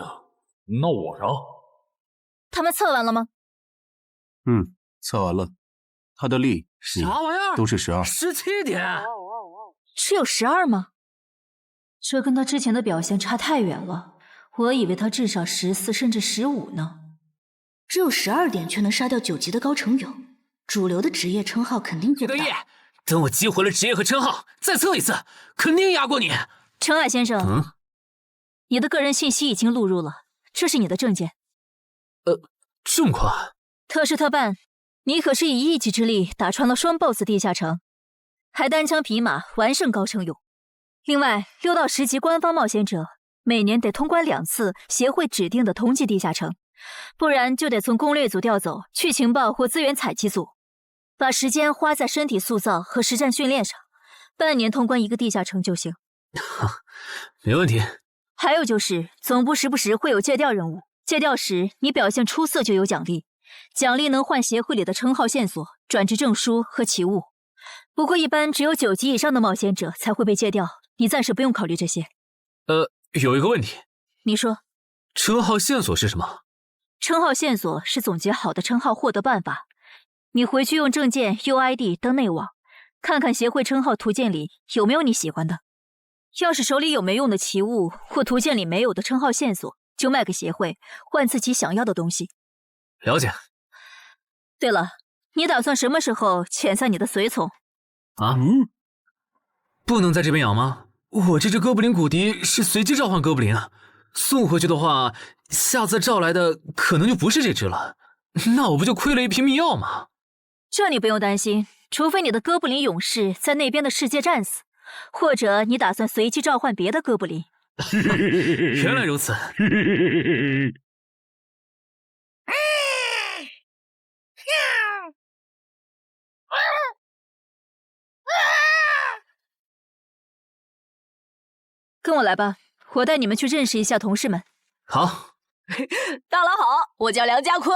那我呢？他们测完了吗？测完了，他的力啥玩意儿都是12。17点，只有12吗？这跟他之前的表现差太远了，我以为他至少14甚至15呢。只有12点却能杀掉9级的高成勇，主流的职业称号肯定做不到。等我激活了职业和称号，再测一次，肯定压过你。陈海先生，你的个人信息已经录入了，这是你的证件。这么快？特事特办，你可是以一己之力打穿了双 BOSS 地下城，还单枪匹马完胜高成勇。另外，6到10级官方冒险者每年得通关2次协会指定的同级地下城，不然就得从攻略组调走去情报或资源采集组，把时间花在身体塑造和实战训练上，半年通关1个地下城就行。没问题。还有就是总部时不时会有借调任务，借调时你表现出色就有奖励，奖励能换协会里的称号线索、转职证书和奇物。不过一般只有9级以上的冒险者才会被借调，你暂时不用考虑这些。有一个问题。你说。称号线索是什么？称号线索是总结好的称号获得办法，你回去用证件 UID 登内网，看看协会称号图鉴里有没有你喜欢的。要是手里有没用的奇物或图鉴里没有的称号线索，就卖给协会，换自己想要的东西。了解。对了，你打算什么时候遣散你的随从？不能在这边养吗？我这只哥布林骨笛是随机召唤哥布林啊，送回去的话，下次召来的可能就不是这只了，那我不就亏了一瓶秘药吗？这你不用担心，除非你的哥布林勇士在那边的世界战死，或者你打算随机召唤别的哥布林。原来如此。跟我来吧，我带你们去认识一下同事们。好。大佬好，我叫梁家坤，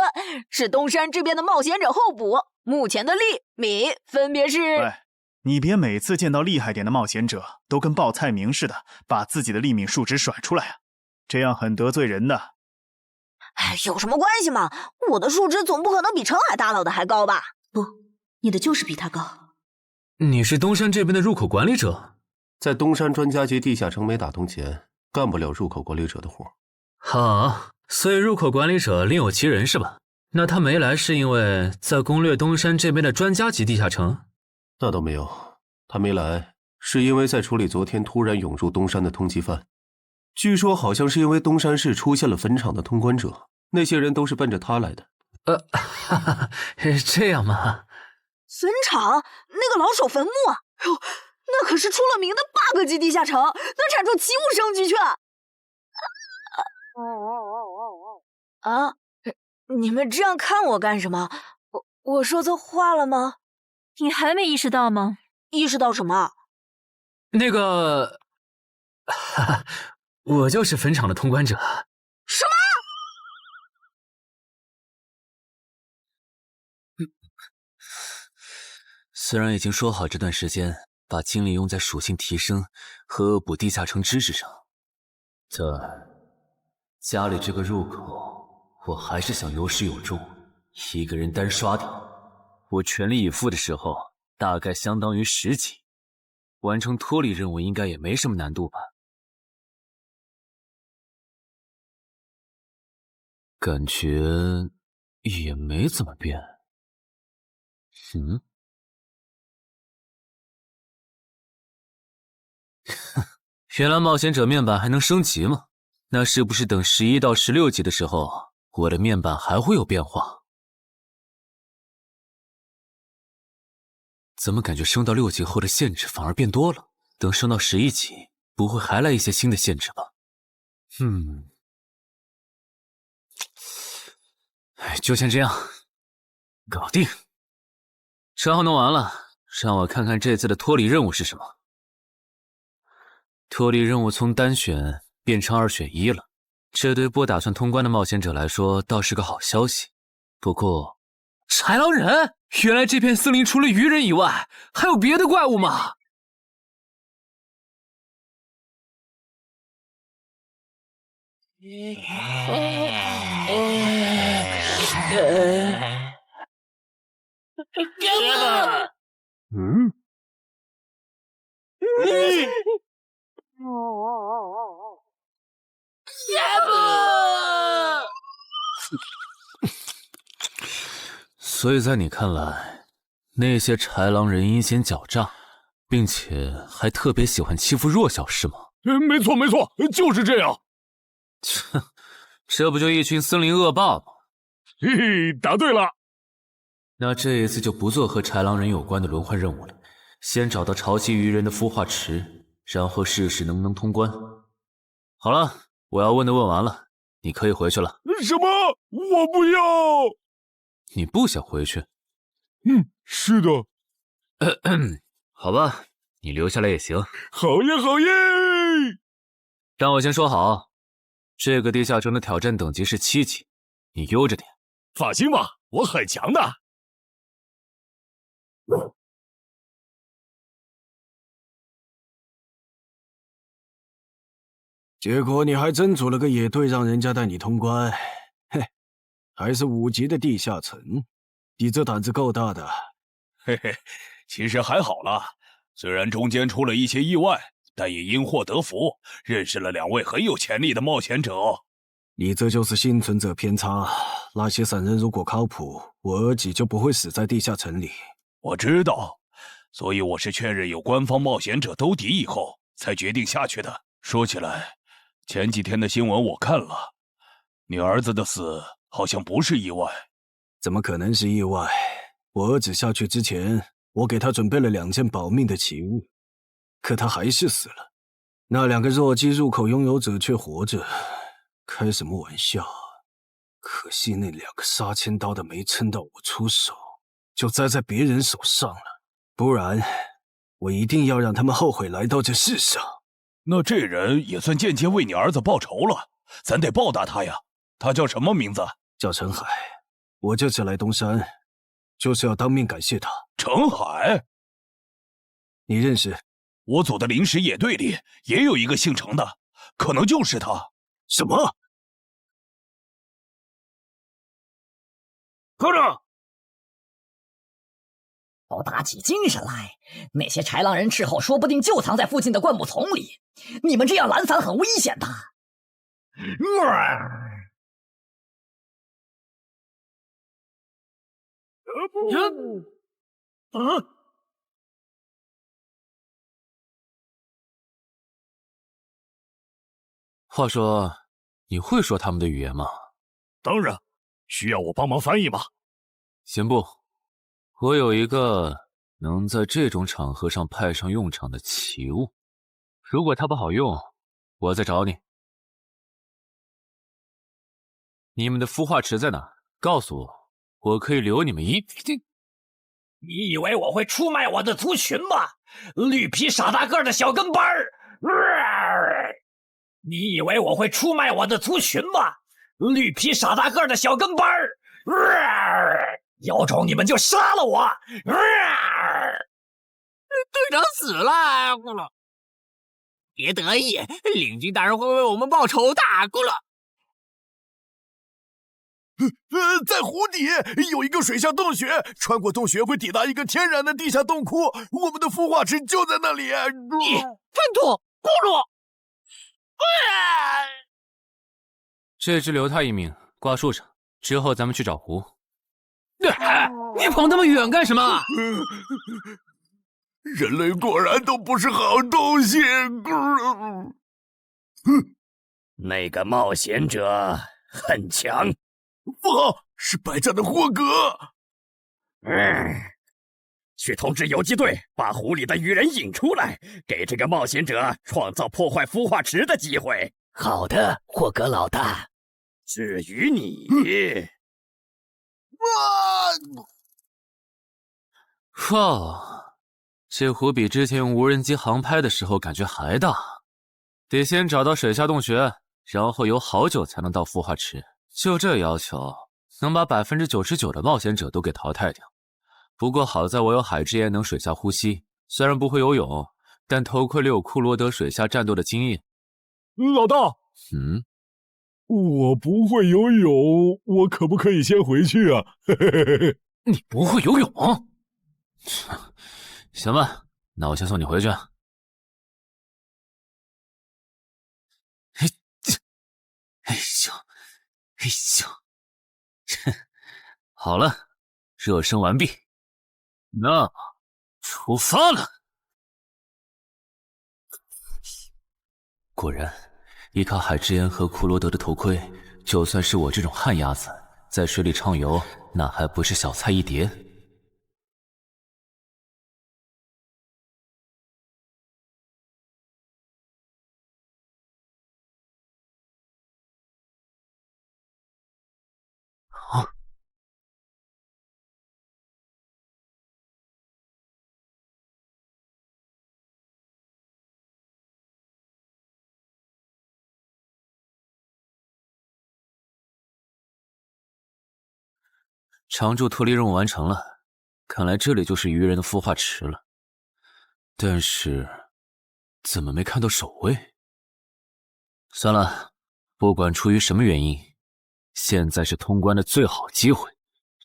是东山这边的冒险者候补，目前的力、米分别是。喂，你别每次见到厉害点的冒险者都跟报菜名似的，把自己的力米数值甩出来啊，这样很得罪人的。哎，有什么关系嘛？我的数值总不可能比澄海大佬的还高吧？不，你的就是比他高。你是东山这边的入口管理者？在东山专家级地下城没打通前，干不了入口管理者的活。好，所以入口管理者另有其人是吧？那他没来是因为在攻略东山这边的专家级地下城？那倒没有，他没来是因为在处理昨天突然涌入东山的通缉犯。据说好像是因为东山市出现了坟场的通关者，那些人都是奔着他来的。这样吗？坟场那个老手坟墓啊，哟，那可是出了名的 bug 级地下城，能产出奇物升级券。啊！你们这样看我干什么？我说错话了吗？你还没意识到吗？意识到什么？那个，我就是坟场的通关者。什么？虽然已经说好这段时间把精力用在属性提升和恶补地下城知识上，但家里这个入口，我还是想有始有终，一个人单刷掉。我全力以赴的时候，大概相当于10级，完成脱离任务应该也没什么难度吧？感觉也没怎么变。原来冒险者面板还能升级吗？那是不是等11到16级的时候，我的面板还会有变化？怎么感觉升到6级后的限制反而变多了？等升到11级，不会还来一些新的限制吧？就先这样，搞定。账号弄完了，让我看看这次的脱离任务是什么。脱离任务从单选变成2选1了，这对不打算通关的冒险者来说倒是个好消息。不过，豺狼人，原来这片森林除了鱼人以外，还有别的怪物吗？所以在你看来，那些豺狼人阴险狡诈，并且还特别喜欢欺负弱小是吗？没错没错，就是这样。这不就一群森林恶霸吗？嘿嘿，答对了。那这一次就不做和豺狼人有关的轮换任务了，先找到潮汐鱼人的孵化池，然后试试能不能通关。好了，我要问的问完了，你可以回去了。什么？我不要！你不想回去？是的。好吧，你留下来也行。好耶，好耶！让我先说好，这个地下城的挑战等级是7级，你悠着点。放心吧，我很强的。结果你还真组了个野队，让人家带你通关。嘿，还是5级的地下城，你这胆子够大的。嘿嘿，其实还好啦，虽然中间出了一些意外，但也因祸得福，认识了2位很有潜力的冒险者。你这就是幸存者偏差。那些散人如果靠谱，我儿几就不会死在地下城里。我知道，所以我是确认有官方冒险者兜底以后，才决定下去的。说起来，前几天的新闻我看了，你儿子的死好像不是意外。怎么可能是意外？我儿子下去之前，我给他准备了2件保命的奇物，可他还是死了。那2个弱鸡入口拥有者却活着，开什么玩笑？可惜那2个杀千刀的没撑到我出手，就栽在别人手上了。不然，我一定要让他们后悔来到这世上。那这人也算间接为你儿子报仇了，咱得报答他呀。他叫什么名字？叫陈海。我这次来东山，就是要当面感谢他。陈海？你认识？我组的临时野队里也有一个姓陈的，可能就是他。什么？科长，都打起精神来！那些豺狼人斥候说不定就藏在附近的灌木丛里，你们这样懒散很危险的。话说，你会说他们的语言吗？当然，需要我帮忙翻译吗？先不，我有一个能在这种场合上派上用场的奇物，如果它不好用，我再找你。你们的孵化池在哪？告诉我，我可以留你们一。你以为我会出卖我的族群吗？绿皮傻大个的小跟班儿！你以为我会出卖我的族群吗？绿皮傻大个的小跟班儿！有种你们就杀了我！队长死了，咕噜。别得意，领军大人会为我们报仇的，咕噜。在湖底有一个水下洞穴，穿过洞穴会抵达一个天然的地下洞窟，我们的孵化池就在那里。你粪土，咕噜！这只留他一命，挂树上，之后咱们去找湖。你跑那么远干什么？人类果然都不是好东西。那个冒险者很强。不好，是白战的霍格。去通知游击队，把湖里的鱼人引出来，给这个冒险者创造破坏孵化池的机会。好的，霍格老大。至于你，哇，这湖比之前用无人机航拍的时候感觉还大。得先找到水下洞穴，然后游好久才能到孵化池。就这要求，能把99%的冒险者都给淘汰掉。不过好在我有海之炎能水下呼吸，虽然不会游泳，但头盔里有库罗德水下战斗的经验。老大，我不会游泳，我可不可以先回去啊？你不会游泳？行吧，那我先送你回去。哎呦，哎呦，好了，热身完毕，那出发了。果然，依靠海之炎和库罗德的头盔，就算是我这种旱鸭子，在水里畅游，那还不是小菜一碟。常驻脱离任务完成了，看来这里就是鱼人的孵化池了。但是，怎么没看到守卫？算了，不管出于什么原因，现在是通关的最好机会，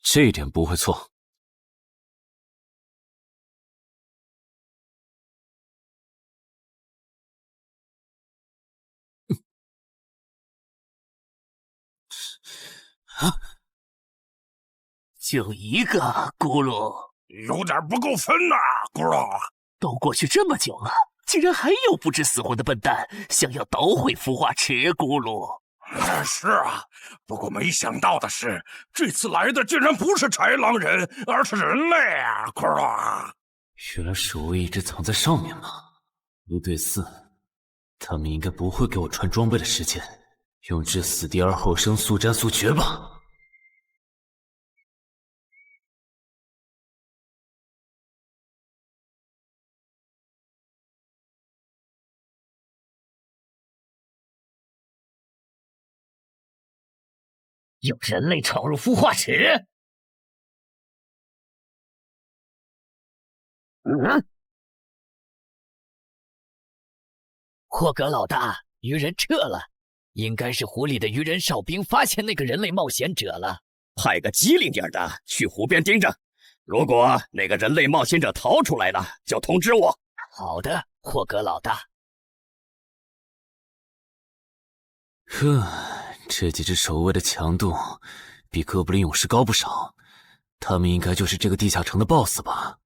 这一点不会错。就一个咕噜，有点不够分呐，咕噜。都过去这么久了，竟然还有不知死活的笨蛋想要捣毁孵化池，咕噜。是啊，不过没想到的是，这次来的竟然不是豺狼人，而是人类啊，咕噜。原来守卫一直藏在上面吗？不对4，他们应该不会给我穿装备的时间，用至死地而后生速战速决吧。有人类闯入孵化池！霍格老大，鱼人撤了，应该是湖里的鱼人哨兵发现那个人类冒险者了。派个机灵点的去湖边盯着，如果那个人类冒险者逃出来了，就通知我。好的，霍格老大。这几只守卫的强度比哥布林勇士高不少，他们应该就是这个地下城的 BOSS 吧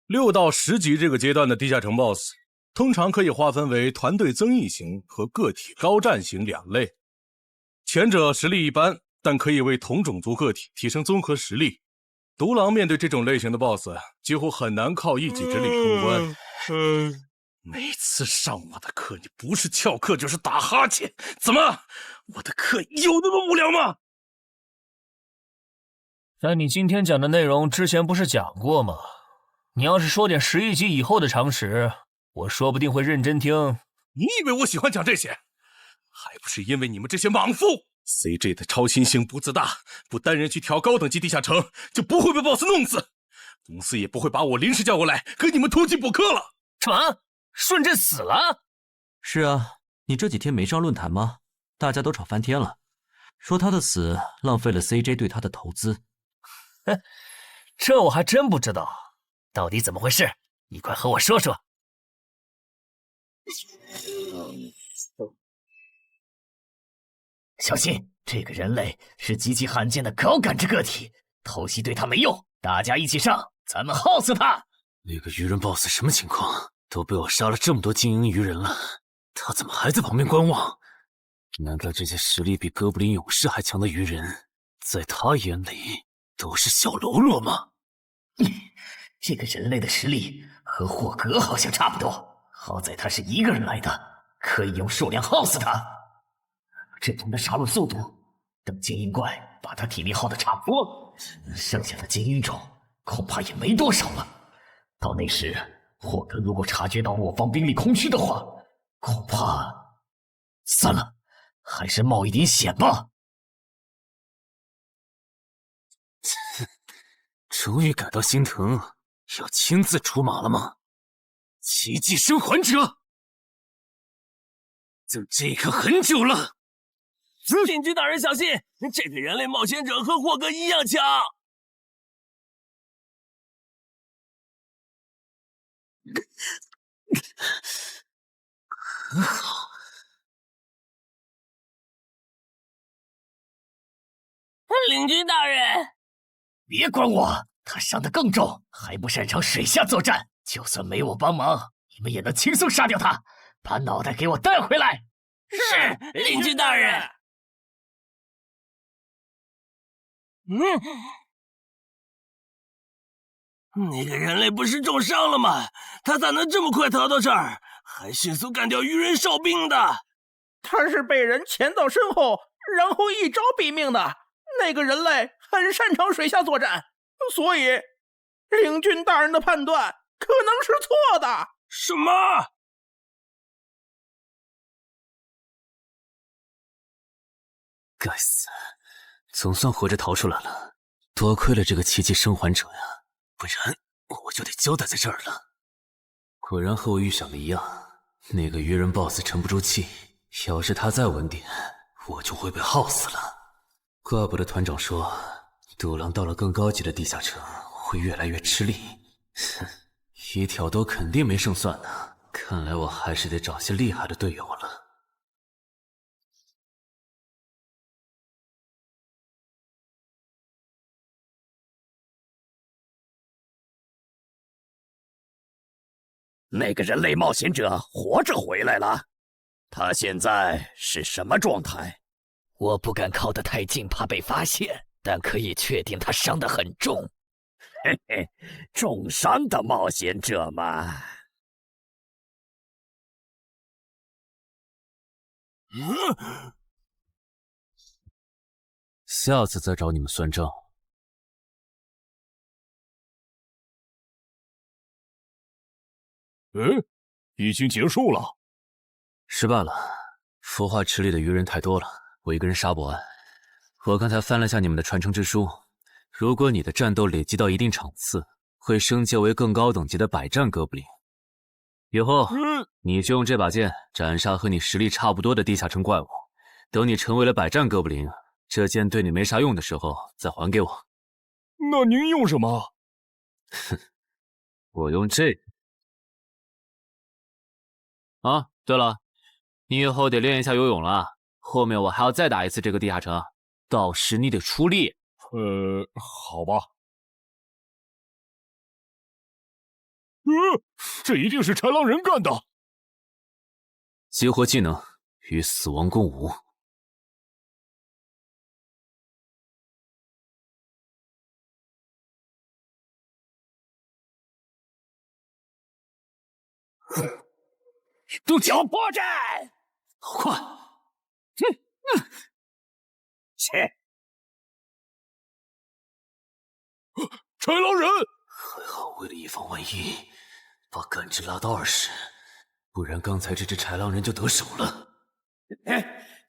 ？6到10级这个阶段的地下城 BOSS， 通常可以划分为团队增益型和个体高战型2类。前者实力一般，但可以为同种族个体提升综合实力。独狼面对这种类型的 BOSS， 几乎很难靠一己之力通关。每次上我的课，你不是翘课就是打哈欠，怎么？我的课有那么无聊吗？但你今天讲的内容之前不是讲过吗？你要是说点11级以后的常识，我说不定会认真听。你以为我喜欢讲这些？还不是因为你们这些莽夫！CJ 的超新星不自大，不单人去调高等级地下城，就不会被 BOSS 弄死。公司也不会把我临时叫过来给你们突击补课了。什么？顺朕死了？是啊，你这几天没上论坛吗？大家都吵翻天了，说他的死浪费了 CJ 对他的投资。这我还真不知道，到底怎么回事？你快和我说说。小心，这个人类是极其罕见的高感知个体，偷袭对他没用，大家一起上，咱们耗死他！那个鱼人 BOSS 什么情况？都被我杀了这么多精英鱼人了，他怎么还在旁边观望？难道这些实力比哥布林勇士还强的鱼人，在他眼里都是小喽啰吗？这个人类的实力和霍格好像差不多，好在他是一个人来的，可以用数量耗死他。这种的杀戮速度，等精英怪把他体力耗得差不多，剩下的精英种恐怕也没多少了。到那时，霍格如果察觉到我方兵力空虚的话，恐怕……算了，还是冒一点险吧。终于感到心疼，要亲自出马了吗？奇迹生还者，等这一刻很久了。领军大人小心，这个人类冒险者和霍格一样强。很好。领军大人，别管我，他伤得更重，还不擅长水下作战。就算没我帮忙，你们也能轻松杀掉他。把脑袋给我带回来。是，领军大人。那个人类不是重伤了吗？他咋能这么快逃到这儿，还迅速干掉鱼人哨兵的？他是被人潜到身后，然后一招毙命的。那个人类很擅长水下作战，所以领军大人的判断可能是错的。什么？该死，总算活着逃出来了，多亏了这个奇迹生还者呀，不然我就得交代在这儿了。果然和我预想的一样，那个鱼人 BOSS 沉不住气，要是他再稳点，我就会被耗死了。怪不得团长说，独狼到了更高级的地下城会越来越吃力。哼，一挑多肯定没胜算呢。看来我还是得找些厉害的队友了。那个人类冒险者活着回来了，他现在是什么状态？我不敢靠得太近，怕被发现，但可以确定他伤得很重。嘿嘿，重伤的冒险者嘛。下次再找你们算账。已经结束了。失败了，孵化池里的鱼人太多了，我一个人杀不完。我刚才翻了下你们的传承之书，如果你的战斗累积到一定场次，会升阶为更高等级的百战哥布林。以后你就用这把剑斩杀和你实力差不多的地下城怪物。等你成为了百战哥布林，这剑对你没啥用的时候再还给我。那您用什么？哼，我用这个。啊，对了，你以后得练一下游泳了，后面我还要再打一次这个地下城，到时你得出力。好吧。这一定是豺狼人干的。激活技能，与死亡共舞。都叫破绽！好快！切！豺狼人！还好，为了以防万一，把感知拉到20，不然刚才这只豺狼人就得手了。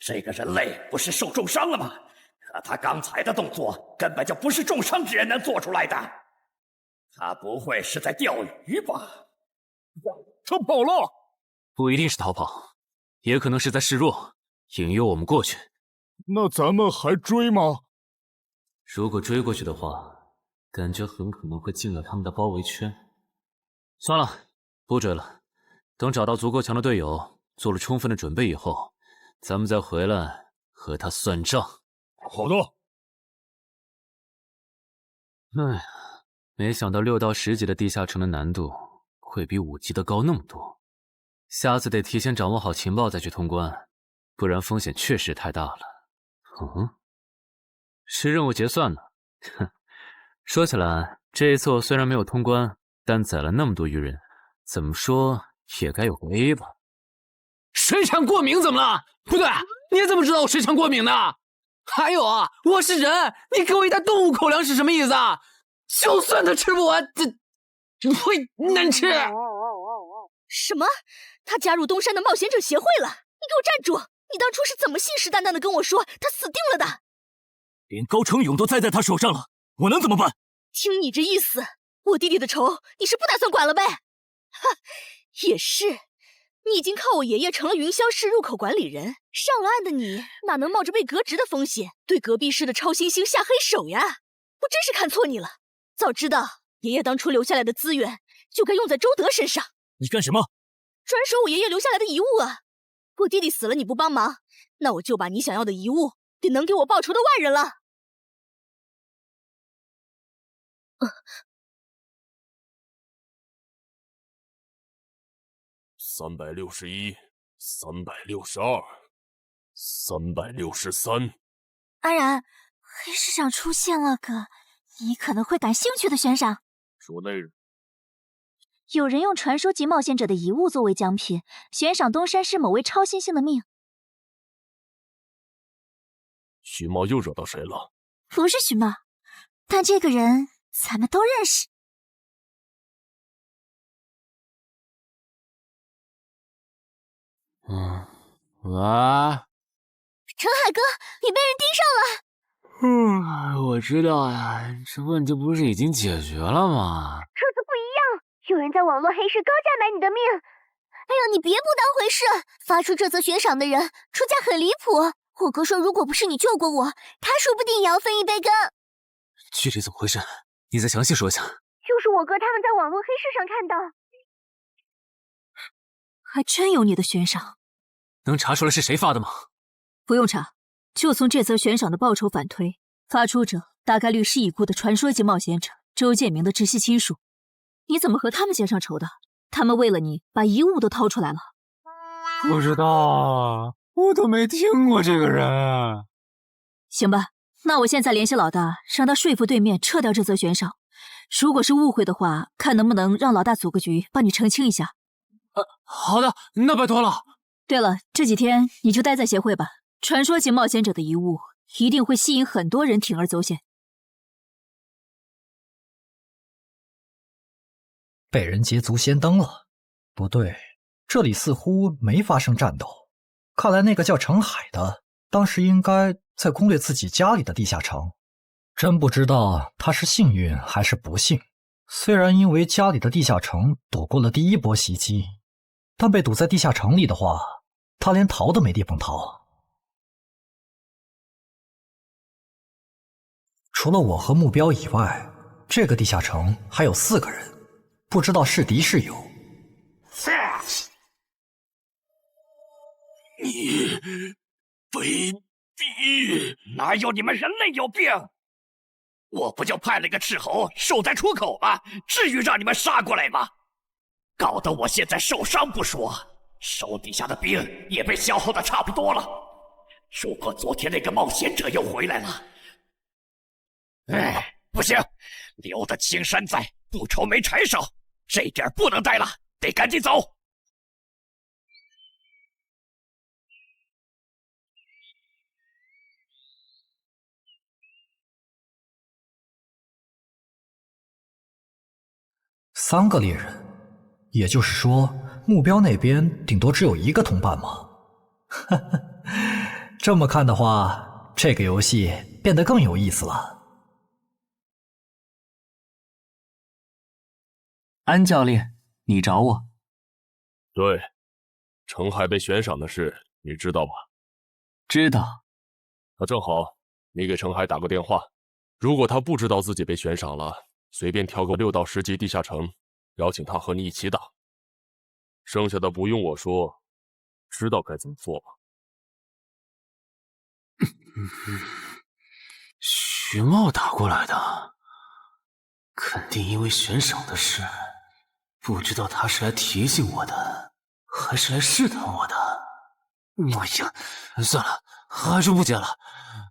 这个人类不是受重伤了吗？可他刚才的动作根本就不是重伤之人能做出来的。他不会是在钓鱼吧？他跑了！不一定是逃跑，也可能是在示弱，引诱我们过去。那咱们还追吗？如果追过去的话，感觉很可能会进了他们的包围圈。算了，不追了。等找到足够强的队友，做了充分的准备以后，咱们再回来和他算账。好的。哎呀，没想到6到10级的地下城的难度会比5级的高那么多。下次得提前掌握好情报再去通关，不然风险确实太大了。是任务结算呢。哼，说起来，这一次我虽然没有通关，但宰了那么多鱼人，怎么说也该有个 A 吧。水产过敏怎么了？不对，你怎么知道我水产过敏的？还有啊，我是人，你给我一袋动物口粮是什么意思啊？就算他吃不完，这会难吃。什么？他加入东山的冒险者协会了？你给我站住！你当初是怎么信誓旦旦的跟我说他死定了的？连高成勇都栽在他手上了，我能怎么办？听你这意思，我弟弟的仇你是不打算管了呗？哈，也是，你已经靠我爷爷成了云霄市入口管理人，上了岸的你哪能冒着被革职的风险对隔壁市的超新星下黑手呀？我真是看错你了，早知道爷爷当初留下来的资源就该用在周德身上。你干什么？转手我爷爷留下来的遗物啊！我弟弟死了你不帮忙，那我就把你想要的遗物给能给我报仇的外人了。361、362、363。安然，黑市上出现了个你可能会感兴趣的悬赏。说内容。有人用传说级冒险者的遗物作为奖品，悬赏东山市某位超新星的命。徐茂又惹到谁了？不是徐茂，但这个人咱们都认识。喂，陈海哥，你被人盯上了。我知道呀，这问题不是已经解决了吗？这次不一样，有人在网络黑市高价买你的命。哎呦，你别不当回事！发出这则悬赏的人出价很离谱。我哥说，如果不是你救过我，他说不定也要分一杯羹。具体怎么回事？你再详细说一下。就是我哥他们在网络黑市上看到。还真有你的悬赏。能查出来是谁发的吗？不用查，就从这则悬赏的报酬反推，发出者大概率是已故的传说级冒险者周建明的直系亲属。你怎么和他们结上仇的？他们为了你把遗物都掏出来了。不知道啊，我都没听过这个人。行吧，那我现在联系老大，让他说服对面撤掉这则悬赏。如果是误会的话，看能不能让老大组个局帮你澄清一下。好的，那拜托了。对了，这几天你就待在协会吧。传说级冒险者的遗物一定会吸引很多人铤而走险。被人捷足先登了？不对，这里似乎没发生战斗。看来那个叫程海的，当时应该在攻略自己家里的地下城。真不知道他是幸运还是不幸。虽然因为家里的地下城躲过了第一波袭击，但被堵在地下城里的话，他连逃都没地方逃。除了我和目标以外，这个地下城还有4个人，不知道是敌是友。你卑鄙！哪有你们人类有病？我不就派了个斥候守在出口吗？至于让你们杀过来吗？搞得我现在受伤不说，手底下的兵也被消耗的差不多了。如果昨天那个冒险者又回来了，不行，留得青山在，不愁没柴烧。这点不能待了，得赶紧走。3个猎人，也就是说，目标那边顶多只有1个同伴吗？哈哈，这么看的话，这个游戏变得更有意思了。安教练，你找我？对，程海被悬赏的事你知道吧？知道。那正好，你给程海打个电话，如果他不知道自己被悬赏了，随便挑个6到10级地下城，邀请他和你一起打。剩下的不用我说，知道该怎么做吧？徐茂打过来的，肯定因为悬赏的事，不知道他是来提醒我的，还是来试探我的。哎呀，算了，还是不接了。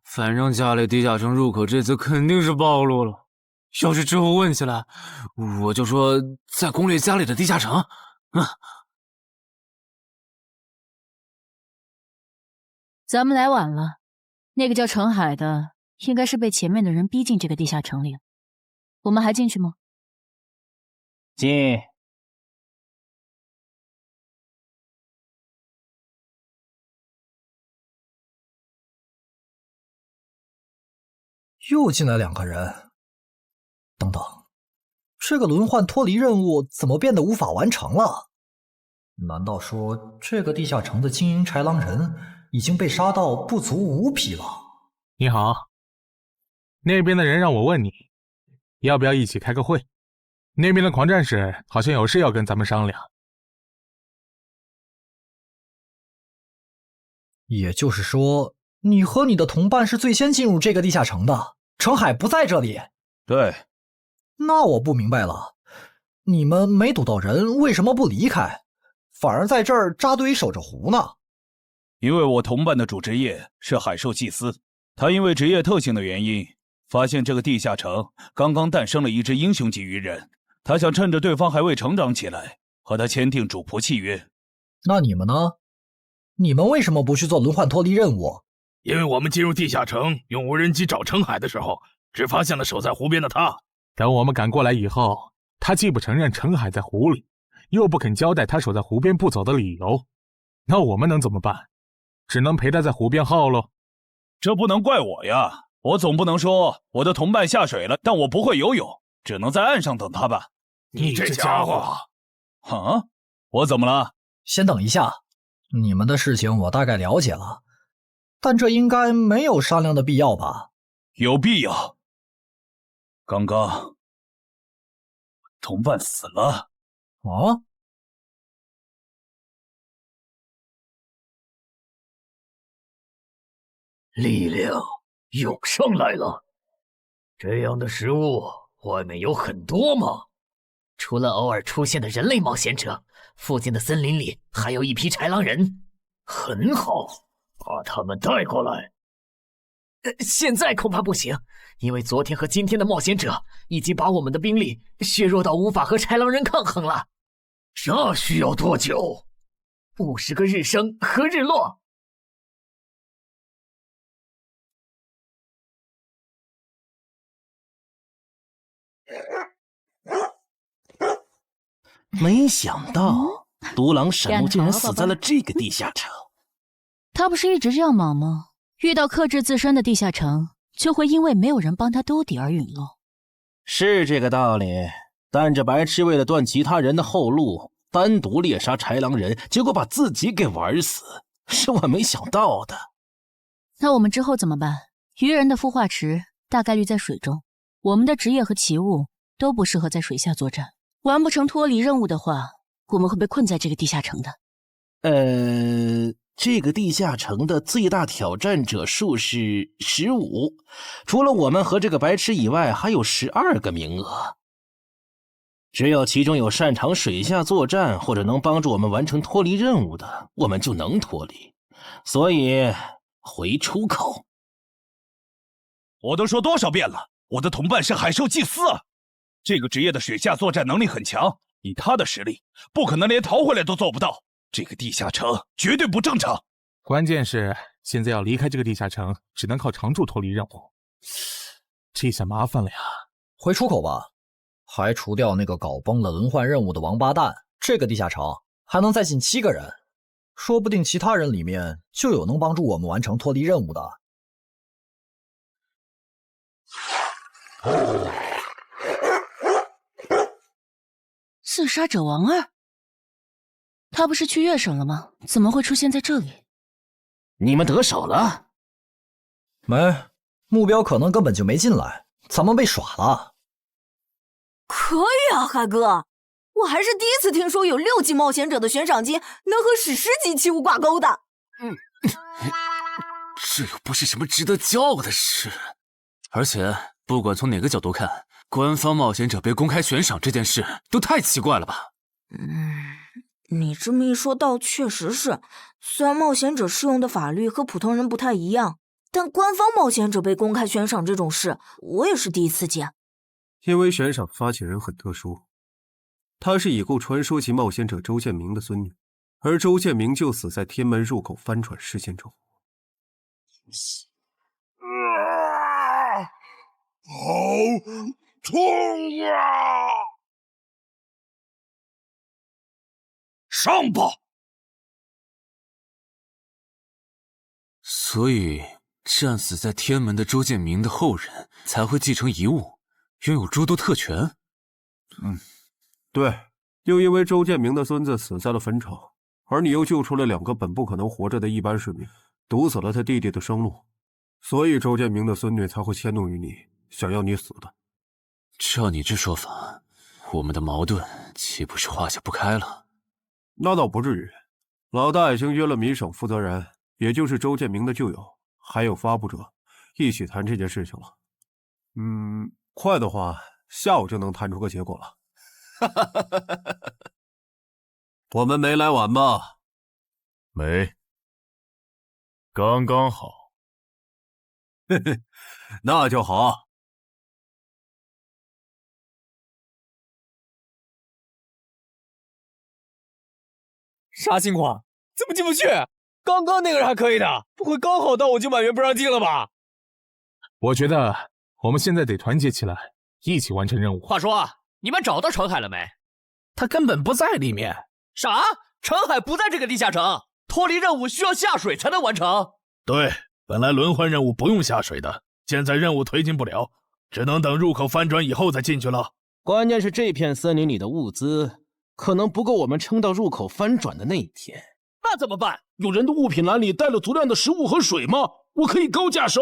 反正家里地下城入口这次肯定是暴露了。要是之后问起来，我就说在攻略家里的地下城。咱们来晚了，那个叫程海的应该是被前面的人逼进这个地下城里了。我们还进去吗？进。又进来2个人。等等，这个轮换脱离任务怎么变得无法完成了？难道说这个地下城的精英豺狼人已经被杀到不足5匹了？你好，那边的人让我问你，要不要一起开个会？那边的狂战士好像有事要跟咱们商量。也就是说，你和你的同伴是最先进入这个地下城的，程海不在这里。对。那我不明白了，你们没堵到人，为什么不离开，反而在这儿扎堆守着湖呢？因为我同伴的主职业是海兽祭司，他因为职业特性的原因，发现这个地下城刚刚诞生了一只英雄级鱼人，他想趁着对方还未成长起来，和他签订主仆契约。那你们呢？你们为什么不去做轮换脱离任务？因为我们进入地下城用无人机找程海的时候，只发现了守在湖边的他。等我们赶过来以后，他既不承认程海在湖里，又不肯交代他守在湖边不走的理由，那我们能怎么办？只能陪他在湖边耗喽。这不能怪我呀，我总不能说我的同伴下水了，但我不会游泳，只能在岸上等他吧。你这家伙！啊，我怎么了？先等一下，你们的事情我大概了解了，但这应该没有商量的必要吧？有必要。刚刚同伴死了。啊？力量涌上来了。这样的食物外面有很多吗？除了偶尔出现的人类冒险者，附近的森林里还有一批豺狼人。很好，把他们带过来。现在恐怕不行，因为昨天和今天的冒险者已经把我们的兵力削弱到无法和豺狼人抗衡了。这需要多久？50个日升和日落。没想到独狼闪怒竟然死在了这个地下城。他不是一直这样忙吗？遇到克制自身的地下城，就会因为没有人帮他兜底而陨落。是这个道理，但这白痴为了断其他人的后路，单独猎杀豺狼人，结果把自己给玩死，是我没想到的。那我们之后怎么办？鱼人的孵化池大概率在水中，我们的职业和奇物都不适合在水下作战。完不成脱离任务的话，我们会被困在这个地下城的。这个地下城的最大挑战者数是15，除了我们和这个白痴以外，还有12个名额。只有其中有擅长水下作战或者能帮助我们完成脱离任务的，我们就能脱离。所以回出口。我都说多少遍了，我的同伴是海兽祭司啊！这个职业的水下作战能力很强，以他的实力，不可能连逃回来都做不到。这个地下城绝对不正常。关键是现在要离开这个地下城，只能靠常驻脱离任务，这下麻烦了呀。回出口吧，还除掉那个搞崩了轮换任务的王八蛋，这个地下城还能再进7个人，说不定其他人里面就有能帮助我们完成脱离任务的。刺杀者王二，他不是去月省了吗？怎么会出现在这里？你们得手了？没，目标可能根本就没进来，咱们被耍了。可以啊，海哥，我还是第一次听说有6级冒险者的悬赏金能和史诗级器物挂钩的。这又不是什么值得骄傲的事，而且不管从哪个角度看，官方冒险者被公开悬赏这件事都太奇怪了吧？你这么一说倒确实是，虽然冒险者适用的法律和普通人不太一样，但官方冒险者被公开悬赏这种事，我也是第一次见。因为悬赏发起人很特殊，她是已故传说级冒险者周建明的孙女，而周建明就死在天门入口翻船事件中。好痛啊！上吧！所以战死在天门的周建明的后人才会继承遗物，拥有诸多特权。对，又因为周建明的孙子死在了坟场，而你又救出了2个本不可能活着的一般市民，堵死了他弟弟的生路，所以周建明的孙女才会迁怒于你，想要你死的。照你这说法，我们的矛盾岂不是化解不开了？那倒不至于，老大已经约了米省负责人，也就是周建明的旧友，还有发布者，一起谈这件事情了。快的话，下午就能谈出个结果了。我们没来晚吧？没，刚刚好。嘿嘿，那就好。啥情况？怎么进不去？刚刚那个人还可以的，不会刚好到我就满员不让进了吧？我觉得我们现在得团结起来，一起完成任务。话说，你们找到程海了没？他根本不在里面。啥？程海不在这个地下城？脱离任务需要下水才能完成？对，本来轮换任务不用下水的，现在任务推进不了，只能等入口翻转以后再进去了。关键是这片森林里的物资可能不够我们撑到入口翻转的那一天。那怎么办？有人的物品栏里带了足量的食物和水吗？我可以高价收。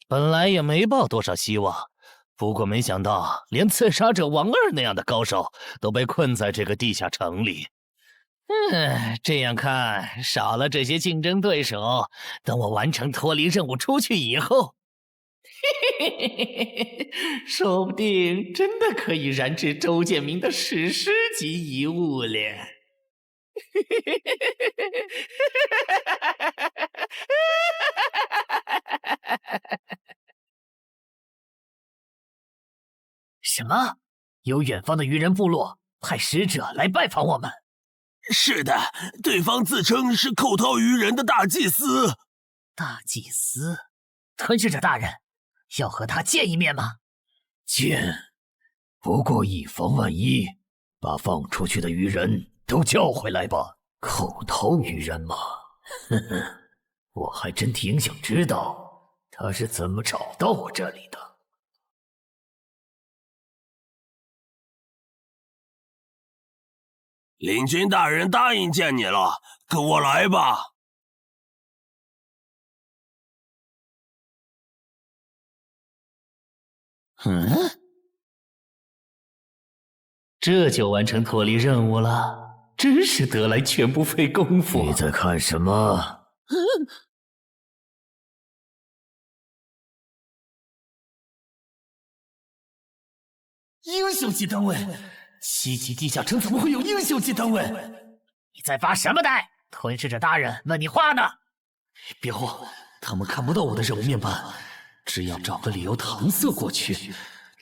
本来也没抱多少希望，不过没想到连刺杀者王二那样的高手都被困在这个地下城里。这样看，少了这些竞争对手，等我完成脱离任务出去以后，说不定真的可以燃制周建明的史诗级遗物了。什么？有远方的鱼人部落派使者来拜访我们？是的，对方自称是寇涛鱼人的大祭司。大祭司？吞噬者大人，要和他见一面吗？见，不过以防万一，把放出去的鱼人都叫回来吧。寇涛鱼人嘛，呵呵，我还真挺想知道他是怎么找到我这里的。领军大人答应见你了，跟我来吧。这就完成脱离任务了，真是得来全不费工夫。你在看什么？英雄级单位，7级地下城怎么会有英雄级单位？你在发什么呆？吞噬者大人问你话呢。别慌，他们看不到我的任务面板，只要找个理由搪塞过去。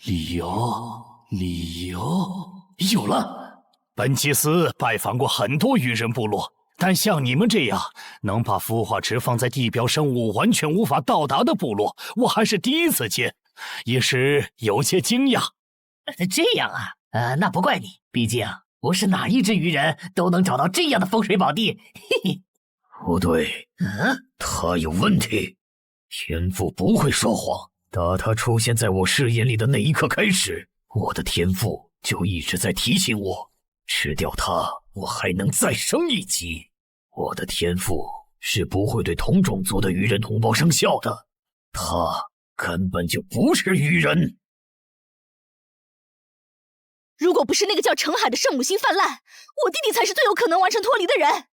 理由，有了！本祭司拜访过很多鱼人部落，但像你们这样能把孵化池放在地表生物完全无法到达的部落，我还是第一次见，一时有些惊讶。这样啊，那不怪你，毕竟不是哪一只鱼人都能找到这样的风水宝地。嘿嘿，不对，他有问题。天赋不会说谎，打他出现在我视野里的那一刻开始，我的天赋就一直在提醒我，吃掉他，我还能再升一级。我的天赋是不会对同种族的鱼人同胞生效的，他根本就不是鱼人。如果不是那个叫程海的圣母心泛滥，我弟弟才是最有可能完成脱离的人。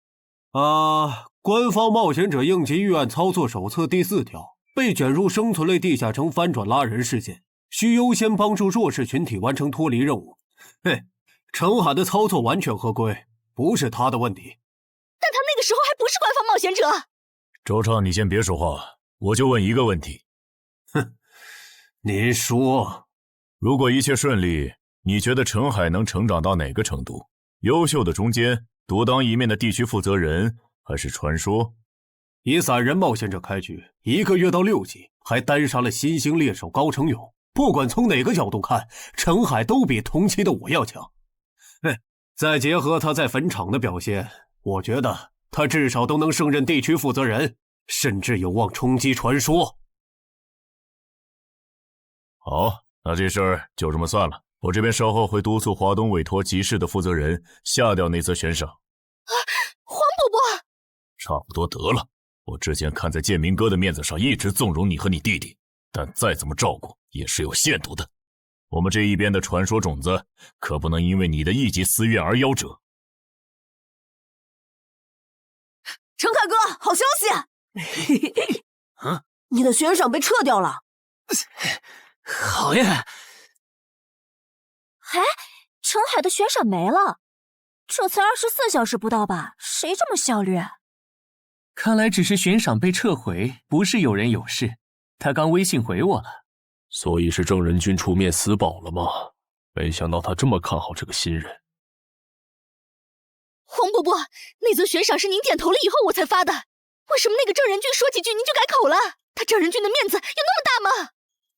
官方冒险者应急预案操作手册第4条，被卷入生存类地下城翻转拉人事件，需优先帮助弱势群体完成脱离任务。程海的操作完全合规，不是他的问题。但他那个时候还不是官方冒险者。周畅，你先别说话，我就问一个问题。您说，如果一切顺利，你觉得程海能成长到哪个程度？优秀的中间，独当一面的地区负责人，还是传说？以散人冒险者开局，1个月到6级，还单杀了新兴猎手高成勇。不管从哪个角度看，程海都比同期的我要强。再结合他在坟场的表现，我觉得他至少都能胜任地区负责人，甚至有望冲击传说。好，那这事儿就这么算了。我这边稍后会督促华东委托集市的负责人下掉那则悬赏。黄伯伯，差不多得了。我之前看在建明哥的面子上，一直纵容你和你弟弟，但再怎么照顾也是有限度的。我们这一边的传说种子，可不能因为你的一己私怨而夭折。程凯哥，好消息！你的悬赏被撤掉了。好呀！程海的悬赏没了，这才24小时不到吧？谁这么效率？看来只是悬赏被撤回，不是有人有事。他刚微信回我了。所以是郑仁君出面死保了吗？没想到他这么看好这个新人。黄伯伯，那则悬赏是您点头了以后我才发的，为什么那个郑仁君说几句您就改口了？他郑仁君的面子有那么大吗？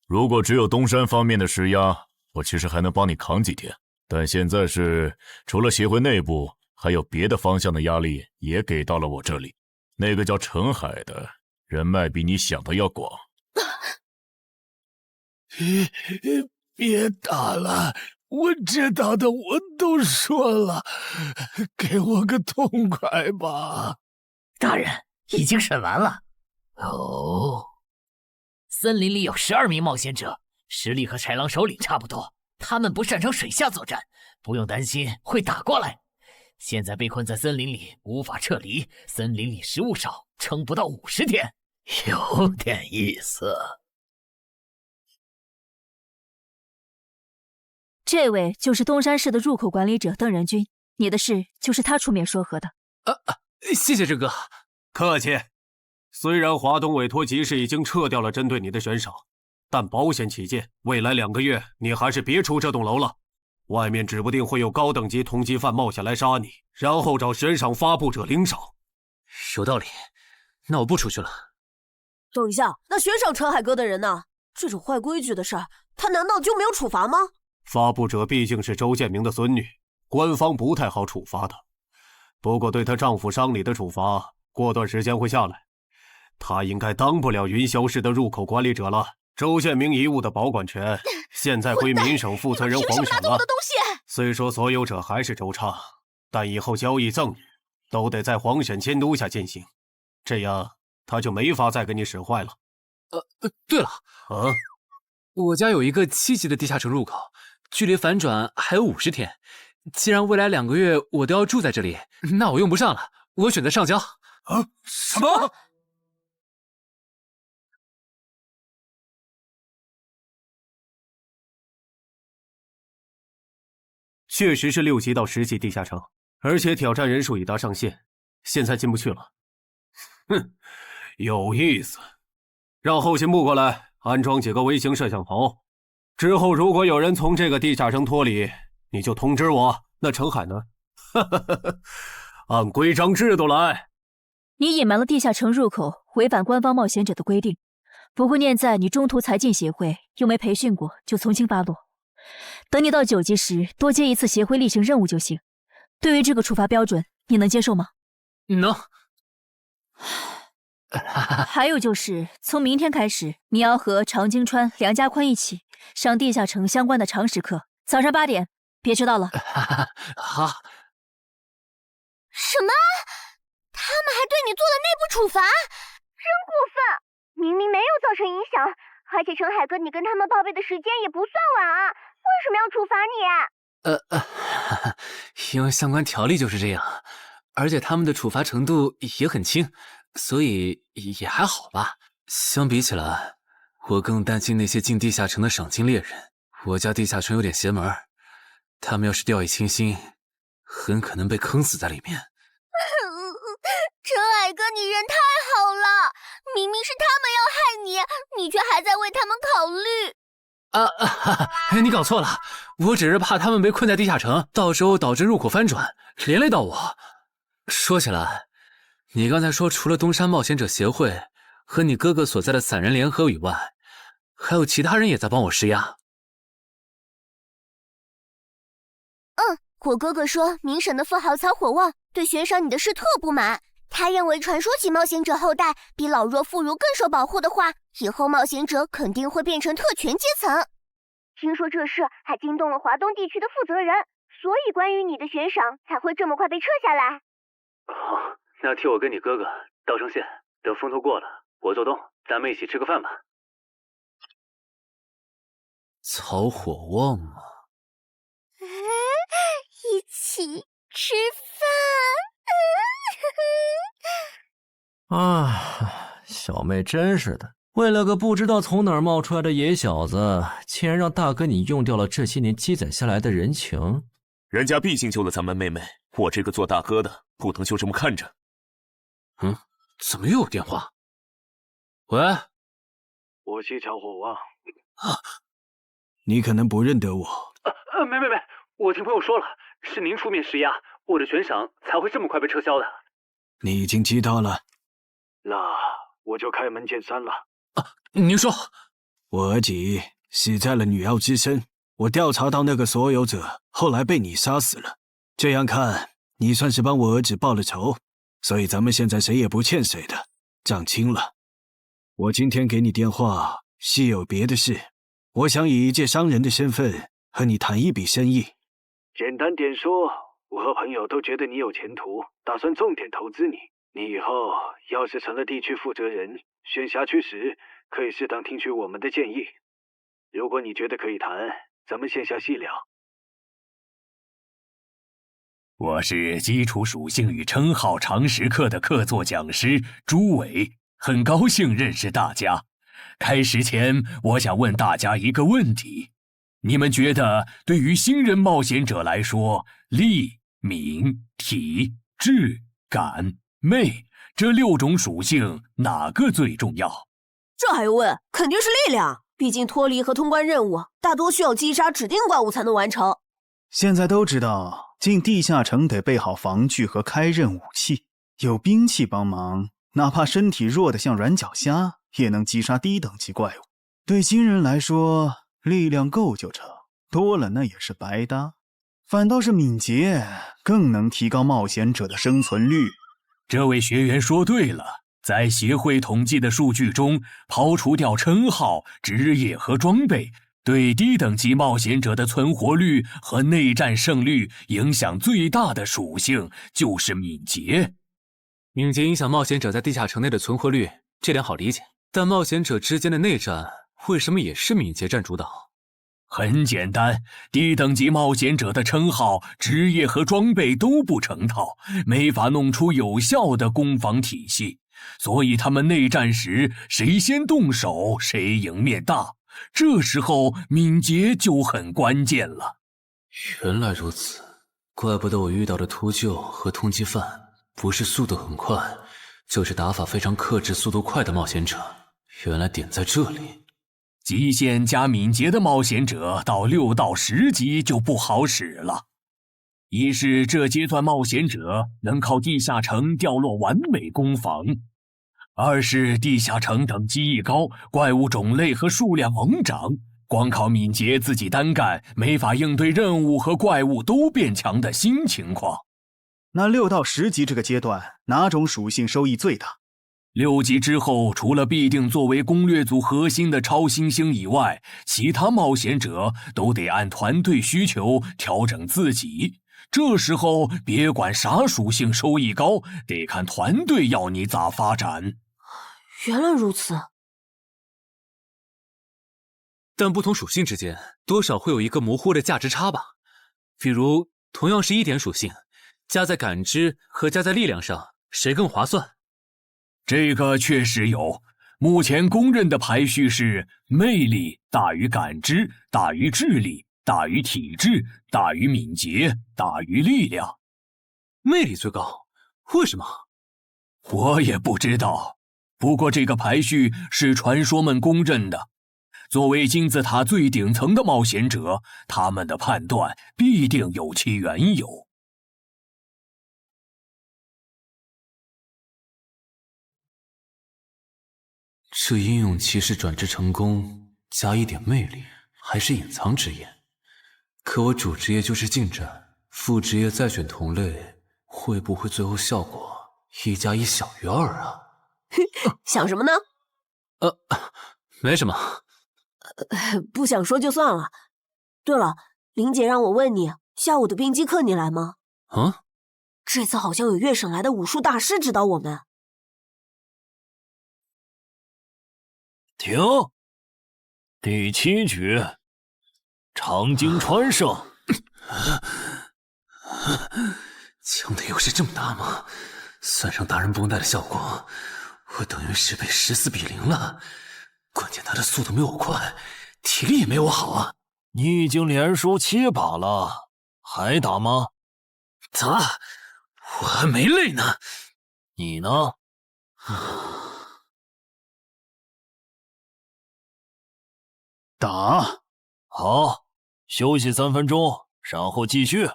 如果只有东山方面的施压，我其实还能帮你扛几天。但现在是除了协会内部，还有别的方向的压力也给到了我这里。那个叫陈海的人脉比你想的要广。别打了，我知道的我都说了，给我个痛快吧。大人，已经审完了。哦，森林里有12名冒险者，实力和豺狼首领差不多，他们不擅长水下作战，不用担心会打过来。现在被困在森林里，无法撤离，森林里食物少，撑不到50天。有点意思。这位就是东山市的入口管理者邓仁君，你的事就是他出面说和的。谢谢郑哥。客气。虽然华东委托集市已经撤掉了针对你的悬赏，但保险起见，未来2个月你还是别出这栋楼了。外面指不定会有高等级通缉犯冒险来杀你，然后找悬赏发布者领赏。有道理，那我不出去了。等一下，那悬赏陈海哥的人呢？这种坏规矩的事儿，他难道就没有处罚吗？发布者毕竟是周建明的孙女，官方不太好处罚她。不过对她丈夫伤礼的处罚，过段时间会下来。她应该当不了云霄市的入口管理者了。周建明遗物的保管权现在归民省负责人黄选了。虽说所有者还是周畅，但以后交易赠与都得在黄选监督下进行，这样他就没法再给你使坏了。对了，我家有一个7级的地下城入口，距离反转还有50天。既然未来2个月我都要住在这里，那我用不上了，我选择上交。什么？确实是6级到10级地下城，而且挑战人数已达上限，现在进不去了。哼，有意思。让后勤部过来安装几个微型摄像头，之后如果有人从这个地下城脱离，你就通知我。那程海呢？按规章制度来。你隐瞒了地下城入口，违反官方冒险者的规定。不过念在你中途才进协会，又没培训过，就从轻发落。等你到9级时，多接一次协会例行任务就行。对于这个处罚标准，你能接受吗？能。还有就是，从明天开始，你要和常经川、梁家宽一起上地下城相关的常识课，早上8点，别迟到了。好。什么？他们还对你做了内部处罚？真过分！明明没有造成影响，而且陈海哥，你跟他们报备的时间也不算晚啊，为什么要处罚你？因为相关条例就是这样，而且他们的处罚程度也很轻，所以也还好吧。相比起来，我更担心那些进地下城的赏金猎人。我家地下城有点邪门，他们要是掉以轻心，很可能被坑死在里面。陈海哥，你人太好了，明明是他们要害你，你却还在为他们考虑。你搞错了，我只是怕他们被困在地下城，到时候导致入口翻转，连累到我。说起来，你刚才说除了东山冒险者协会和你哥哥所在的散人联合以外，还有其他人也在帮我施压。我哥哥说明省的富豪曹火旺对悬赏你的事特不满，他认为传说起冒险者后代比老弱妇孺更受保护的话，以后冒险者肯定会变成特权阶层。听说这事还惊动了华东地区的负责人，所以关于你的悬赏才会这么快被撤下来。好，那替我跟你哥哥道声谢，等风头过了，我做东，咱们一起吃个饭吧。曹火旺啊，一起吃饭。啊，小妹真是的，为了个不知道从哪儿冒出来的野小子，竟然让大哥你用掉了这些年积攒下来的人情。人家毕竟救了咱们妹妹，我这个做大哥的不能就这么看着。怎么又有电话？喂，我是曹火旺。你可能不认得我。没，我听朋友说了，是您出面施压，我的悬赏才会这么快被撤销的。你已经知道了，那我就开门见山了。您说，我儿子死在了女妖之身，我调查到那个所有者后来被你杀死了，这样看你算是帮我儿子报了仇，所以咱们现在谁也不欠谁的，账清了。我今天给你电话是有别的事，我想以一介商人的身份和你谈一笔生意。简单点说，我和朋友都觉得你有前途，打算重点投资你。你以后要是成了地区负责人，选辖区时可以适当听取我们的建议。如果你觉得可以谈，咱们线下细聊。我是基础属性与称号常识课的客座讲师朱伟，很高兴认识大家。开始前，我想问大家一个问题：你们觉得对于新人冒险者来说，力、敏、体、智、感、魅这6种属性哪个最重要？这还用问？肯定是力量。毕竟脱离和通关任务大多需要击杀指定怪物才能完成。现在都知道，进地下城得备好防具和开刃武器，有兵器帮忙，哪怕身体弱得像软脚虾，也能击杀低等级怪物。对新人来说，力量够就成，多了那也是白搭。反倒是敏捷更能提高冒险者的生存率。这位学员说对了，在协会统计的数据中，刨除掉称号、职业和装备，对低等级冒险者的存活率和内战胜率影响最大的属性就是敏捷。敏捷影响冒险者在地下城内的存活率，这点好理解。但冒险者之间的内战为什么也是敏捷占主导？很简单，低等级冒险者的称号、职业和装备都不成套，没法弄出有效的攻防体系，所以他们内战时谁先动手谁赢面大。这时候敏捷就很关键了。原来如此，怪不得我遇到的秃鹫和通缉犯不是速度很快，就是打法非常克制、速度快的冒险者。原来点在这里。极限加敏捷的冒险者到6到10级就不好使了。一是这阶段冒险者能靠地下城掉落完美攻防，二是地下城等级一高，怪物种类和数量猛涨，光靠敏捷自己单干没法应对任务和怪物都变强的新情况。那6到10级这个阶段，哪种属性收益最大？6级之后，除了必定作为攻略组核心的超新星以外，其他冒险者都得按团队需求调整自己。这时候别管啥属性收益高，得看团队要你咋发展。原来如此。但不同属性之间多少会有一个模糊的价值差吧？比如同样是1点属性，加在感知和加在力量上，谁更划算？这个确实有，目前公认的排序是魅力大于感知，大于智力，大于体质，大于敏捷，大于力量。魅力最高，为什么？我也不知道，不过这个排序是传说们公认的。作为金字塔最顶层的冒险者，他们的判断必定有其缘由。这英勇骑士转职成功，加1点魅力，还是隐藏职业。可我主职业就是近战，副职业再选同类，会不会最后效果1+1小于2啊？想什么呢？没什么。不想说就算了。对了，林姐让我问你，下午的冰击课你来吗？啊？这次好像有越省来的武术大师指导我们。停！第7局，长经川胜。枪的优势这么大吗？算上达人绷带的效果，我等于是被14-0了。关键他的速度没我快，体力也没我好啊。你已经连输7把了，还打吗？打，我还没累呢。你呢？打。好，休息3分钟，然后继续。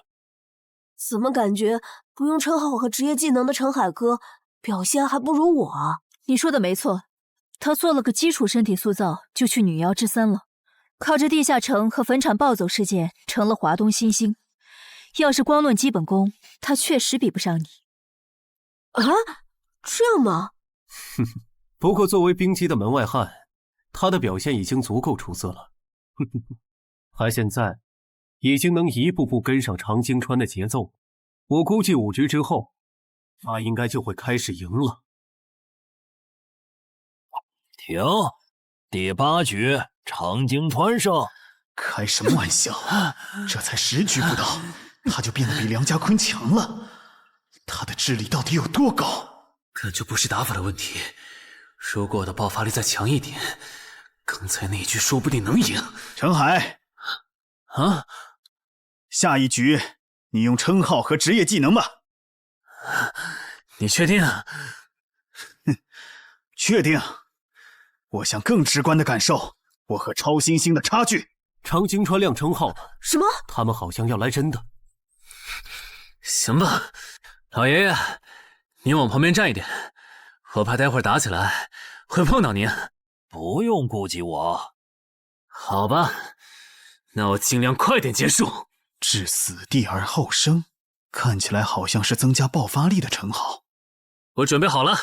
怎么感觉不用称号和职业技能的陈海哥表现还不如我啊？你说的没错，他做了个基础身体塑造就去女妖之森了，靠着地下城和坟场暴走事件成了华东新星。要是光论基本功，他确实比不上你。啊，这样吗？哼哼，不过作为冰姬的门外汉，他的表现已经足够出色了。哼哼哼，他现在已经能一步步跟上常青川的节奏，我估计5局之后，他应该就会开始赢了。停，第8局，常青川胜。开什么玩笑？这才10局不到，他就变得比梁家坤强了。他的智力到底有多高？感觉不是打法的问题，如果我的爆发力再强一点，刚才那一局说不定能赢。陈海，啊，下一局你用称号和职业技能吧。你确定？哼，确定。我想更直观的感受我和超新星的差距。常青川亮称号了。什么？他们好像要来真的。行吧，老爷爷，您往旁边站一点，我怕待会儿打起来会碰到您。不用顾及我。好吧，那我尽量快点结束。置死地而后生，看起来好像是增加爆发力的称号。我准备好了，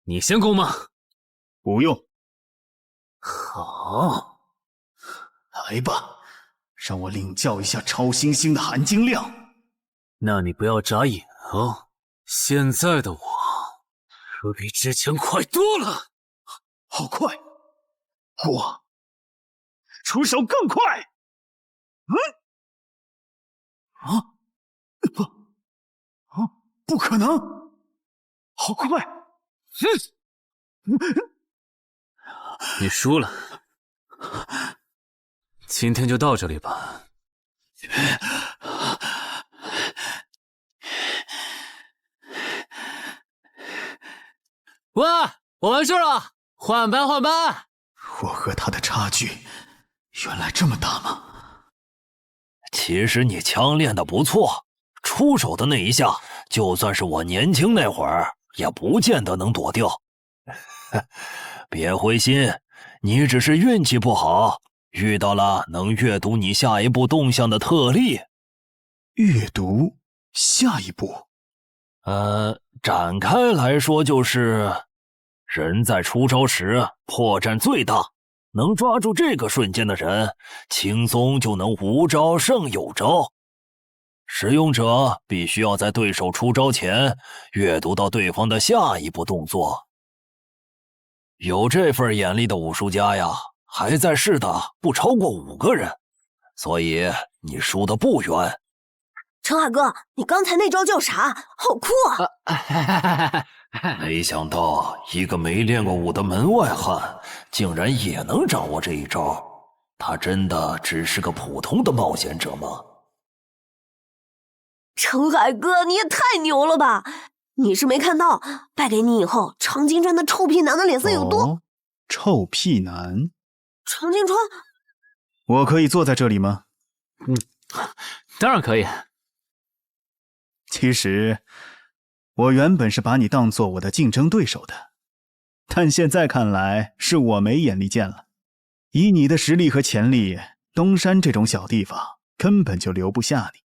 你先攻吗？不用。好。来吧，让我领教一下超新星的含金量。那你不要眨眼哦，现在的我可比之前快多了。好快，我出手更快。不可能，好快！你输了。今天就到这里吧。喂，我完事了，换班换班。我和他的差距原来这么大吗？其实你枪练得不错，出手的那一下，就算是我年轻那会儿，也不见得能躲掉。别灰心，你只是运气不好。遇到了能阅读你下一步动向的特例。阅读下一步？展开来说就是，人在出招时破绽最大，能抓住这个瞬间的人，轻松就能无招胜有招。使用者必须要在对手出招前阅读到对方的下一步动作。有这份眼力的武术家呀，还在世的不超过5个人，所以你输得不远。陈海哥，你刚才那招叫啥？好酷啊！没想到一个没练过武的门外汉，竟然也能掌握这一招。他真的只是个普通的冒险者吗？陈海哥，你也太牛了吧！你是没看到败给你以后，常青川的臭屁男的脸色有多……臭屁男？常青川，我可以坐在这里吗？当然可以。其实，我原本是把你当做我的竞争对手的，但现在看来是我没眼力见了。以你的实力和潜力，东山这种小地方根本就留不下你。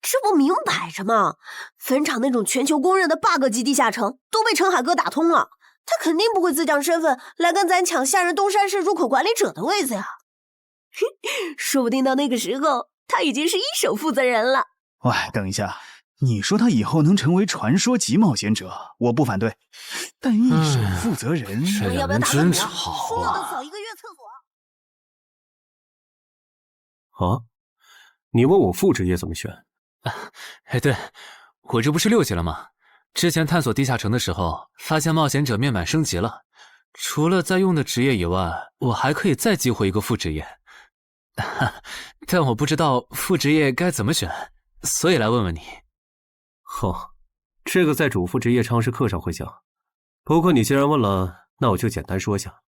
这不明摆着吗？坟场那种全球公认的 bug 级地下城都被陈海哥打通了，他肯定不会自降身份来跟咱抢下任东山市入口管理者的位子呀。说不定到那个时候，他已经是1手负责人了。喂，等一下，你说他以后能成为传说级冒险者，我不反对，但1手负责人，这两人真吵输了能扫1个月厕所。啊？你问我副职业怎么选？哎，对，我这不是6级了吗？之前探索地下城的时候，发现冒险者面板升级了，除了在用的职业以外，我还可以再激活一个副职业。但我不知道副职业该怎么选，所以来问问你。这个在主副职业常识课上会讲。不过你既然问了，那我就简单说下。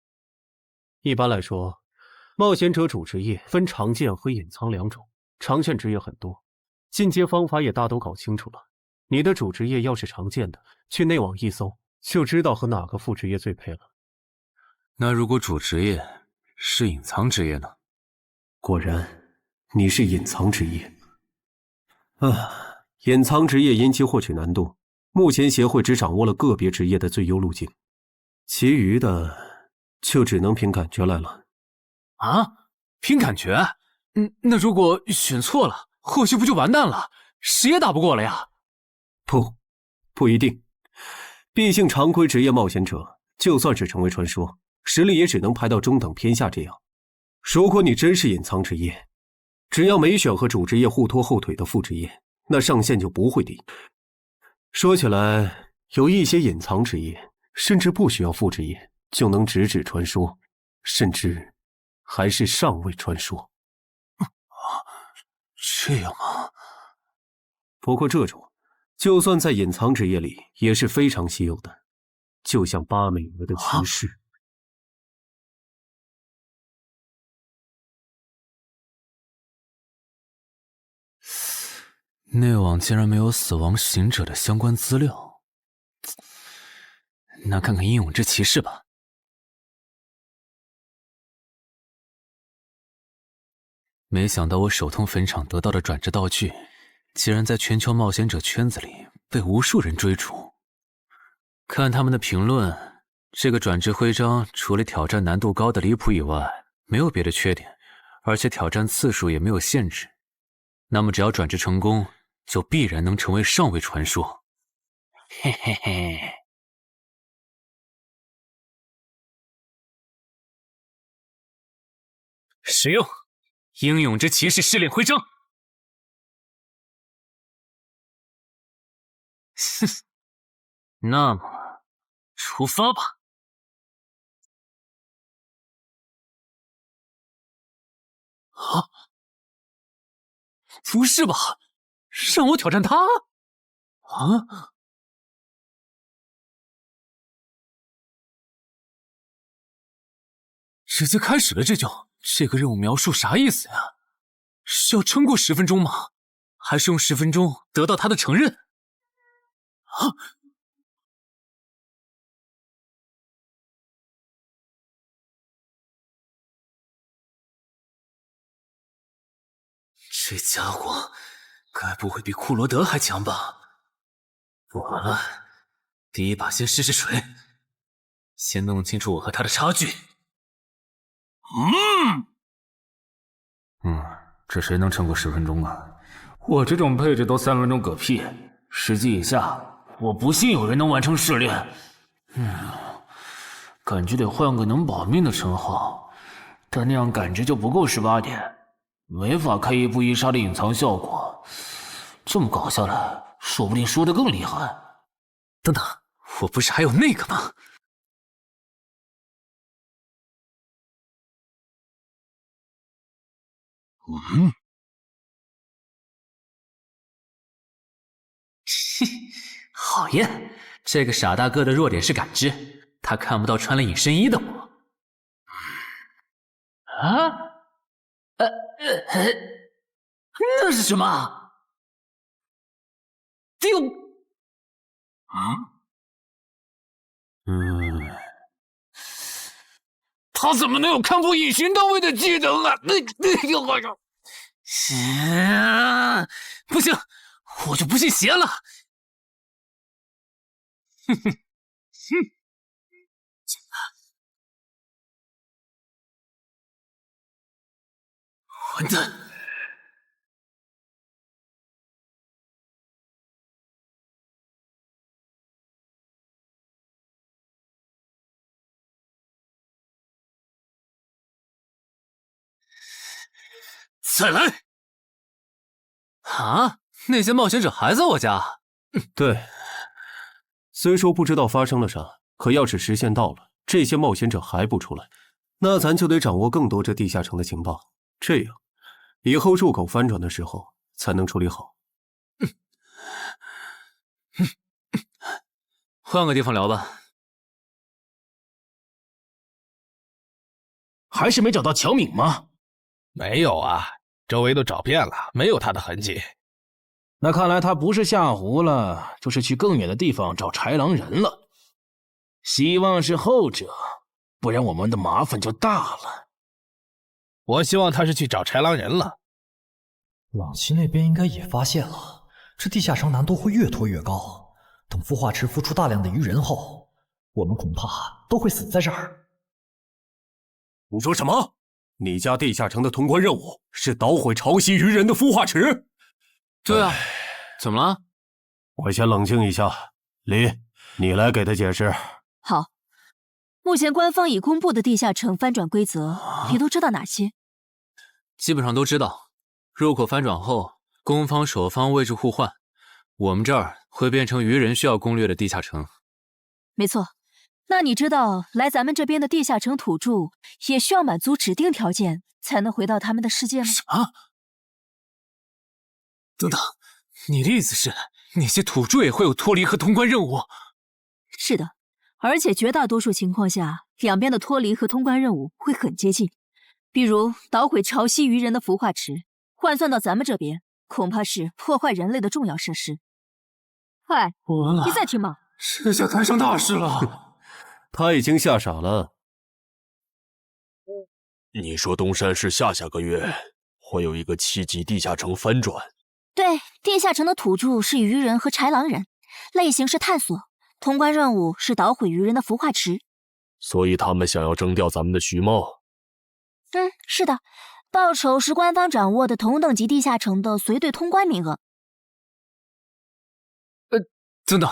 一般来说，冒险者主职业分常见和隐藏2种，常见职业很多，进阶方法也大都搞清楚了。你的主职业要是常见的，去内网一搜就知道和哪个副职业最配了。那如果主职业是隐藏职业呢？果然，你是隐藏职业。隐藏职业因其获取难度，目前协会只掌握了个别职业的最优路径，其余的就只能凭感觉来了。啊？凭感觉？那如果选错了，后续不就完蛋了？谁也打不过了呀？不一定。毕竟常规职业冒险者，就算是成为传说，实力也只能排到中等偏下这样。如果你真是隐藏职业，只要没选和主职业互拖后腿的副职业，那上限就不会低。说起来，有一些隐藏职业，甚至不需要副职业就能直指传说，甚至还是上位传说。这样吗？不过这种，就算在隐藏职业里也是非常稀有的，就像8美额的骑士。内网竟然没有死亡行者的相关资料，那看看英勇之骑士吧。没想到我手通坟场得到的转职道具，竟然在全球冒险者圈子里被无数人追逐。看他们的评论，这个转职徽章除了挑战难度高的离谱以外，没有别的缺点，而且挑战次数也没有限制。那么只要转职成功，就必然能成为上位传说。嘿嘿嘿。使用英勇之骑士试炼徽章。哼，那么出发吧。啊！不是吧？让我挑战他？啊！直接开始了这个任务描述啥意思呀？是要撑过10分钟吗？还是用10分钟得到他的承认？啊！这家伙该不会比库罗德还强吧？完了，第一把先试试水，先弄清楚我和他的差距。这谁能撑过10分钟啊？我这种配置都3分钟嗝屁，10级以下，我不信有人能完成试炼。感觉得换个能保命的称号，但那样感觉就不够18点。没法开一步一杀的隐藏效果，这么搞下来，说不定输得更厉害。等等，我不是还有那个吗？好耶！这个傻大个的弱点是感知，他看不到穿了隐身衣的我。啊？那是什么？丢！他怎么能有看破隐形到位的技能啊？不行，我就不信邪了！混蛋！再来！啊！那些冒险者还在我家？对，虽说不知道发生了啥，可要是时限到了，这些冒险者还不出来，那咱就得掌握更多这地下城的情报，这样以后入口翻转的时候才能处理好。换个地方聊吧。还是没找到乔敏吗？没有啊，周围都找遍了，没有他的痕迹。那看来他不是下湖了，就是去更远的地方找豺狼人了。希望是后者，不然我们的麻烦就大了。我希望他是去找豺狼人了。老七那边应该也发现了，这地下城难度会越拖越高。等孵化池孵出大量的鱼人后，我们恐怕都会死在这儿。你说什么？你家地下城的通关任务是捣毁潮汐鱼人的孵化池？对啊，怎么了？我先冷静一下，李，你来给他解释。好，目前官方已公布的地下城翻转规则，你都知道哪些？基本上都知道。入口翻转后，攻方守方位置互换，我们这儿会变成鱼人需要攻略的地下城。没错。那你知道来咱们这边的地下城土著也需要满足指定条件才能回到他们的世界吗？什么？等等，你的意思是那些土著也会有脱离和通关任务？是的，而且绝大多数情况下，两边的脱离和通关任务会很接近。比如捣毁潮汐鱼人的孵化池，换算到咱们这边，恐怕是破坏人类的重要设施。嗨，你再听嘛，这下摊上大事了。他已经吓傻了。你说东山市下个月会有一个7级地下城翻转？对，地下城的土著是鱼人和豺狼人，类型是探索，通关任务是捣毁鱼人的孵化池。所以他们想要征调咱们的徐茂？是的，报酬是官方掌握的同等级地下城的随队通关名额。等等，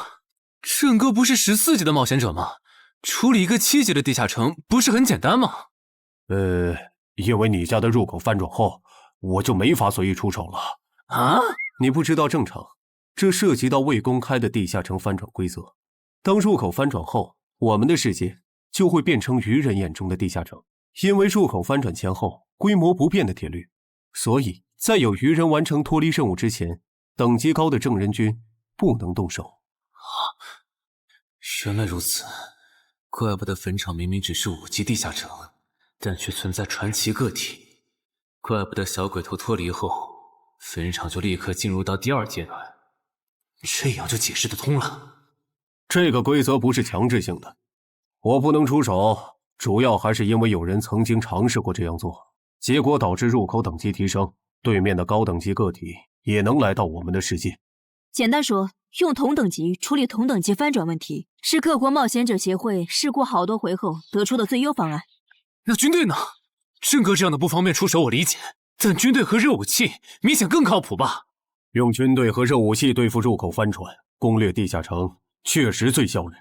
郑哥不是14级的冒险者吗？处理一个7级的地下城不是很简单吗？因为你家的入口翻转后，我就没法随意出手了。啊？你不知道正常，这涉及到未公开的地下城翻转规则。当入口翻转后，我们的世界就会变成鱼人眼中的地下城。因为入口翻转前后规模不变的铁律，所以在有鱼人完成脱离任务之前，等级高的正人军不能动手。原来如此，怪不得坟场明明只是5级地下城，但却存在传奇个体。怪不得小鬼头脱离后，坟场就立刻进入到第2阶段，这样就解释得通了。这个规则不是强制性的，我不能出手，主要还是因为有人曾经尝试过这样做，结果导致入口等级提升，对面的高等级个体也能来到我们的世界。简单说，用同等级处理同等级翻转问题，是各国冒险者协会试过好多回后得出的最优方案。那军队呢？郑哥这样的不方便出手我理解，但军队和热武器明显更靠谱吧？用军队和热武器对付入口翻转，攻略地下城确实最效率，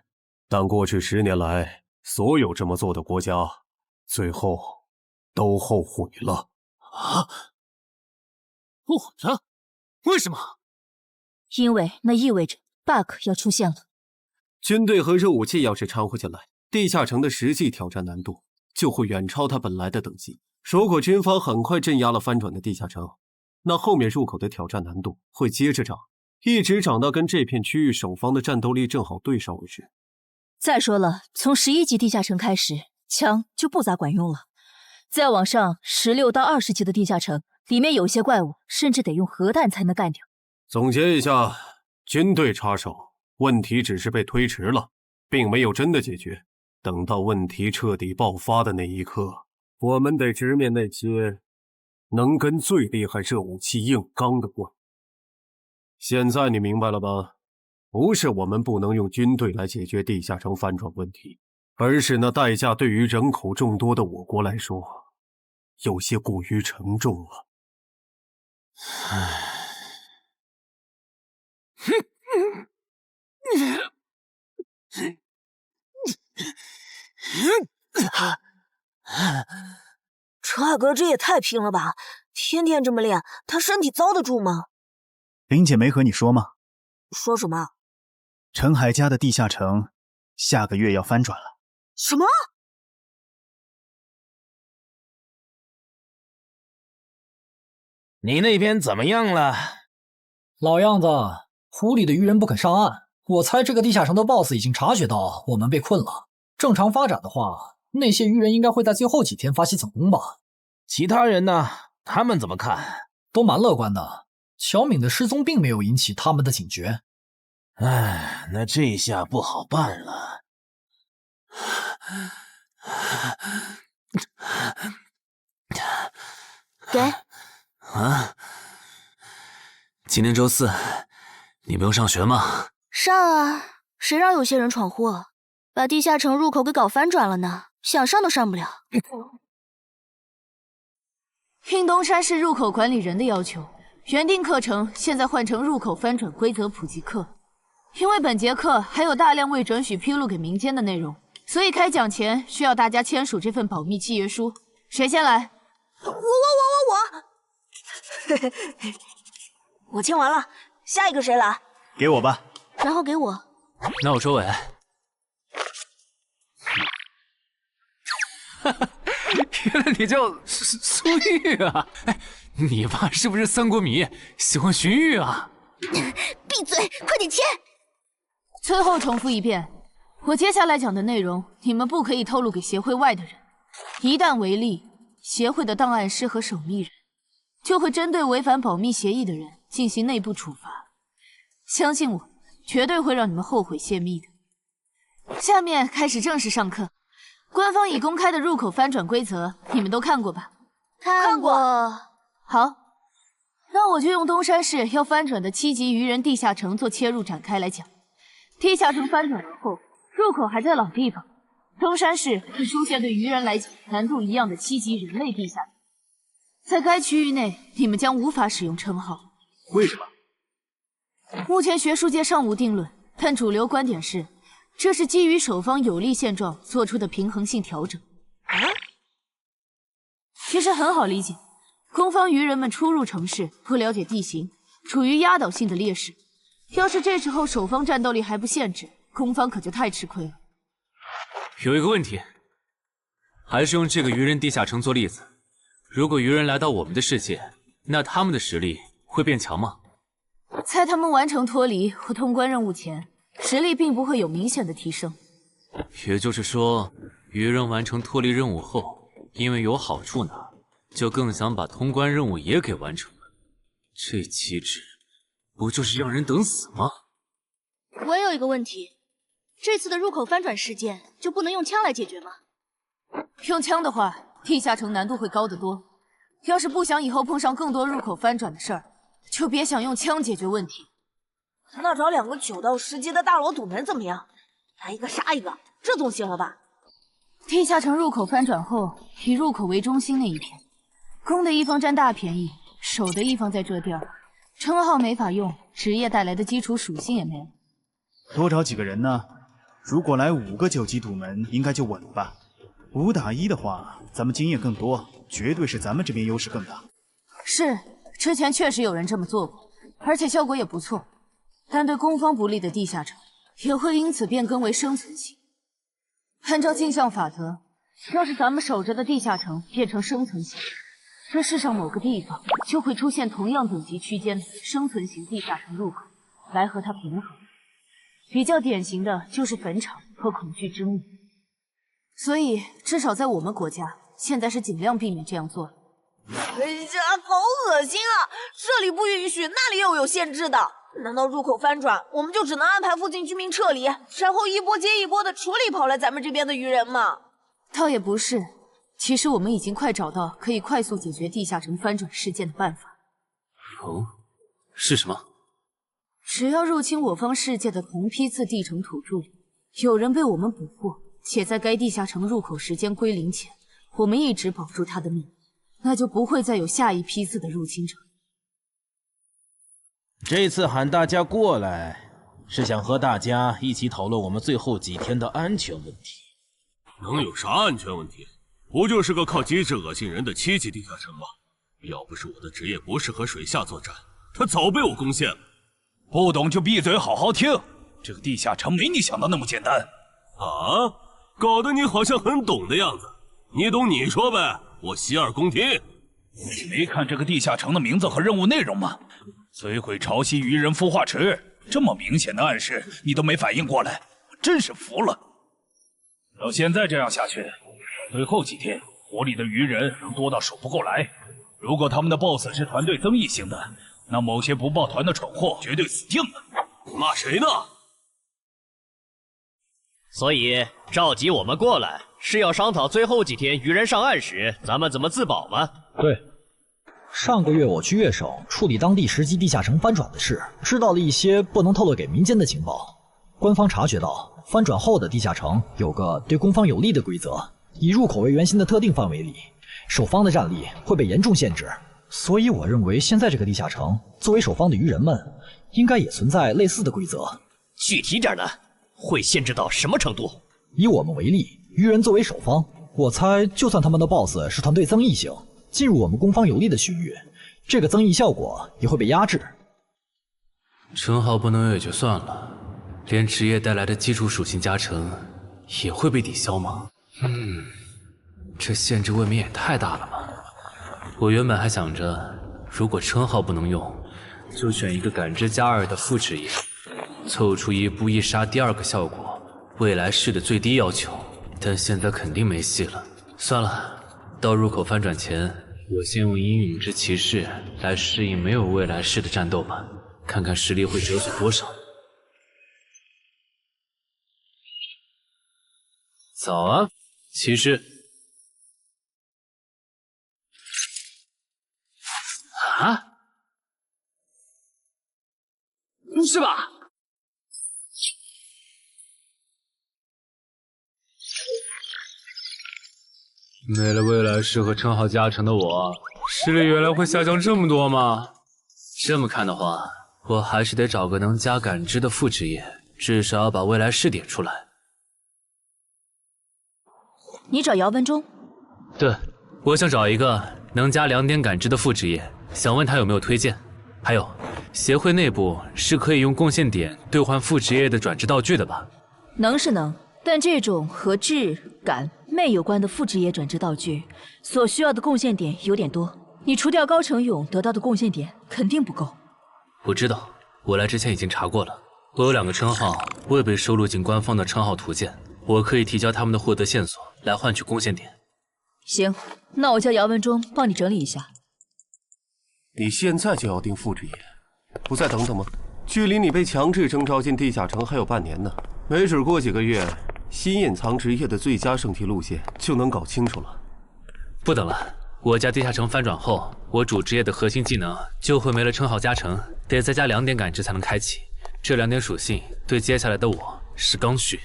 但过去10年来，所有这么做的国家，最后都后悔了。啊？后悔了？为什么？因为那意味着 bug 要出现了。军队和热武器要是掺和进来，地下城的实际挑战难度就会远超它本来的等级。如果军方很快镇压了翻转的地下城，那后面入口的挑战难度会接着涨，一直涨到跟这片区域守方的战斗力正好对上为止。再说了，从11级地下城开始，枪就不咋管用了。再往上，16到20级的地下城，里面有些怪物甚至得用核弹才能干掉。总结一下，军队插手，问题只是被推迟了，并没有真的解决。等到问题彻底爆发的那一刻，我们得直面那些能跟最厉害热武器硬刚的怪物。现在你明白了吧？不是我们不能用军队来解决地下城翻转问题，而是那代价对于人口众多的我国来说，有些过于沉重了。陈海哥这也太拼了吧！天天这么练，他身体遭得住吗？林姐没和你说吗？说什么？陈海家的地下城下个月要翻转了。什么？你那边怎么样了？老样子，湖里的鱼人不肯上岸。我猜这个地下城的 BOSS 已经察觉到我们被困了。正常发展的话，那些鱼人应该会在最后几天发起总攻吧？其他人呢？他们怎么看？都蛮乐观的。小敏的失踪并没有引起他们的警觉。唉，那这下不好办了。给。啊！今天周4，你不用上学吗？上啊，谁让有些人闯祸，把地下城入口给搞翻转了呢？想上都上不了。应东山市入口管理人的要求，原定课程现在换成入口翻转规则普及课。因为本节课还有大量未准许披露给民间的内容，所以开讲前需要大家签署这份保密契约书。谁先来？我，我签完了，下一个谁来？给我吧。然后给我。那我收尾。原来你叫苏玉啊！哎，你爸是不是三国迷，喜欢荀彧啊？闭嘴，快点签！最后重复一遍，我接下来讲的内容，你们不可以透露给协会外的人。一旦违例，协会的档案师和守密人就会针对违反保密协议的人进行内部处罚。相信我，绝对会让你们后悔泄密的。下面开始正式上课。官方已公开的入口翻转规则，你们都看过吧？看过。好，那我就用东山市要翻转的7级愚人地下城做切入展开来讲。地下城翻转完后，入口还在老地方，东山市会出现对愚人来讲难度一样的7级人类地下城。在该区域内，你们将无法使用称号。为什么？目前学术界尚无定论，但主流观点是，这是基于守方有利现状做出的平衡性调整。其实很好理解，攻方愚人们初入城市，不了解地形，处于压倒性的劣势。要是这时候守方战斗力还不限制，攻方可就太吃亏了。有一个问题，还是用这个愚人地下城做例子。如果愚人来到我们的世界，那他们的实力会变强吗？在他们完成脱离或通关任务前，实力并不会有明显的提升。也就是说，愚人完成脱离任务后，因为有好处拿，就更想把通关任务也给完成了。这机制不就是让人等死吗？我有一个问题，这次的入口翻转事件就不能用枪来解决吗？用枪的话，地下城难度会高得多。要是不想以后碰上更多入口翻转的事儿，就别想用枪解决问题。那找2个9到10级的大佬堵门怎么样？来一个杀一个，这总行了吧？地下城入口翻转后，以入口为中心那一片，攻的一方占大便宜，守的一方在这地儿，称号没法用，职业带来的基础属性也没了。多找几个人呢？如果来5个9级堵门，应该就稳了吧？5打1的话，咱们经验更多，绝对是咱们这边优势更大。是，之前确实有人这么做过，而且效果也不错。但对攻方不利的地下城，也会因此变更为生存型。按照镜像法则，要是咱们守着的地下城变成生存型，这世上某个地方就会出现同样等级区间的生存型地下城入口，来和它平衡。比较典型的就是坟场和恐惧之墓。所以，至少在我们国家，现在是尽量避免这样做的。好恶心啊！这里不允许，那里又有限制的。难道入口翻转，我们就只能安排附近居民撤离，然后一波接一波的处理跑来咱们这边的愚人吗？倒也不是，其实我们已经快找到可以快速解决地下城翻转事件的办法。哦，是什么？只要入侵我方世界的同批次地城土著里，有人被我们捕获，且在该地下城入口时间归零前，我们一直保住他的命，那就不会再有下一批次的入侵者。这次喊大家过来，是想和大家一起讨论我们最后几天的安全问题。能有啥安全问题？不就是个靠机制恶心人的7级地下城吗？要不是我的职业不适合水下作战，他早被我攻陷了。不懂就闭嘴，好好听。这个地下城没你想的那么简单。啊，搞得你好像很懂的样子。你懂你说呗，我洗耳恭听。你没看这个地下城的名字和任务内容吗？摧毁潮汐愚人孵化池，这么明显的暗示你都没反应过来，我真是服了。要现在这样下去，最后几天火里的愚人能多到数不过来。如果他们的 BOSS 是团队增益型的，那某些不抱团的蠢货绝对死定了。骂谁呢？所以召集我们过来，是要商讨最后几天愚人上岸时咱们怎么自保吗？对。上个月我去粤省处理当地10级地下城翻转的事，知道了一些不能透露给民间的情报。官方察觉到翻转后的地下城有个对攻方有利的规则，以入口为圆心的特定范围里，守方的战力会被严重限制。所以我认为现在这个地下城作为守方的鱼人们，应该也存在类似的规则。具体点呢？会限制到什么程度？以我们为例，鱼人作为守方，我猜就算他们的 BOSS 是团队增益型，进入我们攻方有利的区域，这个增益效果也会被压制。称号不能有也就算了，连职业带来的基础属性加成也会被抵消吗？这限制未免也太大了吧！我原本还想着，如果称号不能用，就选一个感知+2的副职业，凑出一步一杀第2个效果，未来式的最低要求。但现在肯定没戏了，算了，到入口翻转前，我先用阴影之骑士来适应没有未来式的战斗吧，看看实力会折损多少。早啊，骑士。啊？是吧？没了未来式和称号加成的我，实力原来会下降这么多吗？这么看的话，我还是得找个能加感知的副职业，至少要把未来式点出来。你找姚文忠？对，我想找一个能加2点感知的副职业，想问他有没有推荐。还有，协会内部是可以用贡献点兑换副职业的转职道具的吧？能是能，但这种和智、感、魅有关的副职业转职道具，所需要的贡献点有点多。你除掉高成勇得到的贡献点肯定不够。我知道，我来之前已经查过了。我有2个称号未被收录进官方的称号图鉴，我可以提交他们的获得线索来换取贡献点。行，那我叫姚文忠帮你整理一下。你现在就要定副职业，不再等等吗？距离你被强制征召进地下城还有半年呢，没准过几个月，新隐藏职业的最佳升级路线就能搞清楚了。不等了，我家地下城翻转后，我主职业的核心技能就会没了称号加成，得再加2点感知才能开启。这2点属性对接下来的我是刚需。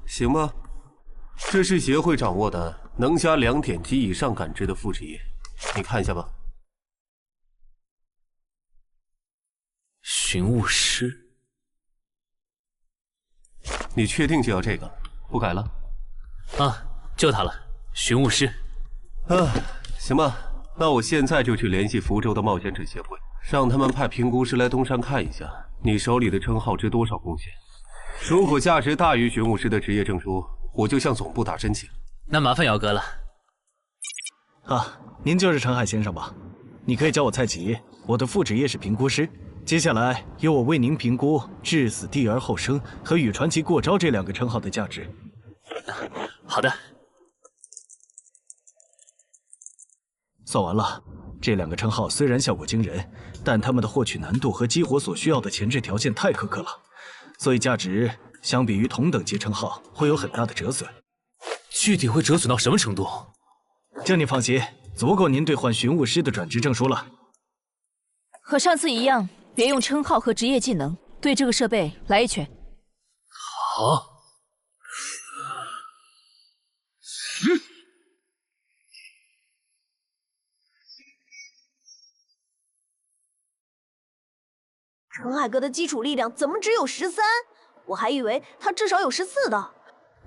行吧。这是协会掌握的能加2点及以上感知的副职业，你看一下吧。寻物师，你确定就要这个？不改了？啊，就他了，寻物师。行吧，那我现在就去联系福州的冒险者协会，让他们派评估师来东山看一下你手里的称号值多少贡献。如果价值大于寻物师的职业证书，我就向总部打申请。那麻烦姚哥了。您就是陈海先生吧？你可以叫我蔡吉，我的副职业是评估师。接下来由我为您评估至死地而后生和与传奇过招这2个称号的价值。好的。算完了，这2个称号虽然效果惊人，但他们的获取难度和激活所需要的前置条件太苛刻了，所以价值相比于同等级称号会有很大的折损。具体会折损到什么程度？这你放心，足够您兑换寻物师的转职证书了。和上次一样，别用称号和职业技能，对这个设备来一拳。好。陈海哥的基础力量怎么只有13？我还以为他至少有14的。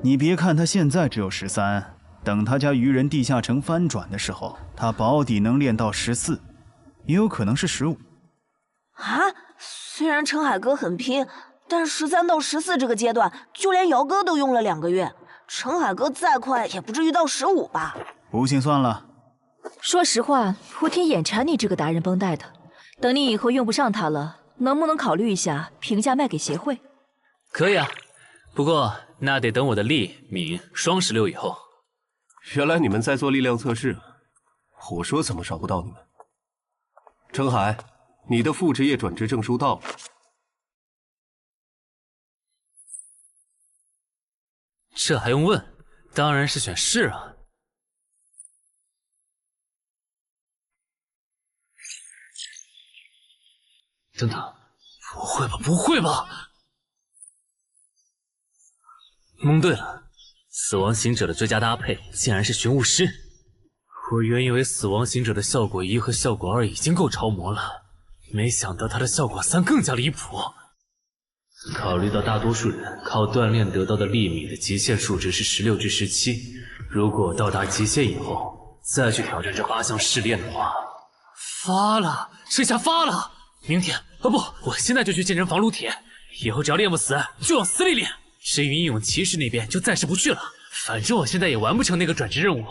你别看他现在只有13，等他家鱼人地下城翻转的时候，他保底能练到14，也有可能是15。虽然陈海哥很拼，但13到14这个阶段，就连姚哥都用了2个月。陈海哥再快也不至于到15吧？不信算了。说实话，我挺眼馋你这个达人绷带的。等你以后用不上它了，能不能考虑一下平价卖给协会？可以啊，不过那得等我的力敏双16以后。原来你们在做力量测试，我说怎么找不到你们？程海，你的副职业转职证书到了。这还用问？当然是选是啊。等等，不会吧，不会吧！蒙对了，死亡行者的最佳搭配竟然是寻物师。我原以为死亡行者的效果1和效果2已经够超模了，没想到他的效果3更加离谱。考虑到大多数人靠锻炼得到的粒米的极限数值是16至17，如果到达极限以后再去挑战这8项试炼的话，发了，这下发了！明天不，我现在就去健身房撸铁，以后只要练不死就往死里练。至于英勇骑士那边就暂时不去了，反正我现在也完不成那个转职任务。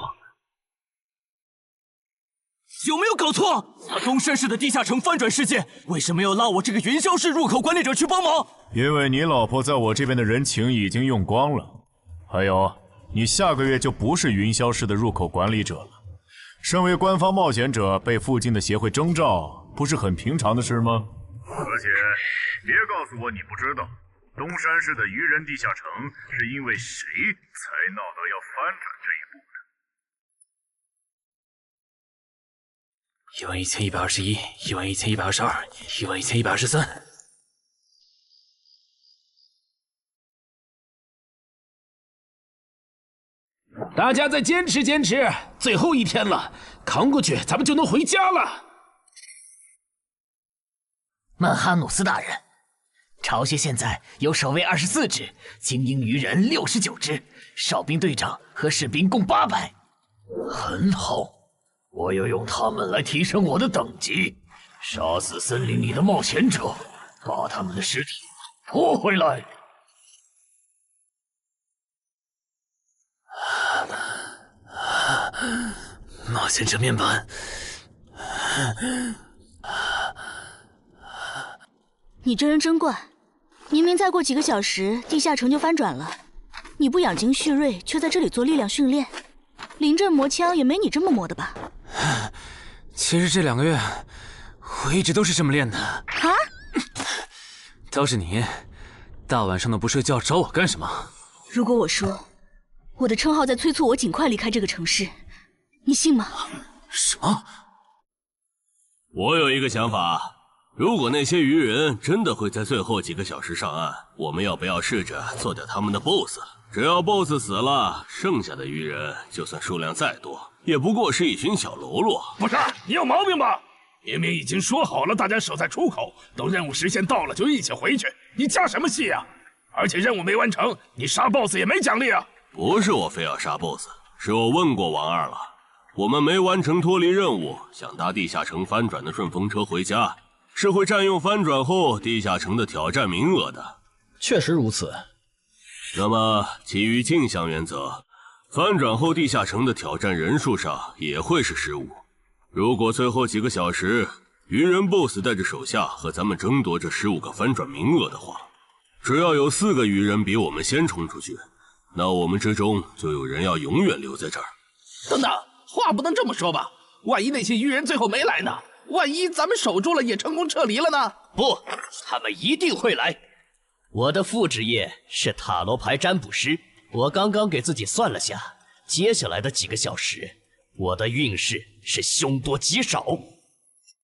有没有搞错？东山市的地下城翻转事件，为什么要拉我这个云霄市入口管理者去帮忙？因为你老婆在我这边的人情已经用光了，还有，你下个月就不是云霄市的入口管理者了。身为官方冒险者，被附近的协会征召，不是很平常的事吗？而且，别告诉我你不知道，东山市的愚人地下城是因为谁才闹到要翻转这一步的？11121、11122、11123。大家再坚持坚持，最后一天了，扛过去，咱们就能回家了。曼哈努斯大人，巢穴现在有守卫24只，精英鱼人69只，哨兵队长和士兵共800。很好，我要用他们来提升我的等级，杀死森林里的冒险者，把他们的尸体拖回来。冒险者面板，你这人真怪，明明再过几个小时地下城就翻转了，你不养精蓄锐，却在这里做力量训练，临阵磨枪也没你这么磨的吧？其实这2个月我一直都是这么练的。啊？倒是你，大晚上的不睡觉找我干什么？如果我说我的称号在催促我尽快离开这个城市，你信吗？什么？我有一个想法，如果那些鱼人真的会在最后几个小时上岸，我们要不要试着做掉他们的 BOSS？ 只要 BOSS 死了，剩下的鱼人就算数量再多，也不过是一群小喽啰。不是，你有毛病吧？明明已经说好了，大家守在出口，等任务时限到了就一起回去，你加什么戏啊？而且任务没完成，你杀 BOSS 也没奖励啊！不是我非要杀 BOSS， 是我问过王二了，我们没完成脱离任务，想搭地下城翻转的顺风车回家，是会占用翻转后地下城的挑战名额的。确实如此。那么基于镜像原则，翻转后地下城的挑战人数上也会是15。如果最后几个小时鱼人 BOSS 带着手下和咱们争夺这15个翻转名额的话，只要有4个鱼人比我们先冲出去，那我们之中就有人要永远留在这儿。等等，话不能这么说吧？万一那些鱼人最后没来呢？万一咱们守住了也成功撤离了呢？不，他们一定会来。我的副职业是塔罗牌占卜师，我刚刚给自己算了下，接下来的几个小时，我的运势是凶多吉少。